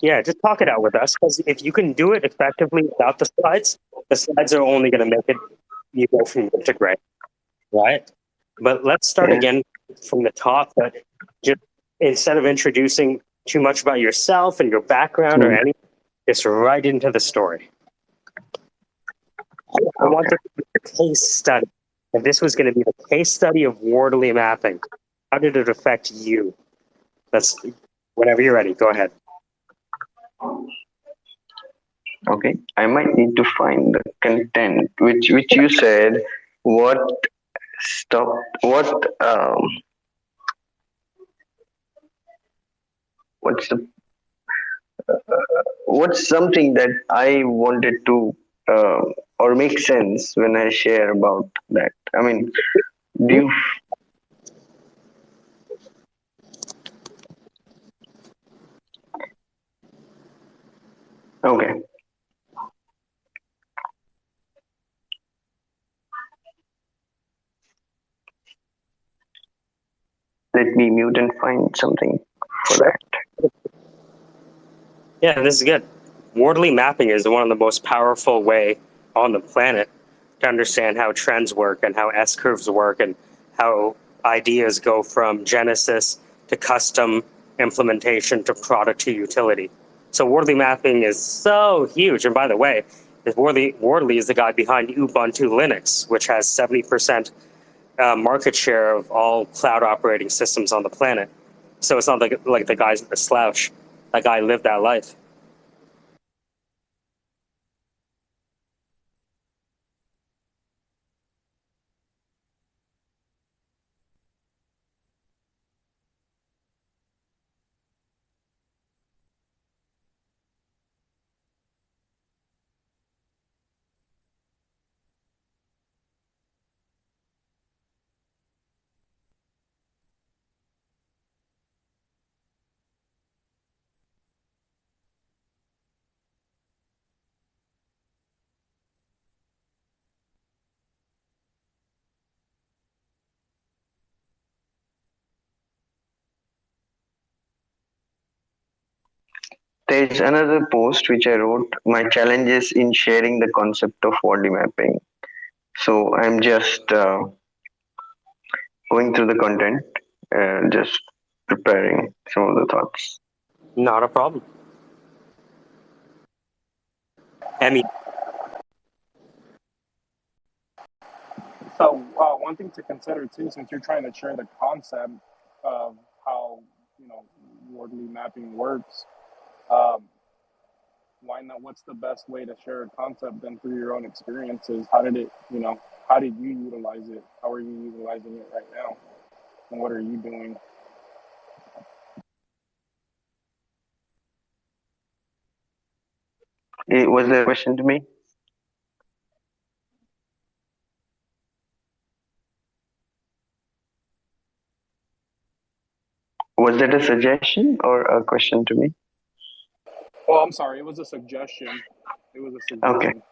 yeah, just talk it out with us, because if you can do it effectively without the slides are only going to make it you go from good to great, right? But let's start yeah. again from the top. But just instead of introducing too much about yourself and your background or Mhm. anything, just right into the story. I want Okay. this to be a case study. If this was going to be the case study of Wardley mapping, how did it affect you? That's whenever you're ready. Go ahead. Okay. I might need to find the content, which you said. What stop? What's the what's something that I wanted to uh, or make sense when I share about that? I mean, do you? Okay. Let me mute and find something for Sure. that. Yeah, this is good. Wardley mapping is one of the most powerful way on the planet to understand how trends work and how S curves work and how ideas go from genesis to custom implementation to product to utility. So Wardley mapping is so huge. And by the way, Wardley is the guy behind Ubuntu Linux, which has 70% market share of all cloud operating systems on the planet. So it's not like the guy's a slouch. That guy lived that life. There's another post which I wrote. My challenges in sharing the concept of body mapping. So I'm just going through the content, just preparing some of the thoughts. Not a problem. Emmy, So one thing to consider too, since you're trying to share the concept of how wordly mapping works, um, why not? What's the best way to share a concept than through your own experiences? How did you utilize it? How are you utilizing it right now? And what are you doing? Was there a question to me? Was that a suggestion or a question to me? Oh, I'm sorry. It was a suggestion. It was a Okay. suggestion.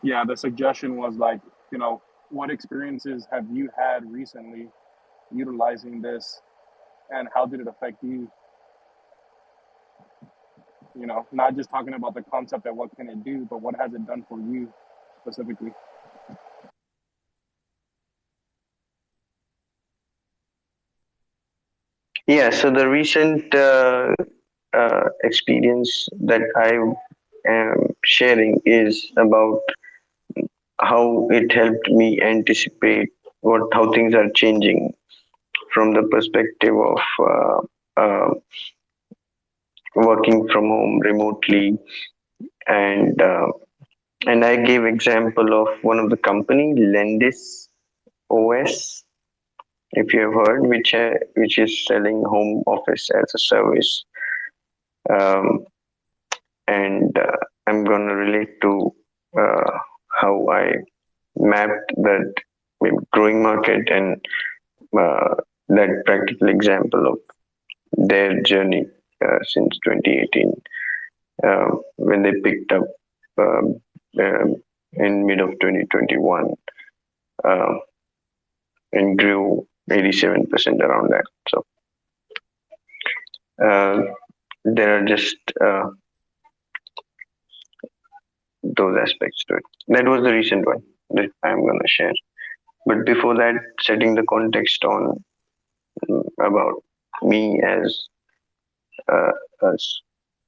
Yeah, the suggestion was like, what experiences have you had recently utilizing this, and how did it affect you? Not just talking about the concept of what can it do, but what has it done for you specifically. Yeah, so the recent experience that I am sharing is about how it helped me anticipate how things are changing from the perspective of working from home remotely, and I gave example of one of the company, Lendis OS, if you have heard, which is selling home office as a service. um, and I'm going to relate to how I mapped that growing market and that practical example of their journey since 2018, when they picked up um, um, in mid of 2021, uh, and grew 87% around that. So uh, there are just those aspects to it. That was the recent one that I'm going to share. But before that, setting the context on about me uh, as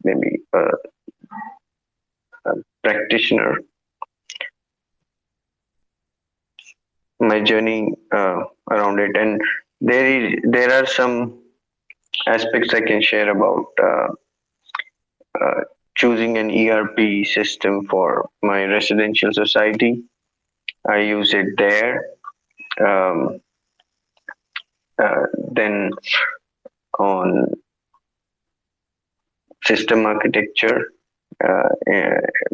maybe a practitioner, my journey around it, and there are some aspects I can share about uh, choosing an ERP system for my residential society. I use it there. Um, then on system architecture,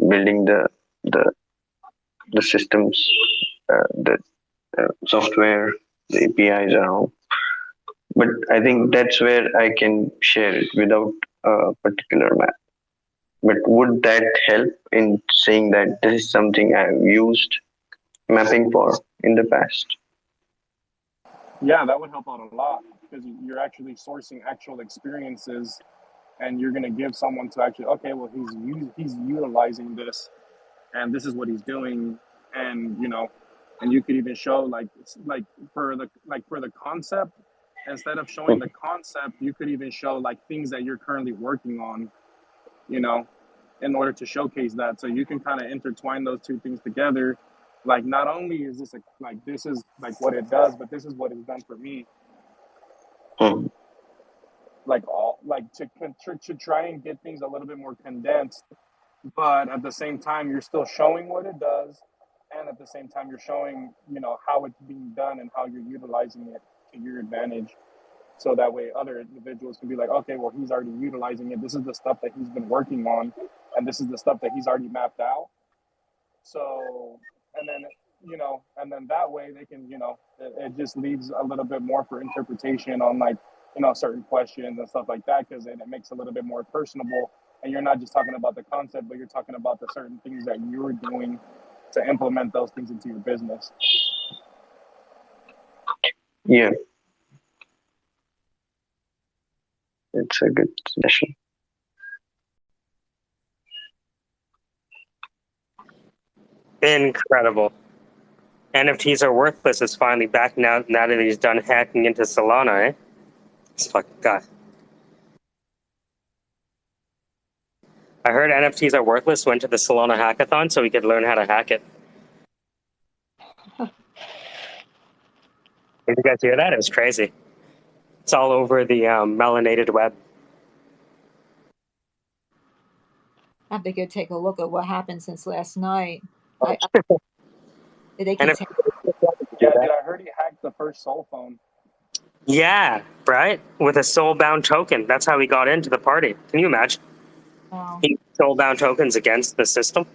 building the the systems, the software, the APIs around. But I think that's where I can share it without a particular map. But would that help in saying that this is something I've used mapping for in the past? Yeah, that would help out a lot because you're actually sourcing actual experiences, and you're going to give someone to actually, okay, well, he's utilizing this, and this is what he's doing, and and you could even show like for the concept, instead of showing the concept, you could even show like things that you're currently working on, you know, in order to showcase that. So you can kind of intertwine those two things together. Like, not only is this is like what it does, but this is what it's done for me. Hmm. Like all like to try and get things a little bit more condensed, but at the same time you're still showing what it does, and at the same time you're showing how it's being done and how you're utilizing it to your advantage. So that way other individuals can be like, okay, well, he's already utilizing it, this is the stuff that he's been working on, and this is the stuff that he's already mapped out. So, and then and then that way they can it just leaves a little bit more for interpretation on, like, certain questions and stuff like that, because then it makes it a little bit more personable, and you're not just talking about the concept, but you're talking about the certain things that you're doing to implement those things into your business. Yeah, it's a good suggestion. Incredible. NFTs are worthless is finally back now that he's done hacking into Solana, eh? It's fucking god. I heard NFTs are worthless, went to the Solana hackathon so he could learn how to hack it. Did you guys hear that? It was crazy. It's all over the melanated web. I have to go take a look at what happened since last night. Did they And continue? Yeah, dude, I heard he hacked the first soul phone. yeah, right? With a soulbound token. That's how he got into the party. Can you imagine? Wow. He soulbound tokens against the system.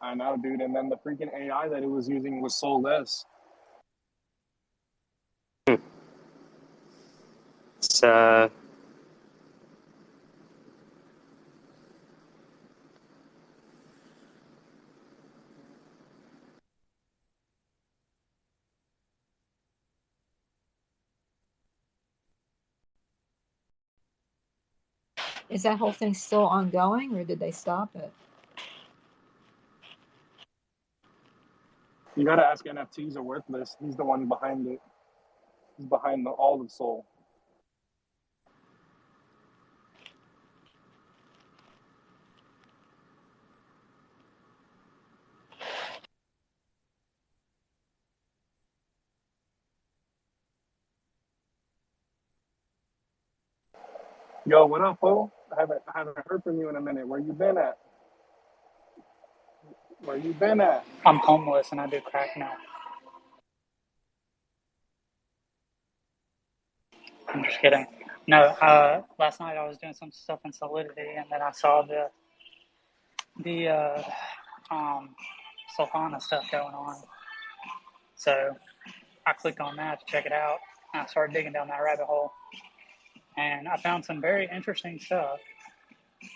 I know, dude. And then the freaking AI that it was using was soulless. It's Is that whole thing still ongoing, or did they stop it? You gotta ask NFTs are worthless. He's the one behind it. He's behind all of Soul. Yo, what up, fool? I haven't heard from you in a minute. Where you been at? Where you been at? I'm homeless and I do crack now. I'm just kidding. No, last night I was doing some stuff in Solidity, and then I saw the Solana stuff going on. So I clicked on that to check it out, and I started digging down that rabbit hole, and I found some very interesting stuff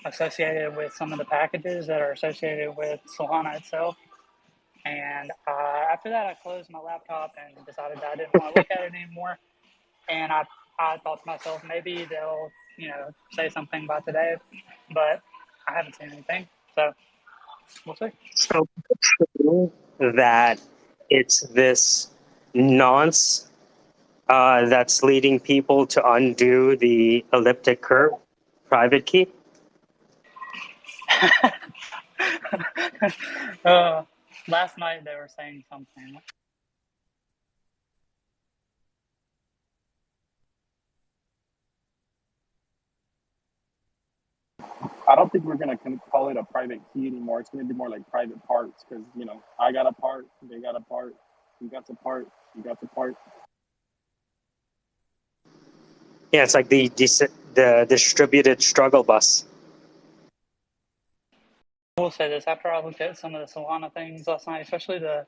associated with some of the packages that are associated with Solana itself. And after that, I closed my laptop and decided that I didn't want to look at it anymore. And I thought to myself, maybe they'll, say something about today, but I haven't seen anything. So we'll see. so true that it's this nonce that's leading people to undo the elliptic curve private key. Last night they were saying something. I don't think we're gonna call it a private key anymore. It's gonna be more like private parts because I got a part, they got a part, you got the part, you got the part. Yeah, it's like the distributed struggle bus. I will say this: after I looked at some of the Solana things last night, especially the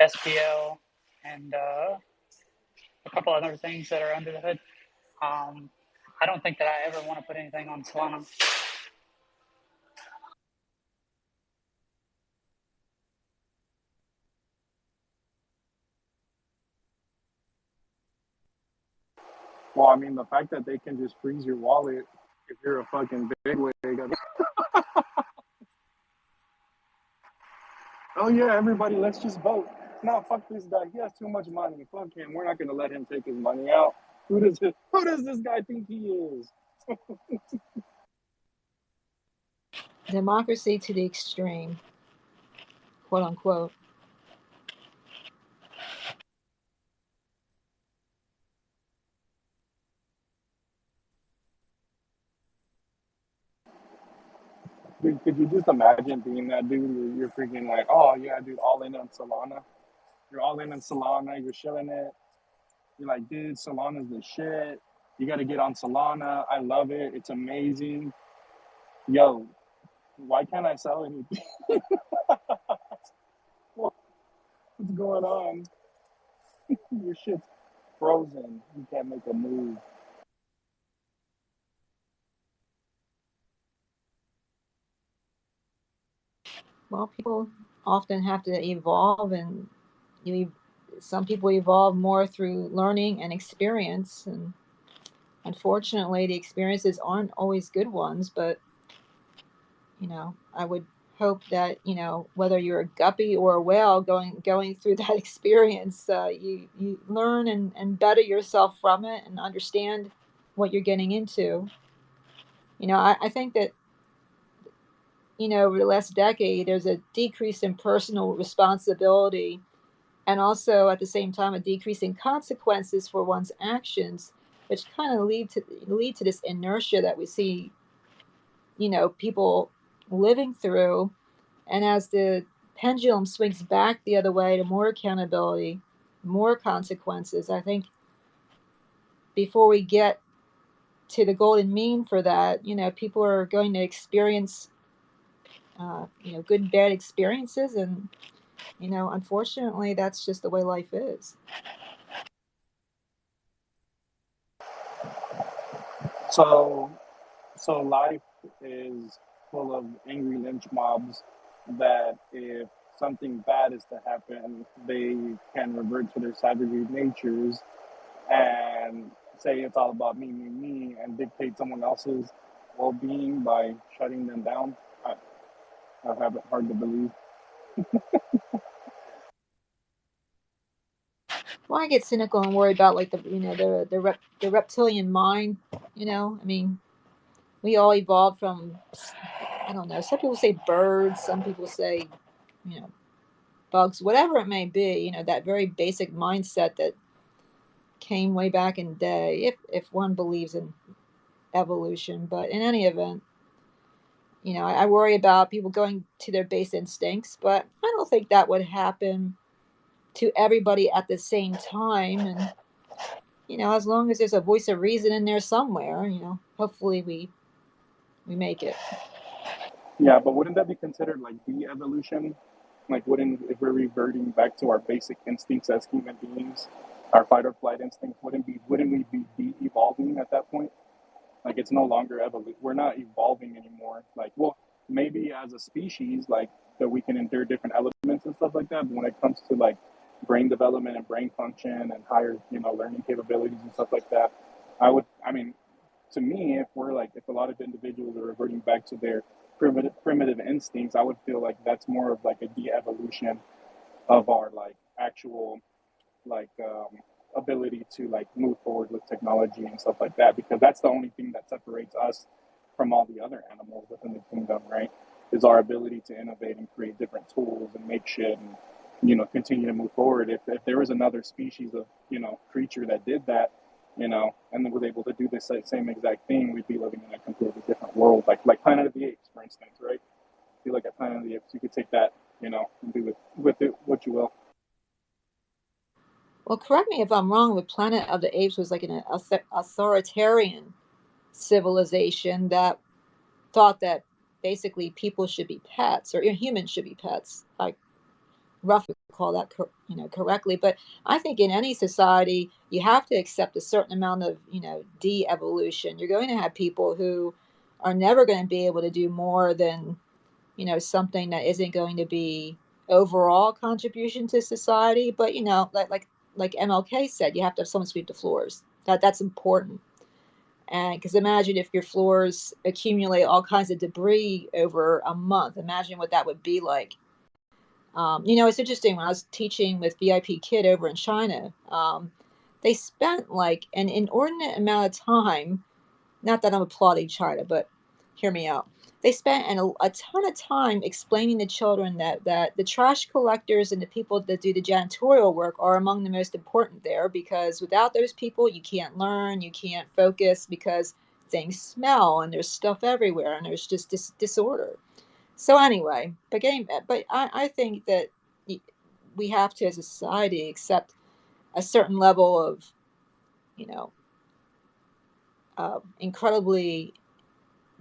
SPL and a couple other things that are under the hood, I don't think that I ever want to put anything on Solana. Well, I mean, the fact that they can just freeze your wallet if you're a fucking bigwig. Oh yeah, everybody, let's just vote. No, fuck this guy. He has too much money. Fuck him. We're not gonna let him take his money out. Who does this guy think he is? Democracy to the extreme, quote unquote. Dude, could you just imagine being that dude where you're freaking like, oh yeah, dude, all in on Solana. You're all in on Solana. You're shilling it. You're like, dude, Solana's the shit. You got to get on Solana. I love it. It's amazing. Yo, why can't I sell anything? What's going on? Your shit's frozen. You can't make a move. Well, people often have to evolve and you some people evolve more through learning and experience, and unfortunately the experiences aren't always good ones. But I would hope that whether you're a guppy or a whale going through that experience, you learn and better yourself from it and understand what you're getting into. I think that over the last decade there's a decrease in personal responsibility, and also at the same time a decrease in consequences for one's actions, which kind of lead to this inertia that we see people living through. And as the pendulum swings back the other way to more accountability, more consequences, I think before we get to the golden mean for that, people are going to experience good and bad experiences, and unfortunately that's just the way life is. So, so life is full of angry lynch mobs that if something bad is to happen, they can revert to their savagery natures and say it's all about me, and dictate someone else's well-being by shutting them down. I, I have it hard to believe. Well, I get cynical and worry about like the reptilian mind. I mean, we all evolved from, I don't know. Some people say birds. Some people say, you know, bugs. Whatever it may be. That very basic mindset that came way back in the day, if one believes in evolution. But in any event, I worry about people going to their base instincts. But I don't think that would happen to everybody at the same time. And as long as there's a voice of reason in there somewhere, hopefully we make it. Yeah, but wouldn't that be considered like de-evolution? Like, wouldn't if we're reverting back to our basic instincts as human beings, our fight or flight instinct, wouldn't we be de-evolving at that point? Like, it's no longer evolution. We're not evolving anymore. Like, well, maybe as a species, like that we can endure different elements and stuff like that. But when it comes to like brain development and brain function and higher, learning capabilities and stuff like that, I mean, to me, if a lot of individuals are reverting back to their primitive instincts, I would feel like that's more of like a de-evolution of our like actual like ability to like move forward with technology and stuff like that, because that's the only thing that separates us from all the other animals within the kingdom, right? Is our ability to innovate and create different tools and make shit and continue to move forward. If there was another species of creature that did that, and then was able to do this same exact thing, we'd be living in a completely different world, like Planet of the Apes, for instance, right? If you look at Planet of the Apes, you could take that, and do with it what you will. Well, correct me if I'm wrong, but Planet of the Apes was like an authoritarian civilization that thought that basically people should be pets, or humans should be pets. I roughly call that correctly. But I think in any society you have to accept a certain amount of de-evolution. You're going to have people who are never going to be able to do more than something that isn't going to be overall contribution to society. But like MLK said, you have to have someone sweep the floors. That's important. And because imagine if your floors accumulate all kinds of debris over a month, imagine what that would be like. It's interesting. When I was teaching with VIP Kid over in China, they spent like an inordinate amount of time. Not that I'm applauding China, but hear me out. They spent a ton of time explaining to children that the trash collectors and the people that do the janitorial work are among the most important there, because without those people, you can't learn, you can't focus, because things smell and there's stuff everywhere and there's just disorder. So anyway, but I think that we have to, as a society, accept a certain level of, you know, incredibly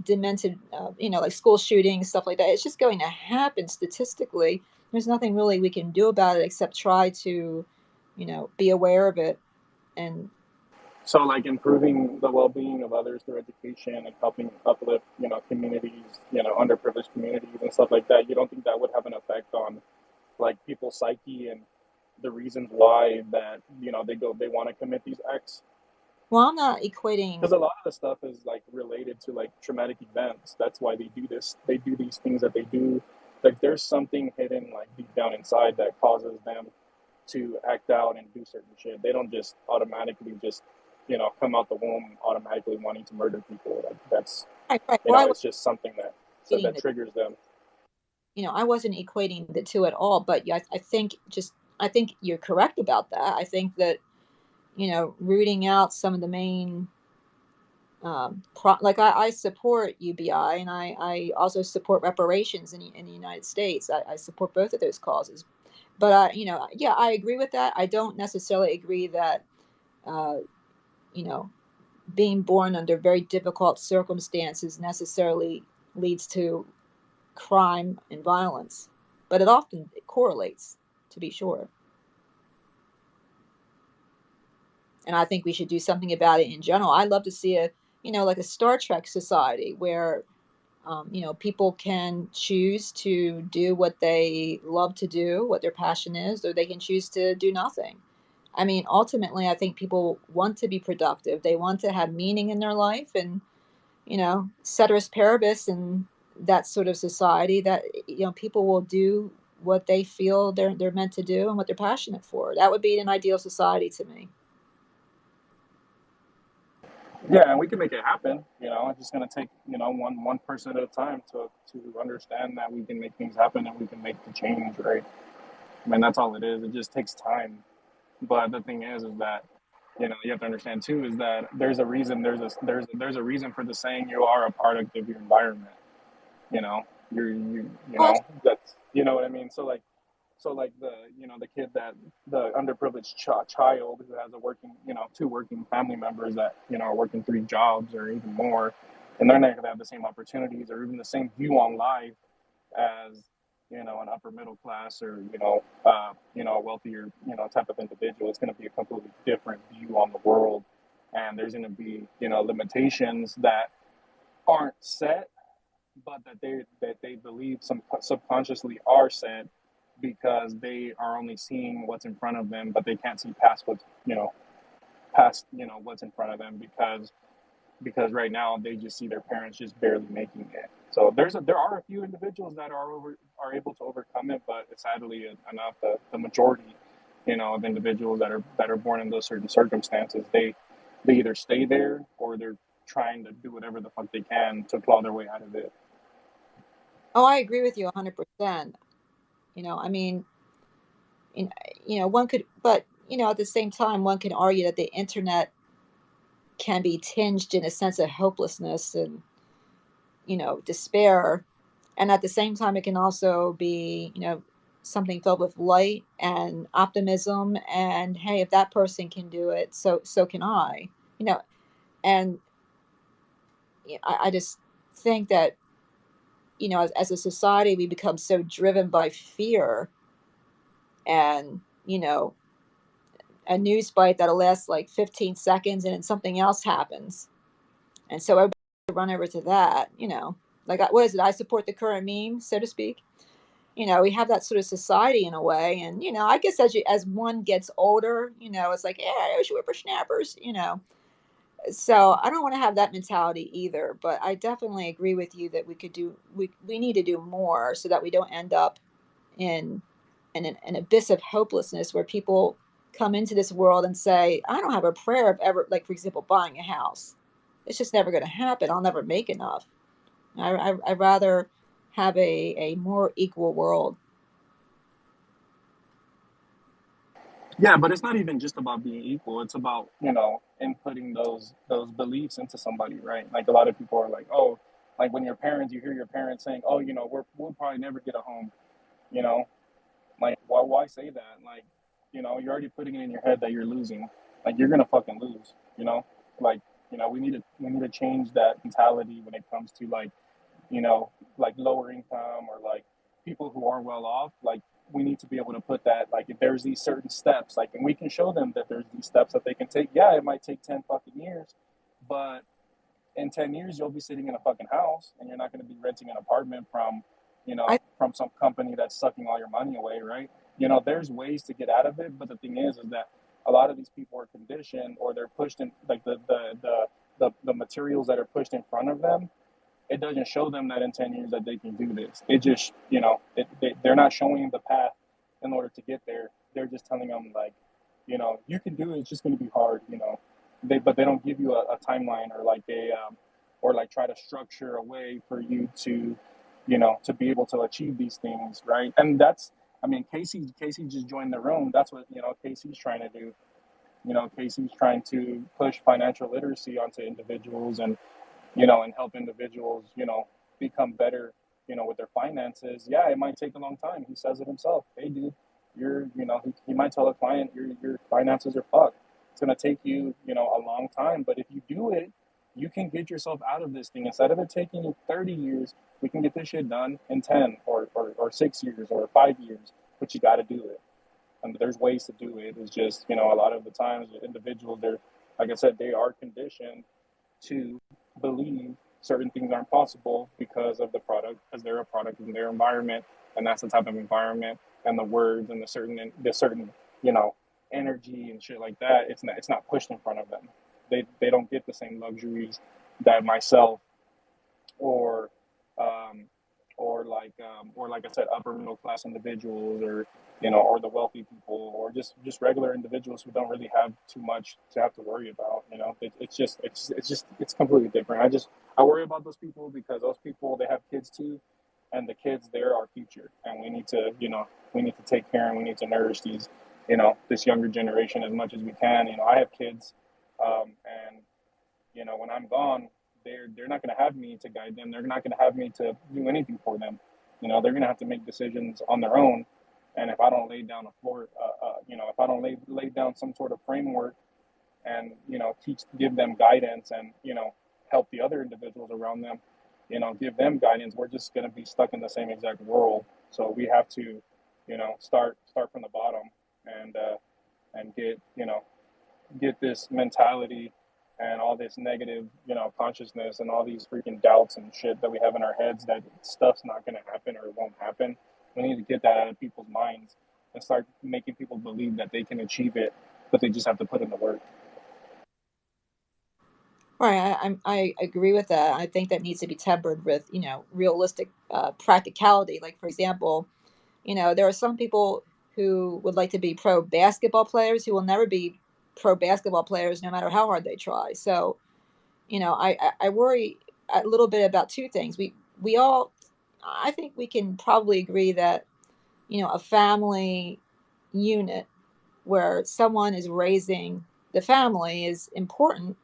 demented, like school shootings, stuff like that. It's just going to happen statistically. There's nothing really we can do about it except try to, be aware of it. And So, like improving the well-being of others through education and helping uplift, communities, underprivileged communities and stuff like that. You don't think that would have an effect on like people's psyche and the reasons why that they want to commit these acts. Well, I'm not equating. Because a lot of the stuff is like related to like traumatic events. That's why they do this. They do these things that they do. Like there's something hidden like deep down inside that causes them to act out and do certain shit. They don't just automatically just come out the womb automatically wanting to murder people. Like that's Right, right. Well, I was it's just something that equating that triggers them. I wasn't equating the two at all, but yeah, I think you're correct about that. I think that, rooting out some of the main, like I support UBI, and I also support reparations in the United States. I support both of those causes, but yeah, I agree with that. I don't necessarily agree that, uh, you know, being born under very difficult circumstances necessarily leads to crime and violence, but it often correlates, to be sure. And I think we should do something about it in general. I'd love to see like a Star Trek society where, people can choose to do what they love to do, what their passion is, or they can choose to do nothing. I mean, ultimately, I think people want to be productive. They want to have meaning in their life, and ceteris paribus, and that sort of society that people will do what they feel they're meant to do and what they're passionate for. That would be an ideal society to me. Yeah, and we can make it happen. It's just gonna take one person at a time to understand that we can make things happen and we can make the change. Right? I mean, that's all it is. It just takes time. But the thing is that you have to understand too is that there's a reason. There's a reason for the saying you are a product of your environment. You know, Well, that's what I mean. So like the kid that the underprivileged child who has a working two working family members that are working 3 jobs or even more, and they're not going to have the same opportunities or even the same view on life as an upper middle class or a wealthier type of individual. It's going to be a completely different view on the world, and there's going to be limitations that aren't set, but that they believe some subconsciously are set because they are only seeing what's in front of them, but they can't see past what's in front of them because right now they just see their parents just barely making it. So there are a few individuals that are able to overcome it, but it's sadly enough the majority of individuals that are born in those certain circumstances, they either stay there or they're trying to do whatever the fuck they can to claw their way out of it. oh, I agree with you 100%. I mean, one could, but at the same time, one can argue that the internet can be tinged in a sense of hopelessness and despair, and at the same time, it can also be something filled with light and optimism. And hey, if that person can do it, so can I. You know, and I just think that as a society, we become so driven by fear and a news bite that'll last like 15 seconds and then something else happens. And so everybody run over to that, like, what is it? I support the current meme, so to speak. We have that sort of society in a way. And, I guess as one gets older, it's like, yeah, those whippersnappers, So I don't want to have that mentality either, but I definitely agree with you that we need to do more so that we don't end up in an abyss of hopelessness where people come into this world and say, I don't have a prayer of ever, like, for example, buying a house. It's just never going to happen. I'll never make enough. I'd rather have a more equal world. Yeah, but it's not even just about being equal. It's about inputting those beliefs into somebody, right? Like a lot of people are like, oh, like when you hear your parents saying, oh, we'll probably never get a home, you know, like why say that? Like, you're already putting it in your head that you're losing. Like you're gonna fucking lose, Like, we need to change that mentality when it comes to like lower income or like people who are well off. Like we need to be able to put that, like, if there's these certain steps, like, and we can show them that there's these steps that they can take. Yeah, it might take 10 fucking years, but in 10 years you'll be sitting in a fucking house and you're not going to be renting an apartment from I from some company that's sucking all your money away, right? there's ways to get out of it. But the thing is that a lot of these people are conditioned, or they're pushed in, like the materials that are pushed in front of them. It doesn't show them that in 10 years that they can do this. It just, they're not showing the path in order to get there. They're just telling them, like, you can do it. It's just going to be hard, but they don't give you a timeline, or like or like try to structure a way for you to, to be able to achieve these things. Right. And that's, Casey just joined the room. That's what, Casey's trying to do. Casey's trying to push financial literacy onto individuals, and help individuals, become better, with their finances. Yeah, it might take a long time. He says it himself. Hey, dude, he might tell a client your finances are fucked. It's going to take you, a long time. But if you do it, you can get yourself out of this thing. Instead of it taking you 30 years, we can get this shit done in 10 or 6 years or 5 years. But you got to do it. And there's ways to do it. It's just, a lot of the times individuals, they're, like I said, they are conditioned to believe certain things aren't possible because of the product, because they're a product in their environment, and that's the type of environment, and the words and the certain energy and shit like that. It's not pushed in front of them. They don't get the same luxuries that myself or like I said, upper middle class individuals, or or the wealthy people, or just regular individuals who don't really have too much to have to worry about. It's completely different. I worry about those people because those people, they have kids too, and the kids, they're our future, and we need to take care, and we need to nourish these this younger generation as much as we can. I have kids, and when I'm gone, they're not going to have me to guide them. They're not going to have me to do anything for them. They're going to have to make decisions on their own. And if I don't lay down if I don't lay down some sort of framework, and give them guidance, and help the other individuals around them, give them guidance, we're just going to be stuck in the same exact world. So we have to, start from the bottom, and get this mentality and all this negative, consciousness, and all these freaking doubts and shit that we have in our heads that stuff's not going to happen, or it won't happen. We need to get that out of people's minds and start making people believe that they can achieve it, but they just have to put in the work. Right, I agree with that. I think that needs to be tempered with realistic practicality. Like, for example, there are some people who would like to be pro basketball players who will never be pro basketball players no matter how hard they try. So, I worry a little bit about two things. We all, I think we can probably agree that a family unit where someone is raising the family is important,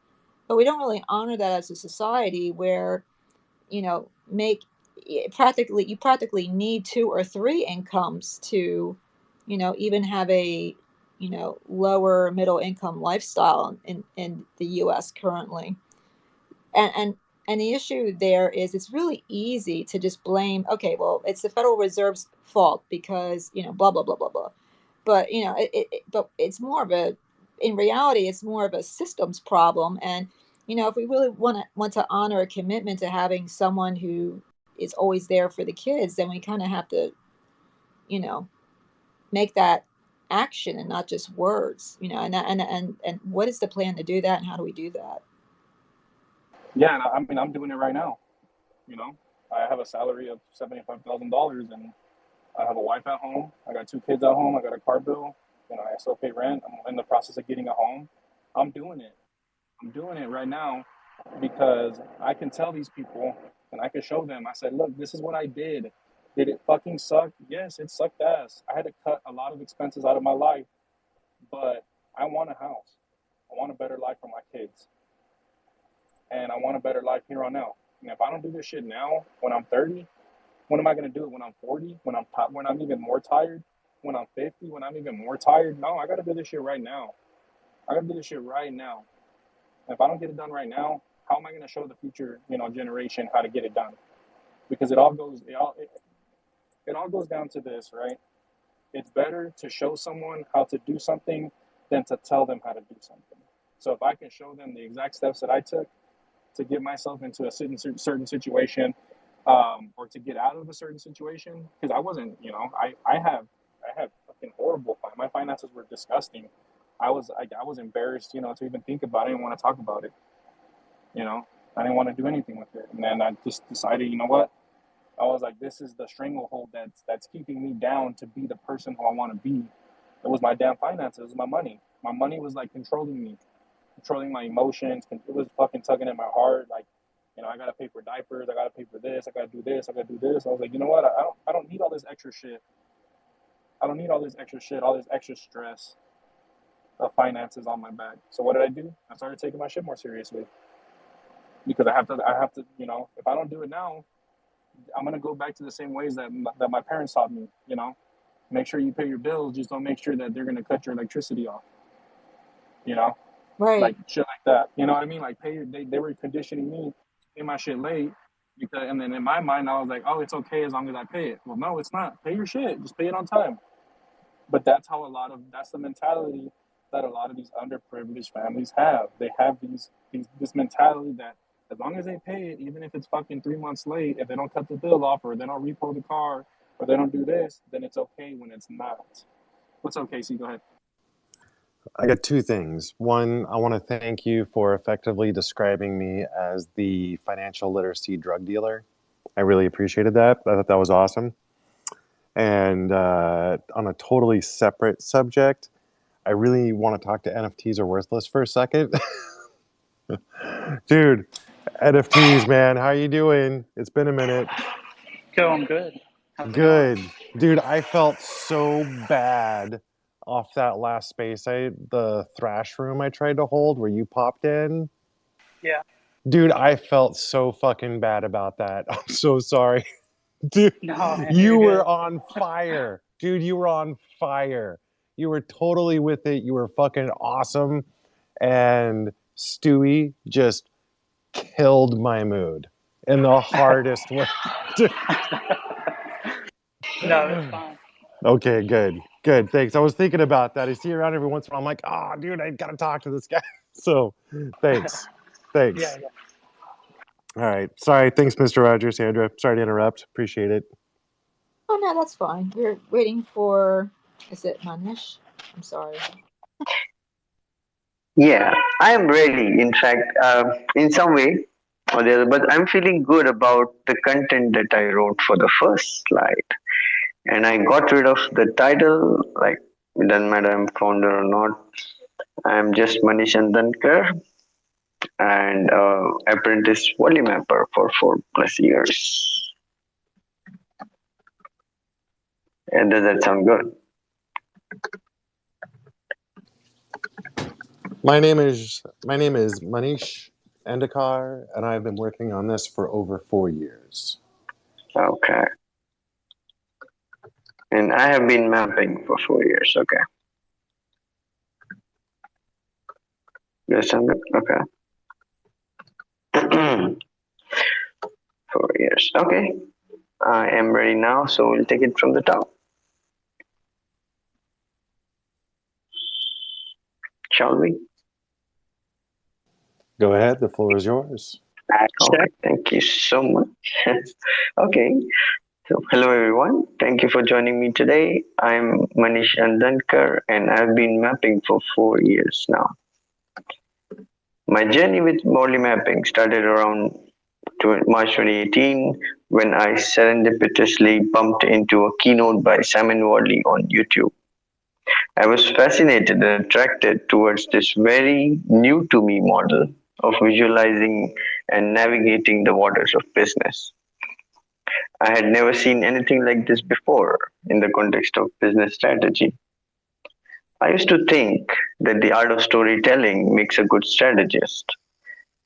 but we don't really honor that as a society where make you practically need 2 or 3 incomes to even have a lower middle income lifestyle in the US currently. And the issue there is it's really easy to just blame, okay, well, it's the Federal Reserve's fault because blah blah blah blah blah. But but it's more of a, in reality, it's more of a systems problem. And if we really want to honor a commitment to having someone who is always there for the kids, then we kind of have to make that action and not just words. And what is the plan to do that, and how do we do that? Yeah, and I'm doing it right now. I have a salary of $75,000, and I have a wife at home. I got 2 kids at home. I got a car bill. I still pay rent. I'm in the process of getting a home. I'm doing it. I'm doing it right now because I can tell these people, and I can show them. I said, look, this is what I did. Did it fucking suck? Yes, it sucked ass. I had to cut a lot of expenses out of my life, but I want a house. I want a better life for my kids. And I want a better life here on out. And if I don't do this shit now, when I'm 30, when am I going to do it? When I'm 40? When I'm even more tired? When I'm 50? When I'm even more tired? No, I got to do this shit right now. I got to do this shit right now. And if I don't get it done right now, how am I going to show the future, generation how to get it done? Because it all goes down to this, right? It's better to show someone how to do something than to tell them how to do something. So if I can show them the exact steps that I took to get myself into a certain situation, or to get out of a certain situation, because I wasn't, I have fucking horrible. My finances were disgusting. I was embarrassed, you know, to even think about it. I didn't want to talk about it. You know, I didn't want to do anything with it. And then I just decided, you know what? I was like, this is the stranglehold that's keeping me down to be the person who I want to be. It was my damn finances. It was my money. My money was like controlling me, controlling my emotions. It was fucking tugging at my heart. Like, you know, I gotta pay for diapers. I gotta pay for this. I gotta do this. I gotta do this. I was like, you know what? I don't need all this extra shit. I don't need all this extra shit, all this extra stress of finances on my back. So what did I do? I started taking my shit more seriously because I have to, you know, if I don't do it now, I'm gonna go back to the same ways that my parents taught me. You know, make sure you pay your bills. Just don't make sure that they're gonna cut your electricity off. You know, Right. like shit like that. You know what I mean? Like they were conditioning me to pay my shit late because, and then in my mind I was like, oh, it's okay as long as I pay it. Well, no, it's not. Pay your shit. Just pay it on time. But that's the mentality that a lot of these underprivileged families have. They have this mentality that as long as they pay it, even if it's fucking 3 months late, if they don't cut the bill off or they don't repo the car or they don't do this, then it's okay when it's not. What's up, Casey? Go ahead. I got two things. One, I want to thank you for effectively describing me as the financial literacy drug dealer. I really appreciated that. I thought that was awesome. And on a totally separate subject, I really want to talk to NFTs are worthless for a second. Dude, NFTs, man, how you doing? It's been a minute. Going good. How's it Good. going? Dude, I felt so bad off that last space. The thrash room I tried to hold where you popped in. Yeah. Dude, I felt so fucking bad about that. I'm so sorry. Dude, No, man, you you're were good. on fire. Dude, you were on fire. You were totally with it. You were fucking awesome. And Stewie just killed my mood in the hardest way. No, it's fine. Okay, good. Good. Thanks. I was thinking about that. I see you around every once in a while. I'm like, oh, dude, I got to talk to this guy. So thanks. Thanks. Yeah, yeah. All right. Sorry. Thanks, Mr. Rogers, Sandra. Sorry to interrupt. Appreciate it. Oh no, that's fine. We're waiting for. Is it Manish? I'm sorry. Yeah, I am ready. In fact, in some way or the other, but I'm feeling good about the content that I wrote for the first slide. And I got rid of the title, like, it doesn't matter I'm founder or not. I'm just Manish Andankar and apprentice volume mapper for 4+ years. And does that sound good? My name is Manish Endikar, and I've been working on this for over 4 years. Okay. And I have been mapping for 4 years. Okay. Does that sound good? Okay. 4 years. Okay. I am ready now, so we'll take it from the top. Shall we? Go ahead. The floor is yours. Okay, thank you so much. Okay, so hello everyone. Thank you for joining me today. I'm Manish Andankar and I've been mapping for 4 years now. My journey with Morley mapping started around March 2018 when I serendipitously bumped into a keynote by Simon Wadley on YouTube. I was fascinated and attracted towards this very new to me model of visualizing and navigating the waters of business. I had never seen anything like this before in the context of business strategy. I used to think that the art of storytelling makes a good strategist,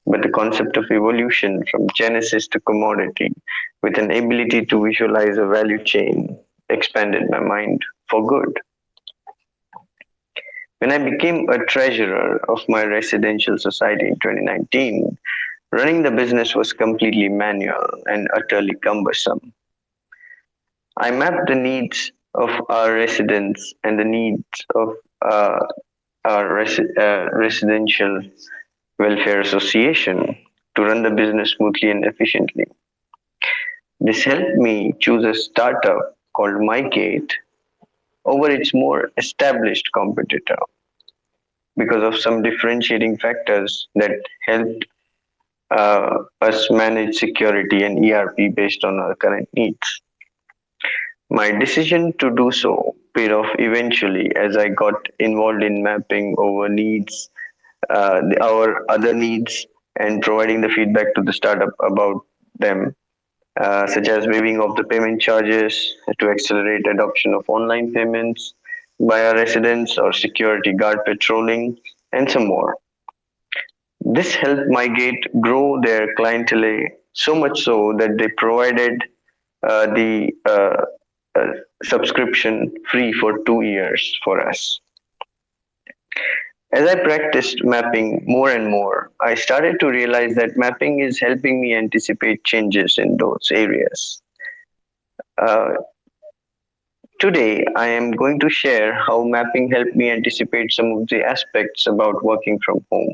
but the concept of evolution from genesis to commodity with an ability to visualize a value chain expanded my mind for good. When I became a treasurer of my residential society in 2019, running the business was completely manual and utterly cumbersome. I mapped the needs of our residents and the needs of uh, our residential welfare association to run the business smoothly and efficiently. This helped me choose a startup called MyGate over its more established competitor because of some differentiating factors that helped us manage security and ERP based on our current needs. My decision to do so paid off eventually as I got involved in mapping over needs, our other needs, and providing the feedback to the startup about them, such as waiving of the payment charges to accelerate adoption of online payments by our residents or security guard patrolling, and some more. This helped MyGate grow their clientele so much so that they provided the uh, subscription free for 2 years for us. As I practiced mapping more and more, I started to realize that mapping is helping me anticipate changes in those areas. Uh, Today, I am going to share how mapping helped me anticipate some of the aspects about working from home,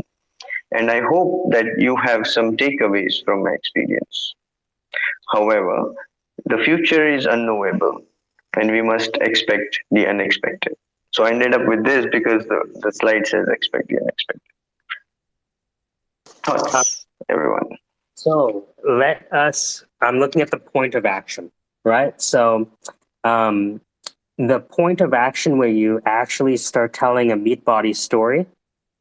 and I hope that you have some takeaways from my experience. However, the future is unknowable, and we must expect the unexpected. So I ended up with this because the slide says expect the unexpected. Uh, Thoughts, everyone? so I'm looking at the point of action, right? So um, the point of action where you actually start telling a meat body story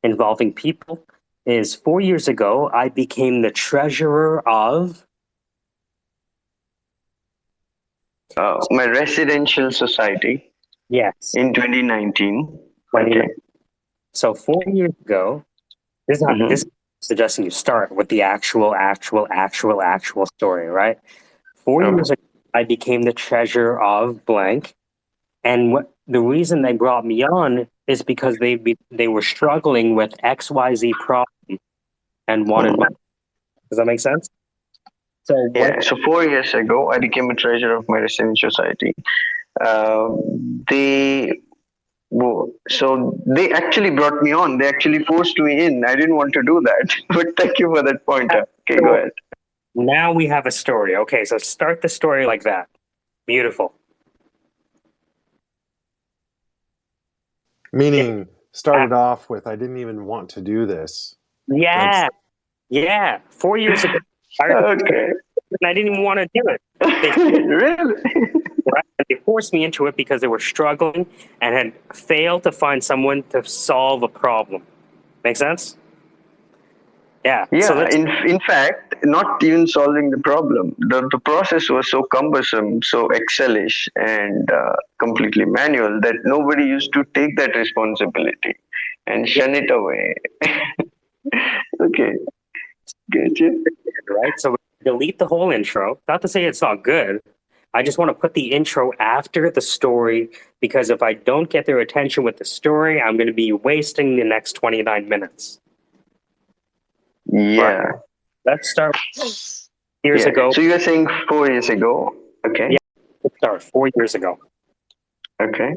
involving people is 4 years ago, I became the treasurer of. My residential society Yes. in 2019. 29. Okay. So 4 years ago, this is suggesting you start with the actual story, right? 4 years ago, I became the treasurer of blank, and the reason they brought me on is because they were struggling with XYZ problem and wanted my. Does that make sense? So Yeah, so 4 years ago, I became a treasurer of my residential society. They so they actually brought me on. They actually forced me in. I didn't want to do that, but thank you for that pointer. Okay, go ahead. Now we have a story. Okay, so start the story like that. Beautiful. Meaning, started off with, I didn't even want to do this. Yeah. Yeah. 4 years ago, Okay. I didn't even want to do it. Really? They forced me into it because they were struggling and had failed to find someone to solve a problem. Make sense? Yeah. So Yeah, in fact, not even solving the problem. The process was so cumbersome, so Excelish, and completely manual that nobody used to take that responsibility and shun it away. Okay, good. right? So delete the whole intro. Not to say it's not good. I just want to put the intro after the story because if I don't get their attention with the story, I'm going to be wasting the next 29 minutes. Yeah. Right. Let's start years ago. So you're saying 4 years ago? Okay. Yeah, let's start 4 years ago. Okay.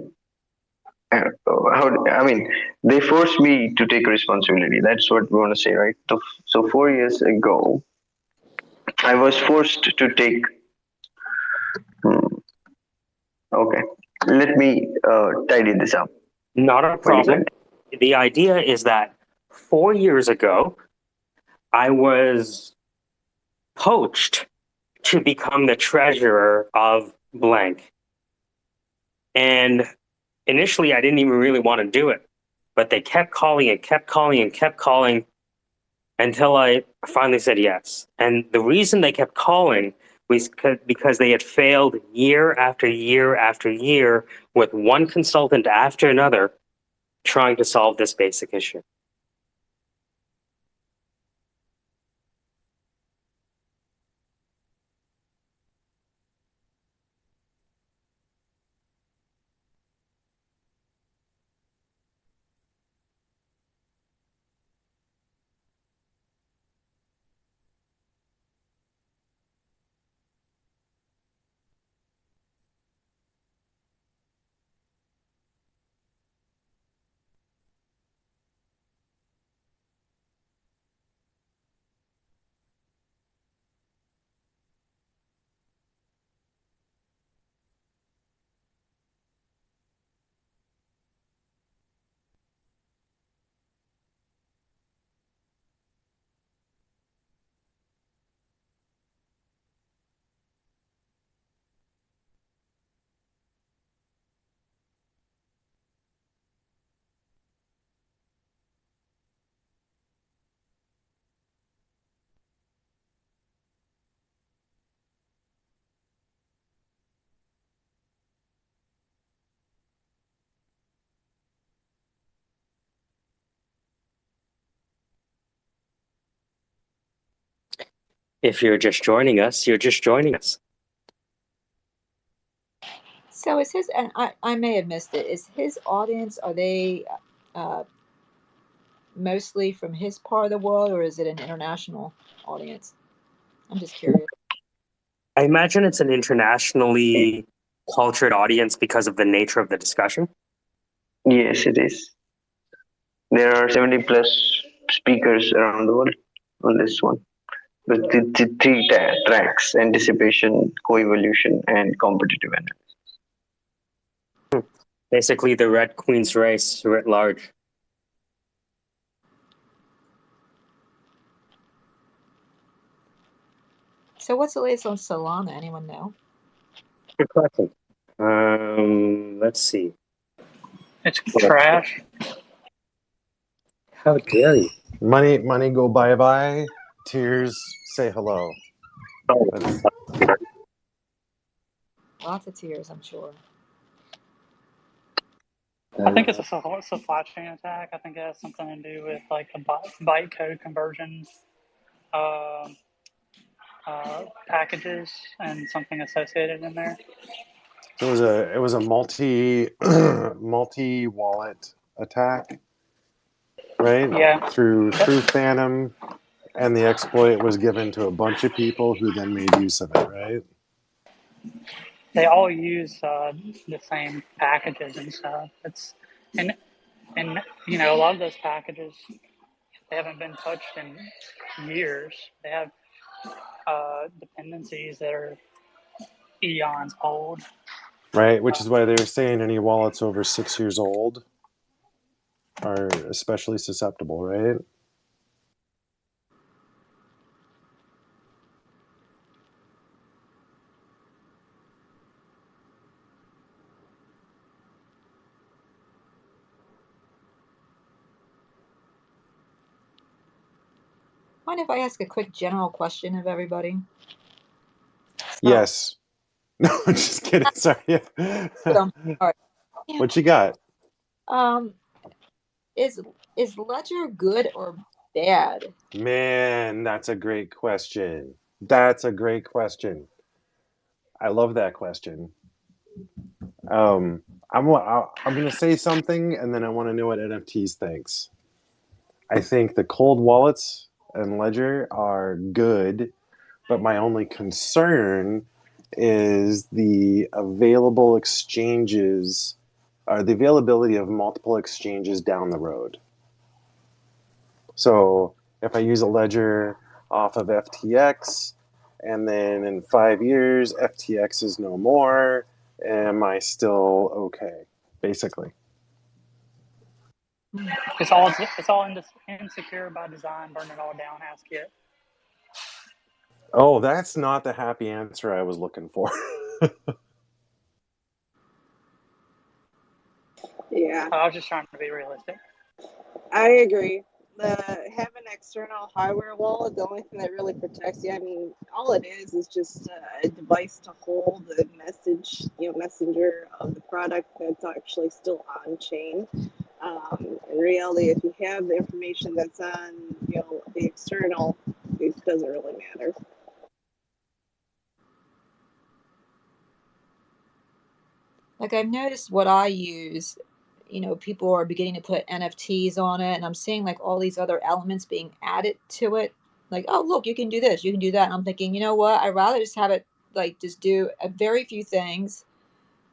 I mean, they forced me to take responsibility. That's what we want to say, right? So 4 years ago, I was forced to take. Okay, let me tidy this up. Not a problem. The idea is that 4 years ago, I was poached to become the treasurer of blank. And initially, I didn't even really want to do it, but they kept calling and kept calling and kept calling until I finally said yes. And the reason they kept calling was because they had failed year after year after year with one consultant after another trying to solve this basic issue. If you're just joining us, you're just joining us. So is his, and I may have missed it, is his audience, are they uh, mostly from his part of the world, or is it an international audience? I'm just curious. I imagine it's an internationally cultured audience because of the nature of the discussion. Yes, it is. There are 70 plus speakers around the world on this one. With the three tracks: anticipation, co-evolution, and competitive analysis. Basically, the Red Queen's race writ large. So what's the latest on Solana? Anyone know? Good question. Let's see. It's trash. How dare you? Money go bye-bye. Tears say hello. Oh, That's- Lots of tears, I'm sure. I think it's a supply chain attack. I think it has something to do with like the byte code conversion packages and something associated in there. So it was a multi wallet attack, right? Yeah. Through Phantom, and the exploit was given to a bunch of people who then made use of it, right? They all use the same packages and stuff. And a lot of those packages, they haven't been touched in years. They have dependencies that are eons old. Right, which is why they were saying any wallets over 6 years old are especially susceptible, right? Mind if I ask a quick general question of everybody? Yes. No, I'm just kidding. Sorry. All right. What you got? Um, is Ledger good or bad? Man, that's a great question. That's a great question. I love that question. I'm going to say something, and then I want to know what NFTs thinks. I think the cold wallets and Ledger are good, but my only concern is the available exchanges, or the availability of multiple exchanges down the road. So if I use a ledger off of FTX, and then in 5 years FTX is no more, am I still okay? Basically. It's all insecure by design. Burn it all down. Ask it. Oh, that's not the happy answer I was looking for. Yeah, I was just trying to be realistic. I agree. Have an external hardware wallet. The only thing that really protects you. I mean, all it is just a device to hold the messenger of the product that's actually still on chain. In reality, if you have the information that's on, the external, it doesn't really matter. Like I've noticed what I use, people are beginning to put NFTs on it, and I'm seeing like all these other elements being added to it. Like, oh, look, you can do this, you can do that. And I'm thinking, you know what? I'd rather just have it like just do a very few things.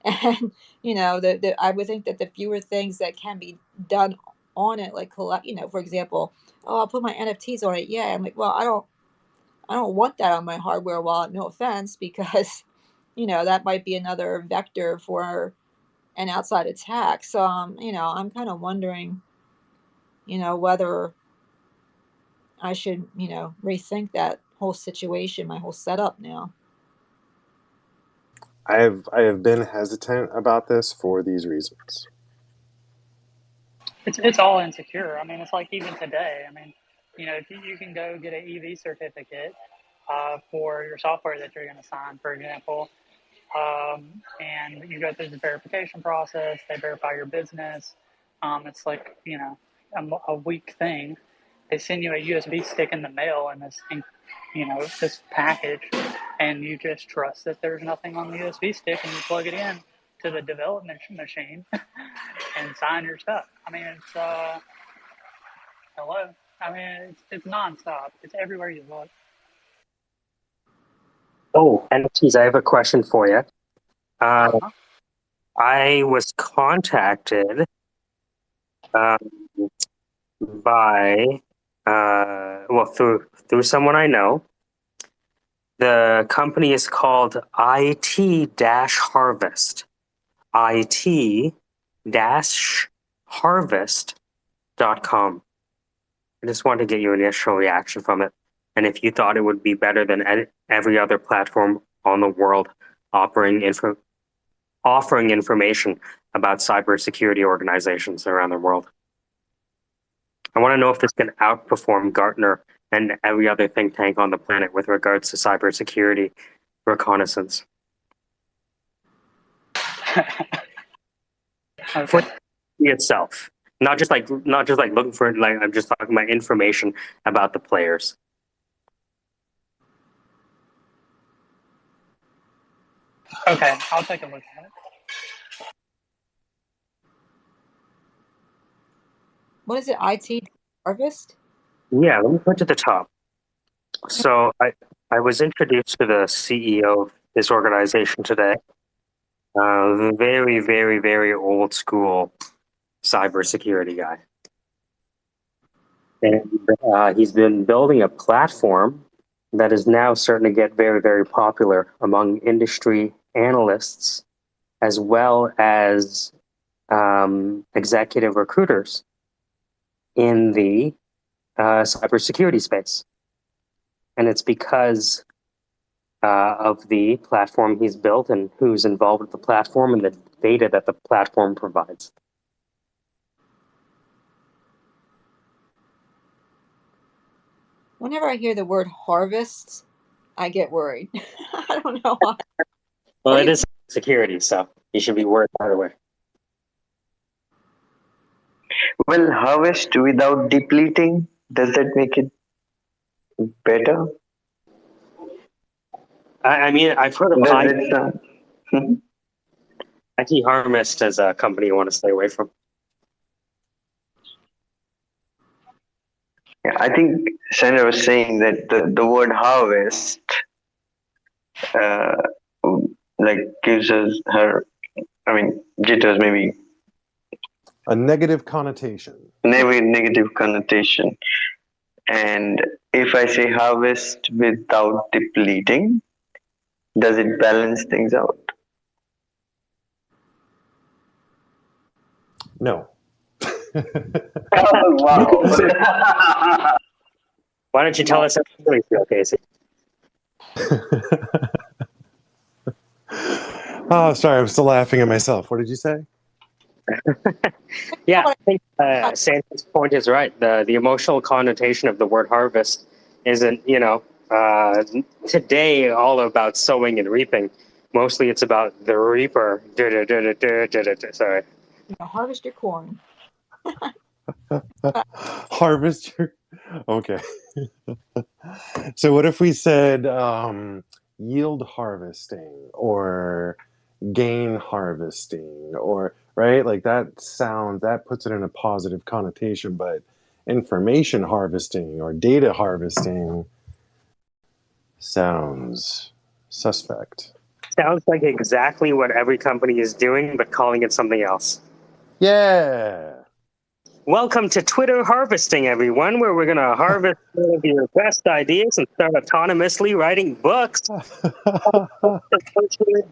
And, I would think that the fewer things that can be done on it, like collect, for example, oh, I'll put my NFTs on it. Yeah. I'm like, well, I don't want that on my hardware wallet. No offense, because, that might be another vector for an outside attack. So, I'm kind of wondering, whether I should, rethink that whole situation, my whole setup now. I have been hesitant about this for these reasons. It's all insecure. I mean, it's like even today. I mean, if you can go get an EV certificate for your software that you're going to sign, for example, and you go through the verification process. They verify your business. It's like a week thing. They send you a USB stick in the mail, and this package, and you just trust that there's nothing on the USB stick, and you plug it in to the development machine and sign your stuff. I mean, it's hello. I mean, it's nonstop. It's everywhere you look. Oh, NFTs, I have a question for you. Uh-huh. I was contacted by, through someone I know. The company is called IT-Harvest. IT-Harvest.com. I just wanted to get your initial reaction from it, and if you thought it would be better than every other platform on the world offering information about cybersecurity organizations around the world. I want to know if this can outperform Gartner and every other think tank on the planet with regards to cybersecurity reconnaissance. Okay. For itself, not just like looking for, like, I'm just talking about information about the players. Okay, I'll take a look at it. What is it? IT Harvest? Yeah, let me put to the top. So I was introduced to the CEO of this organization today. Very, very, very old school cybersecurity guy. And he's been building a platform that is now starting to get very, very popular among industry analysts, as well as executive recruiters in the cybersecurity space. And it's because of the platform he's built and who's involved with the platform and the data that the platform provides. Whenever I hear the word harvest, I get worried. I don't know why. Well, it is security, so you should be worried either way. Well, harvest without depleting, does that make it better? I mean, I've heard of Does it sound? IT-Harvest as a company you want to stay away from. Yeah, I think Sandra was saying that the word harvest uh, gives us jitters, maybe A negative connotation. negative connotation. And if I say harvest without depleting, does it balance things out? No. Oh, wow. Why don't you tell us how you really feel, Casey? Oh, sorry, I'm still laughing at myself. What did you say? Yeah, I think Sandy's point is right. The emotional connotation of the word harvest isn't, today all about sowing and reaping. Mostly it's about the reaper. Sorry. Harvest your corn. Harvest your... Okay. So what if we said yield harvesting or gain harvesting, or right, like that puts it in a positive connotation, but information harvesting or data harvesting sounds suspect. Sounds like exactly what every company is doing, but calling it something else. Yeah. Welcome to Twitter Harvesting, everyone, where we're going to harvest all of your best ideas and start autonomously writing books.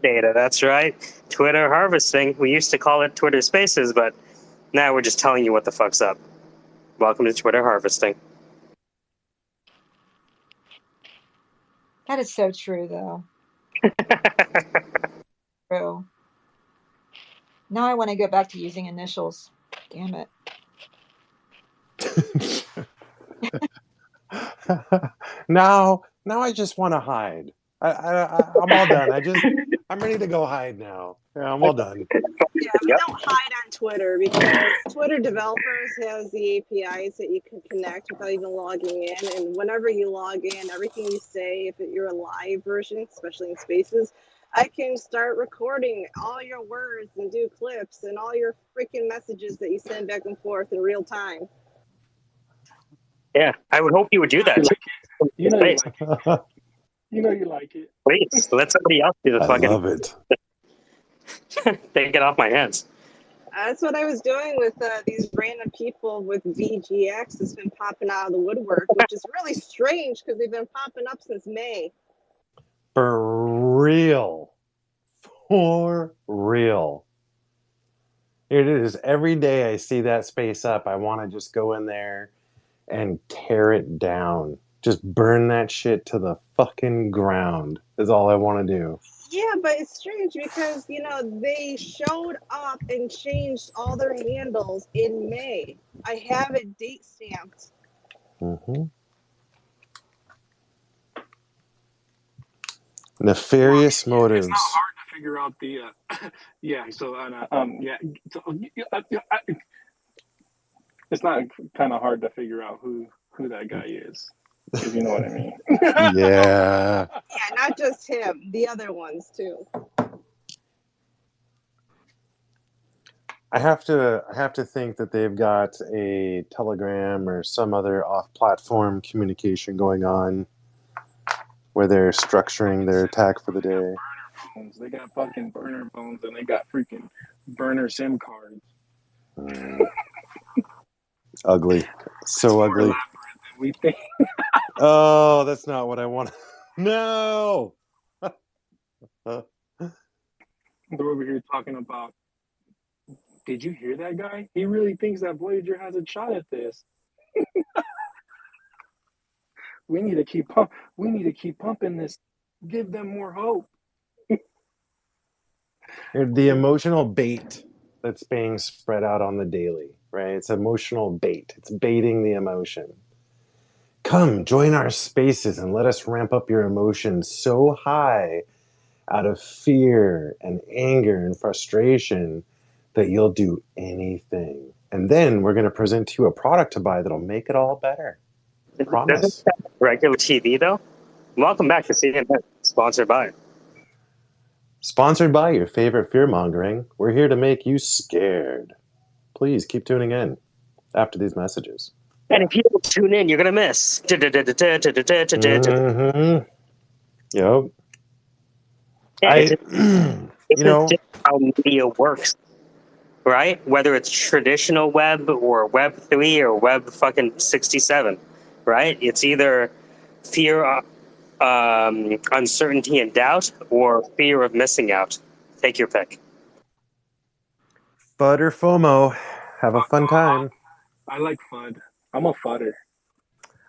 Data, that's right. Twitter Harvesting. We used to call it Twitter Spaces, but now we're just telling you what the fuck's up. Welcome to Twitter Harvesting. That is so true, though. True. Now I want to go back to using initials. Damn it. Now I just want to hide. I'm all done. I'm ready to go hide now. Yeah, I'm all done. Yeah, but don't hide on Twitter, because Twitter developers has the APIs that you can connect without even logging in. And whenever you log in, everything you say, if you're a live version, especially in Spaces, I can start recording all your words and do clips and all your freaking messages that you send back and forth in real time. Yeah, I would hope you would do that. You know you like it. You know you like it. Please, let somebody else do the I fucking. love it. Take it off my hands. That's what I was doing with these random people with VGX that's been popping out of the woodwork, which is really strange because they've been popping up since May. For real. For real. Here it is. Every day I see that space up, I want to just go in there and tear it down. Just burn that shit to the fucking ground is all I want to do. Yeah, but it's strange because, they showed up and changed all their handles in May. I have it date stamped. Mm-hmm. Nefarious motives. It's not hard to figure out the it's not kind of hard to figure out who that guy is, if you know what I mean. Yeah. Yeah, not just him, the other ones too. I have to think that they've got a Telegram or some other off-platform communication going on where they're structuring their attack for the day. They got fucking burner phones and they got freaking burner SIM cards. Ugly. So ugly. More elaborate than we think. Oh, that's not what I want. No! They're over here talking about, did you hear that guy? He really thinks that Voyager has a shot at this. We need to keep pumping this. Give them more hope. The emotional bait that's being spread out on the daily, right? It's emotional bait. It's baiting the emotion. Come, join our spaces and let us ramp up your emotions so high out of fear and anger and frustration that you'll do anything. And then we're going to present to you a product to buy that'll make it all better. Promise. Regular TV, though? Welcome back to CNN, sponsored by. Sponsored by your favorite fear-mongering. We're here to make you scared. Please keep tuning in after these messages. And if you don't tune in, you're going to miss. Mm-hmm. Yep. It's how media works, right? Whether it's traditional web or Web 3 or Web fucking 67, right? It's either fear, uncertainty and doubt, or fear of missing out. Take your pick. FUD or FOMO. Have a fun time. I like FUD. I'm a FUDder.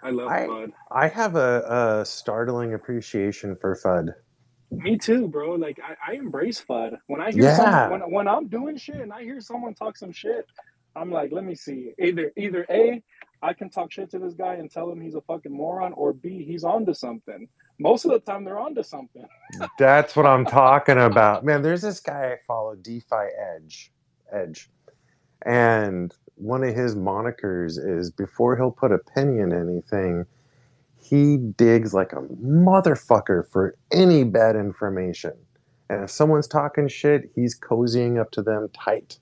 I love FUD. I have a startling appreciation for FUD. Me too, bro. Like I embrace FUD. When I hear someone, when I'm doing shit and I hear someone talk some shit, I'm like, let me see. Either A, I can talk shit to this guy and tell him he's a fucking moron, or B, he's onto something. Most of the time, they're onto something. That's what I'm talking about. Man, there's this guy I follow, DeFi Edge. And one of his monikers is, before he'll put a penny in anything, he digs like a motherfucker for any bad information. And if someone's talking shit, he's cozying up to them tight.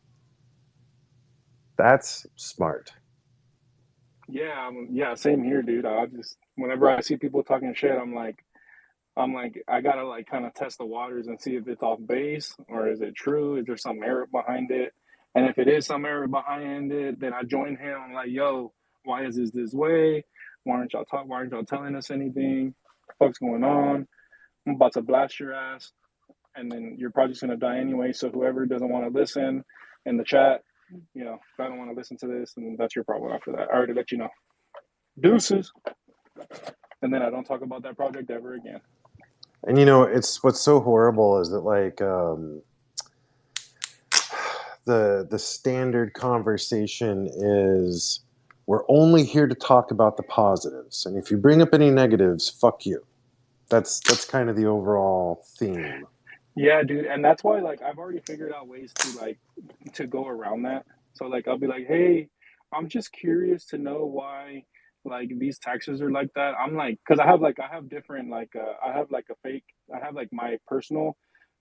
That's smart. Yeah, same here, dude. I just, whenever I see people talking shit, I'm like, I gotta like kind of test the waters and see if it's off base or is it true? Is there some merit behind it? And if it is some merit behind it, then I join him. I'm like, yo, why is this way? Why aren't y'all telling us anything? What's going on? I'm about to blast your ass, and then your project's gonna die anyway. So whoever doesn't want to listen in the chat, if I don't want to listen to this, then that's your problem after that. I already let you know. Deuces. And then I don't talk about that project ever again. And it's what's so horrible is that like the standard conversation is, we're only here to talk about the positives, and if you bring up any negatives, fuck you. That's kind of the overall theme. Yeah, dude, and that's why like I've already figured out ways to like to go around that. So like I'll be like, "Hey, I'm just curious to know why like these taxes are like that." I'm like, because I have different like I have like a fake I have like my personal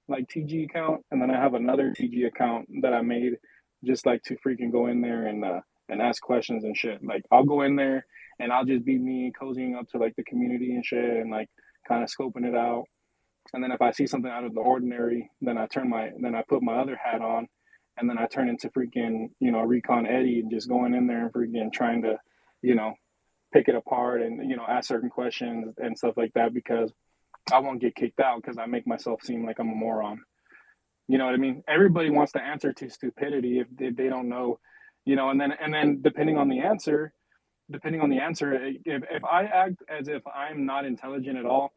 like TG account, and then I have another TG account that I made just like to freaking go in there and ask questions and shit. Like I'll go in there and I'll just be me cozying up to like the community and shit and like kind of scoping it out. And then if I see something out of the ordinary, then I put my other hat on, and then I turn into freaking Recon Eddie and just going in there and freaking trying to you know pick it apart and ask certain questions and stuff like that because I won't get kicked out because I make myself seem like I'm a moron. You know what I mean? Everybody wants to answer to stupidity if they don't know, and then depending on the answer, if I act as if I'm not intelligent at all,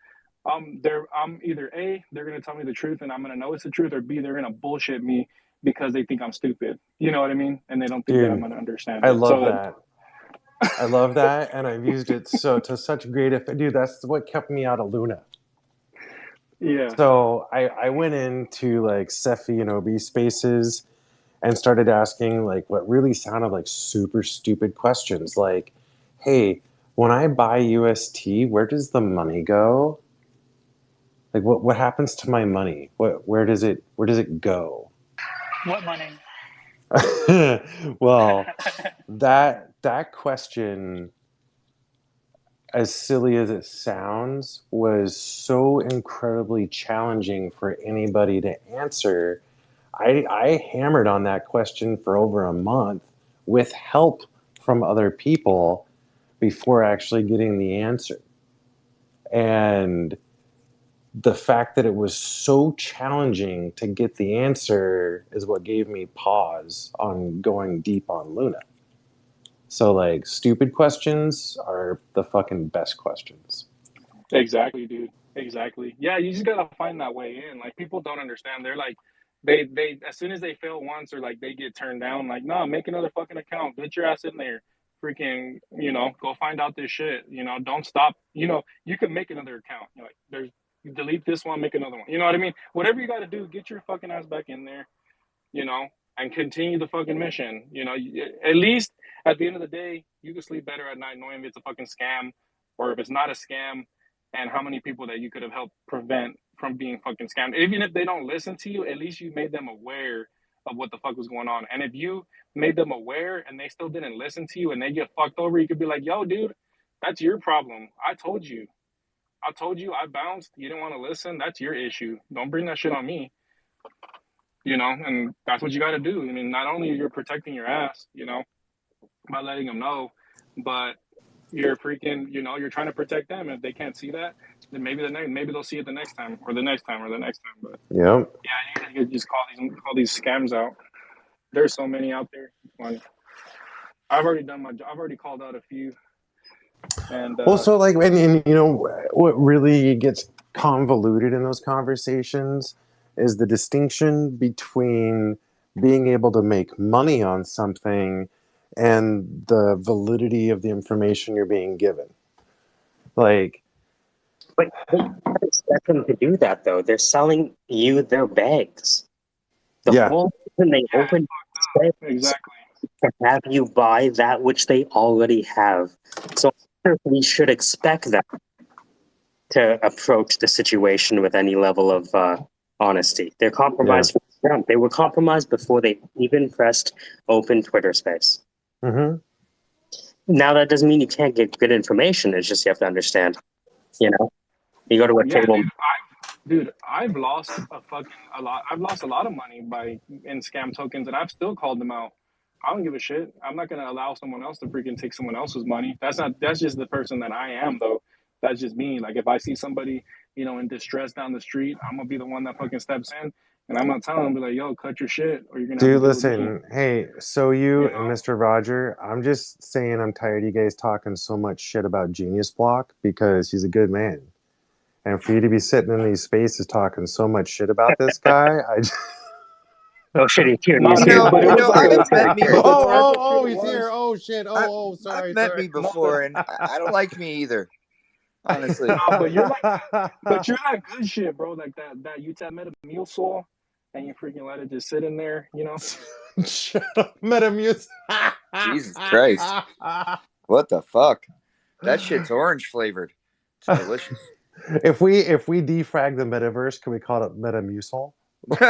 I'm either A, they're gonna tell me the truth and I'm gonna know it's the truth, or B, they're gonna bullshit me because they think I'm stupid. You know what I mean? And they don't think that I'm Dude, gonna understand I it. love So that. I love that, and I've used it to such great effect. Dude, that's what kept me out of Luna. yeah, So I went into like Cephi and OB spaces and started asking like what really sounded like super stupid questions, like, "Hey, when I buy UST, where does the money go? Like, what happens to my money? Where does it go?" What money? Well, that question, as silly as it sounds, was so incredibly challenging for anybody to answer. I hammered on that question for over a month with help from other people before actually getting the answer. And the fact that it was so challenging to get the answer is what gave me pause on going deep on Luna. So, like, stupid questions are the fucking best questions. exactly, dude. Exactly. Yeah, you just gotta find that way in. Like people don't understand. They're like, they as soon as they fail once or like they get turned down, like, no, make another fucking account. Get your ass in there. Freaking, go find out this shit. Don't stop. You can make another account. Like, there's delete this one, make another one. You know what I mean? Whatever you got to do, get your fucking ass back in there. You know, and continue the fucking mission. At least at the end of the day, you can sleep better at night knowing if it's a fucking scam or if it's not a scam, and how many people that you could have helped prevent from being fucking scammed. Even if they don't listen to you, at least you made them aware of what the fuck was going on. And if you made them aware and they still didn't listen to you and they get fucked over, you could be like, yo, dude, that's your problem. I told you. I bounced. You didn't want to listen. That's your issue. Don't bring that shit on me. And that's what you got to do. I mean, not only you're protecting your ass, by letting them know, but you're freaking, you're trying to protect them. If they can't see that, then maybe they'll see it the next time or the next time or the next time. But Yep. yeah, you just call these scams out. There's so many out there. It's funny. I've already done my job. I've already called out a few. And Well, so like, and what really gets convoluted in those conversations is the distinction between being able to make money on something and the validity of the information you're being given. Like, But they can't expect them to do that, though. They're selling you their bags. The yeah, whole reason they open bags exactly. to have you buy that which they already have. So we should expect them to approach the situation with any level of honesty. They're compromised from the jump. They were compromised before they even pressed open Twitter space. mm-hmm. Now that doesn't mean you can't get good information. It's just you have to understand. You go to a table. Dude, I've lost a lot. I've lost a lot of money in scam tokens, and I've still called them out. I don't give a shit. I'm not gonna allow someone else to freaking take someone else's money. That's just the person that I am, though. That's just me. Like if I see somebody, in distress down the street, I'm gonna be the one that fucking steps in, and I'm gonna tell them, be like, "Yo, cut your shit, or you're gonna." Dude, have to deal with me. listen, hey, so you and Mr. Roger, I'm just saying I'm tired of you guys talking so much shit about Genius Block because he's a good man. And for you to be sitting in these spaces talking so much shit about this guy, I just... Oh shit, he's here. But it was like I've met me before. Oh, he's here. Oh shit. Oh, sorry. I've met me before, and I don't like me either. honestly. No, but you're that good shit, bro. Like that UTEP Metamucil, and you freaking let it just sit in there, you know? Shut up, Metamucil. Jesus Christ. What the fuck? That shit's orange flavored. It's delicious. If we defrag the metaverse, can we call it Metamucil? What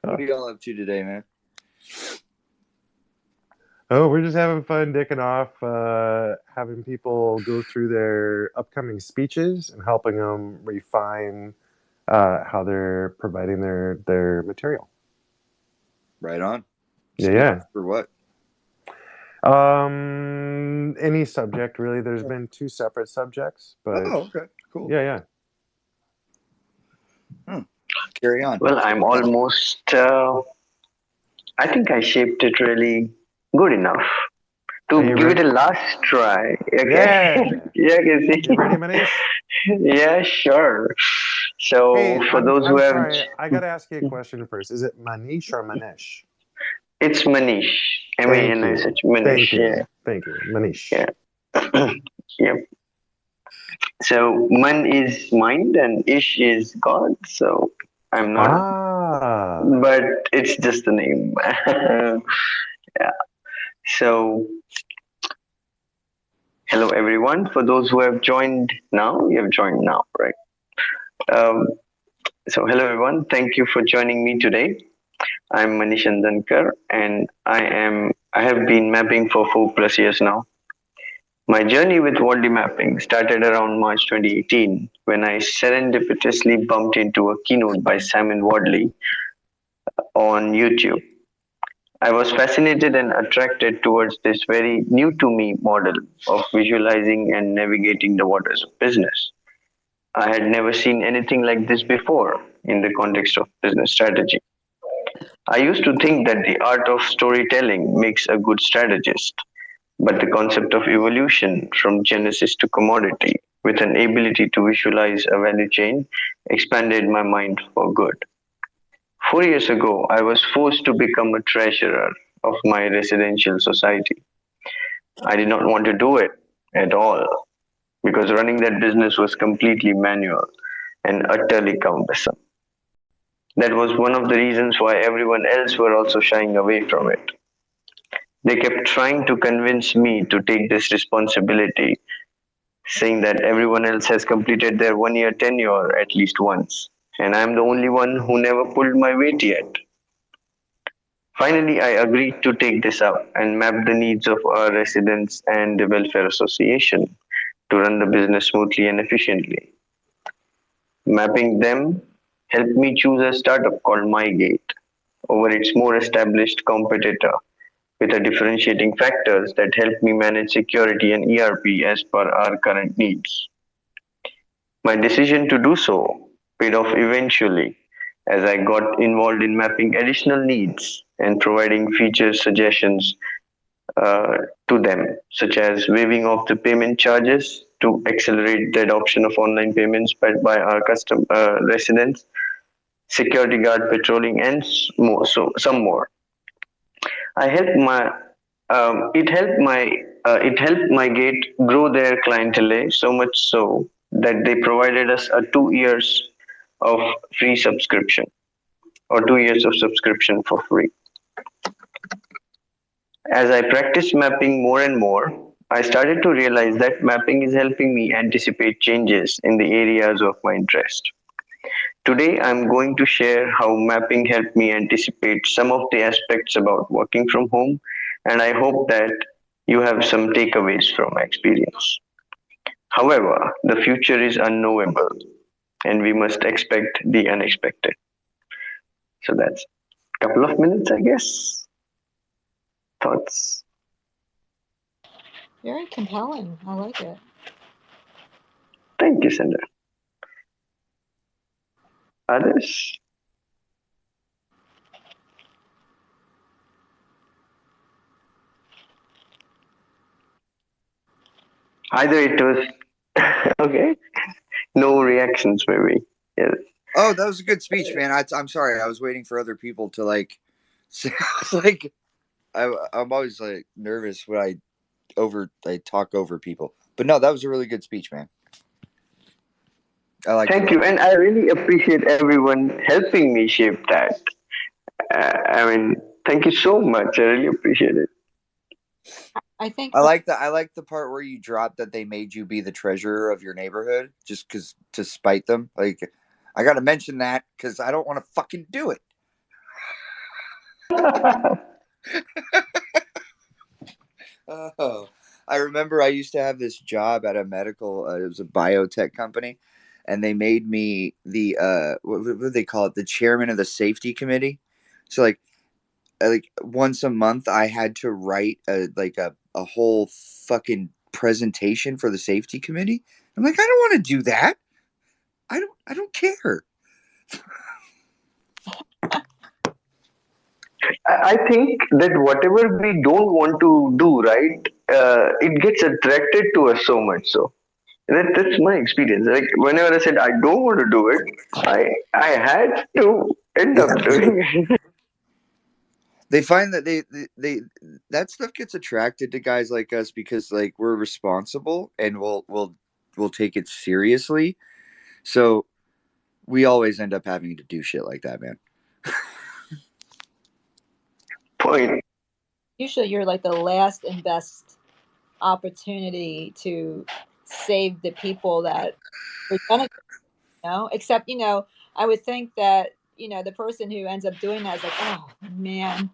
are y'all up to today, man? Oh, we're just having fun, dicking off, having people go through their upcoming speeches and helping them refine how they're providing their material. Right on. Yeah. For what? Any subject really. There's been 2 separate subjects, but okay, cool. Yeah. Carry on. Well, I'm almost. I think I shaped it really good enough to give it a last try. Okay. Yeah. Casey. You ready, Manish? Yeah, sure. So Hey, for those who I'm have, sorry, I gotta ask you a question first. Is it Manish or Manish? it's Manish. M-A-N-I-S-H. Manish. Thank you, Manish. Yeah. Yep. So man is mind and ish is God. So I'm not, but it's just the name. Yeah. So hello everyone. For those who have joined now, you have joined now, right? So hello everyone. Thank you for joining me today. I'm Manish Andankar, and I have been mapping for 4+ years now. My journey with Waldley mapping started around March 2018 when I serendipitously bumped into a keynote by Simon Waldley on YouTube. I was fascinated and attracted towards this very new to me model of visualizing and navigating the waters of business. I had never seen anything like this before in the context of business strategy. I used to think that the art of storytelling makes a good strategist, but the concept of evolution from genesis to commodity with an ability to visualize a value chain expanded my mind for good. 4 years ago, I was forced to become a treasurer of my residential society. I did not want to do it at all because running that business was completely manual and utterly cumbersome. That was one of the reasons why everyone else were also shying away from it. They kept trying to convince me to take this responsibility, saying that everyone else has completed their 1 year tenure at least once, and I'm the only one who never pulled my weight yet. Finally, I agreed to take this up and map the needs of our residents and the welfare association to run the business smoothly and efficiently. Mapping them helped me choose a startup called MyGate over its more established competitor with a differentiating factors that help me manage security and ERP as per our current needs. My decision to do so paid off eventually as I got involved in mapping additional needs and providing feature suggestions to them, such as waiving off the payment charges to accelerate the adoption of online payments by our residents, security guard patrolling, and more. So some more. I helped my it helped my gate grow their clientele so much so that they provided us a 2 years of free subscription or 2 years of subscription for free. As I practiced mapping more and more, I started to realize that mapping is helping me anticipate changes in the areas of my interest. Today, I'm going to share how mapping helped me anticipate some of the aspects about working from home, and I hope that you have some takeaways from my experience. However, the future is unknowable, and we must expect the unexpected. So that's a couple of minutes, I guess. Thoughts? Very compelling. I like it. Thank you, Sandra. Others? Either it was okay. No reactions, maybe. Yes. Oh, that was a good speech, man. I'm sorry. I was waiting for other people to like. Like, I'm always like nervous when I talk over people. But no, that was a really good speech, man. I like it. Thank you, and I really appreciate everyone helping me shape that. I mean, thank you so much. I really appreciate it. I think I like the part where you dropped that they made you be the treasurer of your neighborhood just because to spite them. Like, I got to mention that because I don't want to fucking do it. Oh, I remember I used to have this job at a medical. It was a biotech company, and they made me the what do they call it? The chairman of the safety committee. So like once a month, I had to write a whole fucking presentation for the safety committee. I'm like, I don't want to do that. I don't care. I think that whatever we don't want to do, right, it gets attracted to us so much. So that's my experience. Like whenever I said I don't want to do it, I had to end up doing it. They find that they that stuff gets attracted to guys like us because like we're responsible and we'll take it seriously. So we always end up having to do shit like that, man. Point. usually you're like the last and best opportunity to save the people that are gonna, except, I would think that, the person who ends up doing that is like, oh man,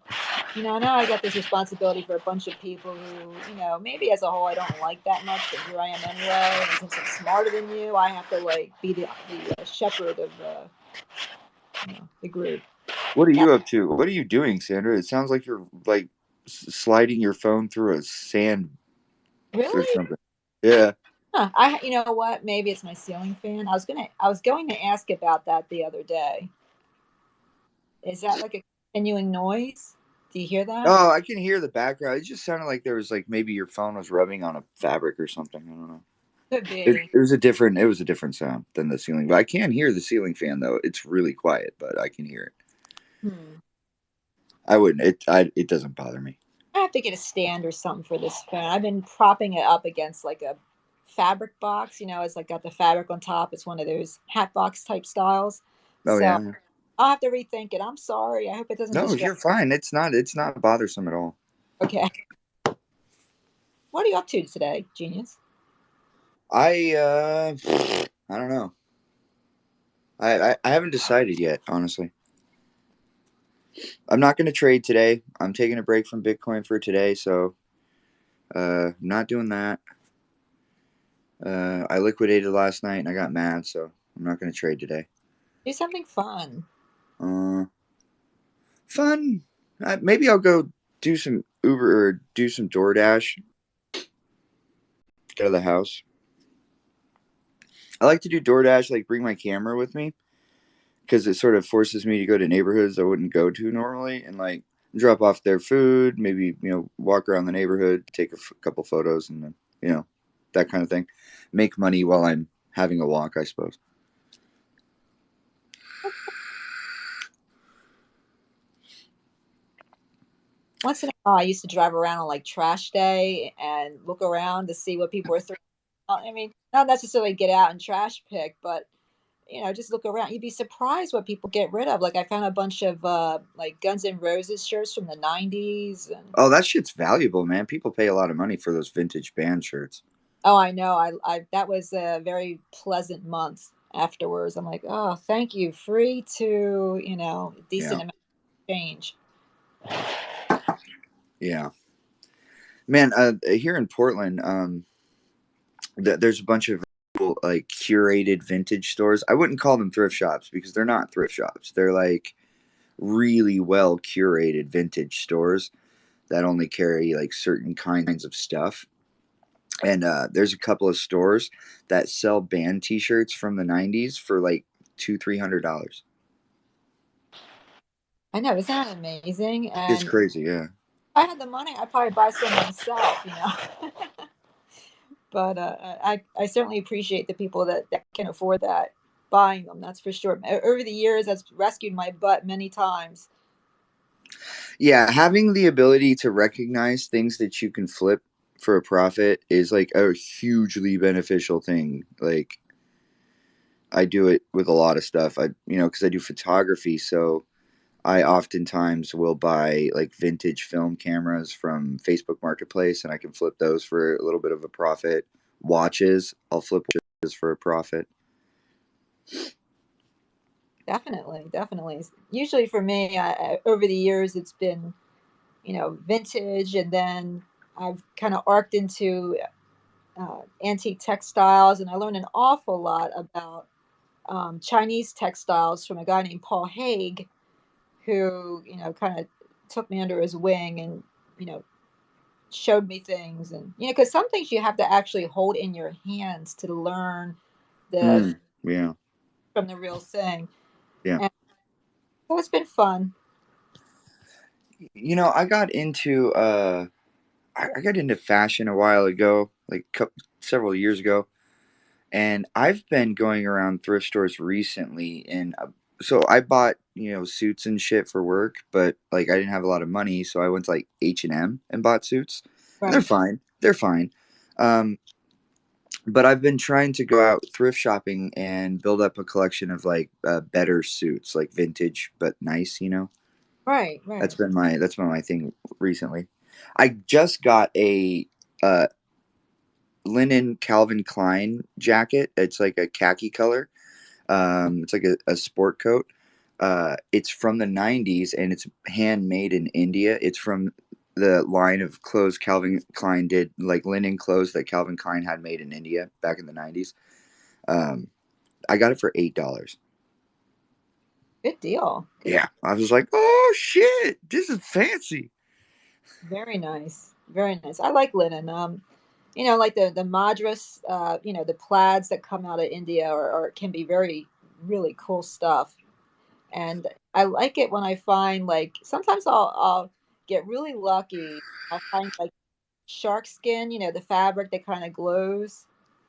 now I got this responsibility for a bunch of people who, maybe as a whole I don't like that much, but here I am anyway. And since I'm smarter than you, I have to like be the shepherd of the group. What are you up to? What are you doing, Sandra? It sounds like you're like sliding your phone through a sand or Really? something. Yeah. Huh. You know what? Maybe it's my ceiling fan. I was going to ask about that the other day. Is that like a continuing noise? Do you hear that? Oh, I can hear the background. It just sounded like there was like maybe your phone was rubbing on a fabric or something. I don't know. Could be. It was a different sound than the ceiling. But I can hear the ceiling fan though. It's really quiet, but I can hear it. I wouldn't. It doesn't bother me. I have to get a stand or something for this fan. I've been propping it up against like a fabric box. It's like got the fabric on top. It's one of those hat box type styles. Oh So yeah. I'll have to rethink it. I'm sorry. I hope it doesn't No, distract. you're fine. It's not bothersome at all. Okay. What are you up to today, genius? I don't know. I haven't decided yet, honestly. I'm not going to trade today. I'm taking a break from Bitcoin for today, so not doing that. I liquidated last night and I got mad, so I'm not going to trade today. Do something fun. Fun. Maybe I'll go do some Uber or do some DoorDash. Get out of the house. I like to do DoorDash, like bring my camera with me, because it sort of forces me to go to neighborhoods I wouldn't go to normally, and like drop off their food, maybe walk around the neighborhood, take a couple photos, and then that kind of thing. Make money while I'm having a walk, I suppose. Once in a while, I used to drive around on like trash day and look around to see what people were throwing out. I mean, not necessarily get out and trash pick, but just look around. You'd be surprised what people get rid of. Like I found a bunch of like Guns N' Roses shirts from the '90s. And Oh, that shit's valuable, man. People pay a lot of money for those vintage band shirts. oh, I know. I that was a very pleasant month afterwards. I'm like, oh, thank you. Free to decent amount of change. Yeah, man. Here in Portland, there's a bunch of like curated vintage stores. I wouldn't call them thrift shops because they're not thrift shops. They're like really well curated vintage stores that only carry like certain kinds of stuff. And there's a couple of stores that sell band T-shirts from the '90s for like $200-300. I know, isn't that amazing? It's And crazy, yeah. if I had the money, I'd probably buy some myself. But I certainly appreciate the people that can afford that, buying them. That's for sure. Over the years, that's rescued my butt many times. Yeah, having the ability to recognize things that you can flip for a profit is like a hugely beneficial thing. Like I do it with a lot of stuff. Because I do photography, so I oftentimes will buy like vintage film cameras from Facebook Marketplace, and I can flip those for a little bit of a profit. Watches, I'll flip watches for a profit. Definitely. Usually for me, over the years, it's been, vintage, and then I've kind of arced into antique textiles, and I learned an awful lot about Chinese textiles from a guy named Paul Haig, who, kind of took me under his wing and, showed me things. And, because some things you have to actually hold in your hands to learn the Yeah. from the real thing. Yeah. And so it's been fun. I got into fashion a while ago, like several years ago, and I've been going around thrift stores recently, and so I bought suits and shit for work, but like I didn't have a lot of money, so I went to like H&M and bought suits. Right. And they're fine. But I've been trying to go out thrift shopping and build up a collection of like better suits, like vintage but nice. Right. That's been my thing recently. I just got a linen Calvin Klein jacket. It's like a khaki color. It's like a sport coat. It's from the 90s, and it's handmade in India. It's from the line of clothes Calvin Klein did, like linen clothes that Calvin Klein had made in India back in the 90s. I got it for $8. Good deal. Yeah, I was like, oh shit, this is fancy. Very nice. I like linen. Like the madras, the plaids that come out of India or can be very, really cool stuff. And I like it when I find, like, sometimes I'll get really lucky. I'll find like shark skin, the fabric that kind of glows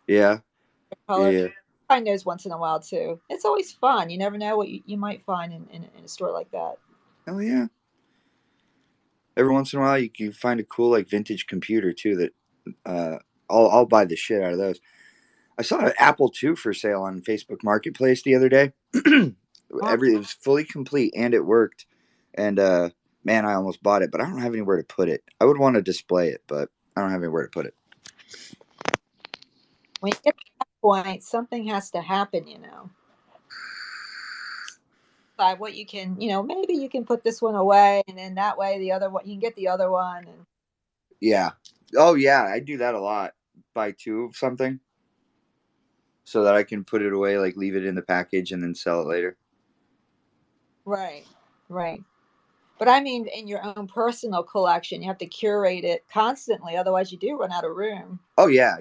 Yeah, the color. yeah. I find those once in a while too. It's always fun. You never know what you might find in a store like that. Oh yeah. Every once in a while, you can find a cool like vintage computer too. That I'll buy the shit out of those. I saw an Apple II for sale on Facebook Marketplace the other day. It was fully complete and it worked. And man, I almost bought it, but I don't have anywhere to put it. I would want to display it, but I don't have anywhere to put it. When you get to that point, something has to happen. Decide what you can, maybe you can put this one away, and then that way the other one, you can get the other one. And Yeah. Oh yeah, I do that a lot. Buy two of something so that I can put it away, like leave it in the package and then sell it later. right. But I mean, in your own personal collection, you have to curate it constantly. Otherwise, you do run out of room. Oh yeah.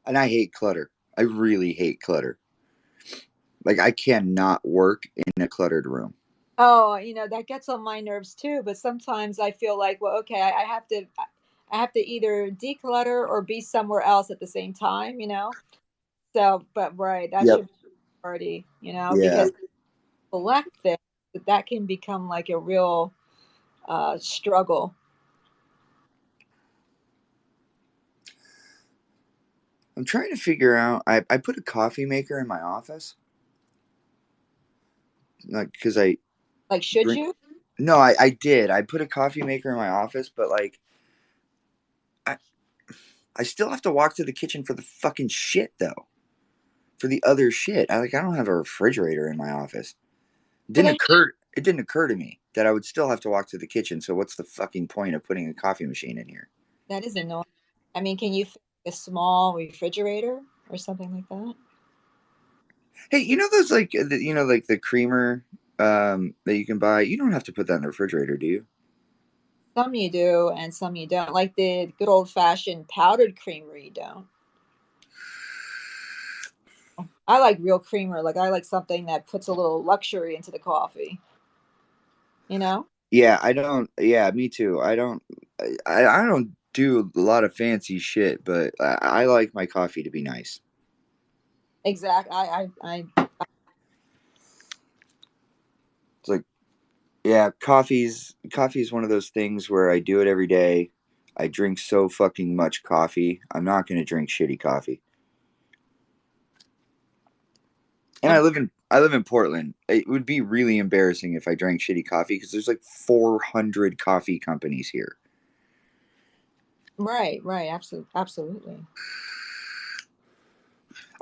And I hate clutter. I really hate clutter. Like I cannot work in a cluttered room. Oh, that gets on my nerves too. But sometimes I feel like, well, okay, I have to either declutter or be somewhere else at the same time. So, but right, that Yep. should be a priority. Yeah. Because collect things, that can become like a real struggle. I'm trying to figure out. I put a coffee maker in my office. Like, because I. Like, should you? No, I did. I put a coffee maker in my office, but like. I still have to walk to the kitchen for the fucking shit, though. For the other shit. I don't have a refrigerator in my office. It didn't occur to me that I would still have to walk to the kitchen, so what's the fucking point of putting a coffee machine in here? That is annoying. I mean, can you fit a small refrigerator or something like that? Hey, those like like the creamer that you can buy. You don't have to put that in the refrigerator, do you? Some you do, and some you don't. Like the good old fashioned powdered creamer, you don't. I like real creamer. Like I like something that puts a little luxury into the coffee. Yeah, I don't. Yeah, me too. I don't. I don't do a lot of fancy shit, but I like my coffee to be nice. Exactly. It's like, yeah, coffee's one of those things where I do it every day. I drink so fucking much coffee. I'm not going to drink shitty coffee. And I live in Portland. It would be really embarrassing if I drank shitty coffee because there's like 400 coffee companies here. Right, absolutely.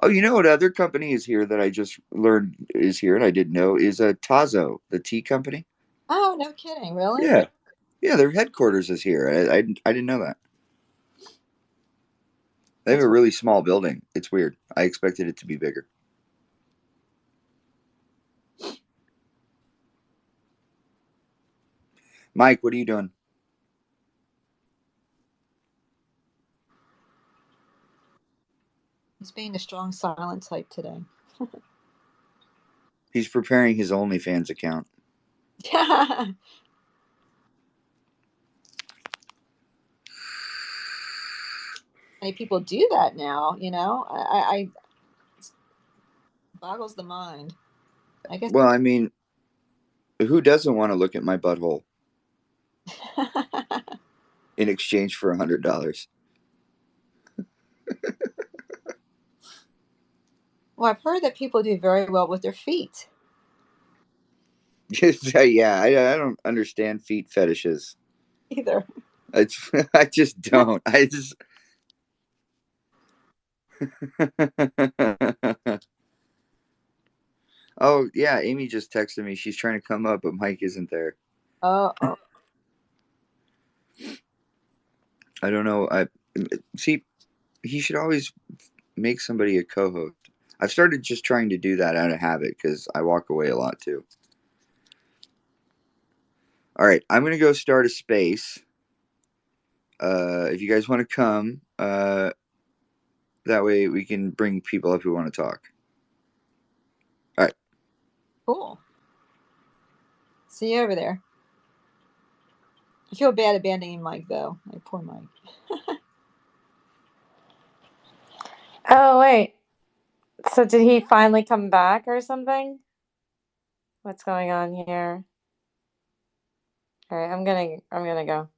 Oh, you know what other company is here that I just learned is here and I didn't know is Tazo, the tea company. Oh, no kidding, really? Yeah. Yeah, their headquarters is here. I didn't know that. They have a really small building. It's weird. I expected it to be bigger. Mike, what are you doing? He's being a strong silent type today. He's preparing his OnlyFans account. Many people do that now, I boggles the mind. I guess. Well, I mean, who doesn't want to look at my butthole in exchange for $100? Well, I've heard that people do very well with their feet. Yeah, I don't understand feet fetishes Either. I just don't. I just. Oh yeah, Amy just texted me. She's trying to come up, but Mike isn't there. Oh. I don't know. I see. He should always make somebody a co-host. I've started just trying to do that out of habit because I walk away a lot too. All right, I'm gonna go start a space. If you guys want to come, that way we can bring people up who want to talk. All right. Cool. See you over there. I feel bad abandoning Mike, though. Like, poor Mike. Oh, wait. So did he finally come back or something? What's going on here? All right, I'm gonna go.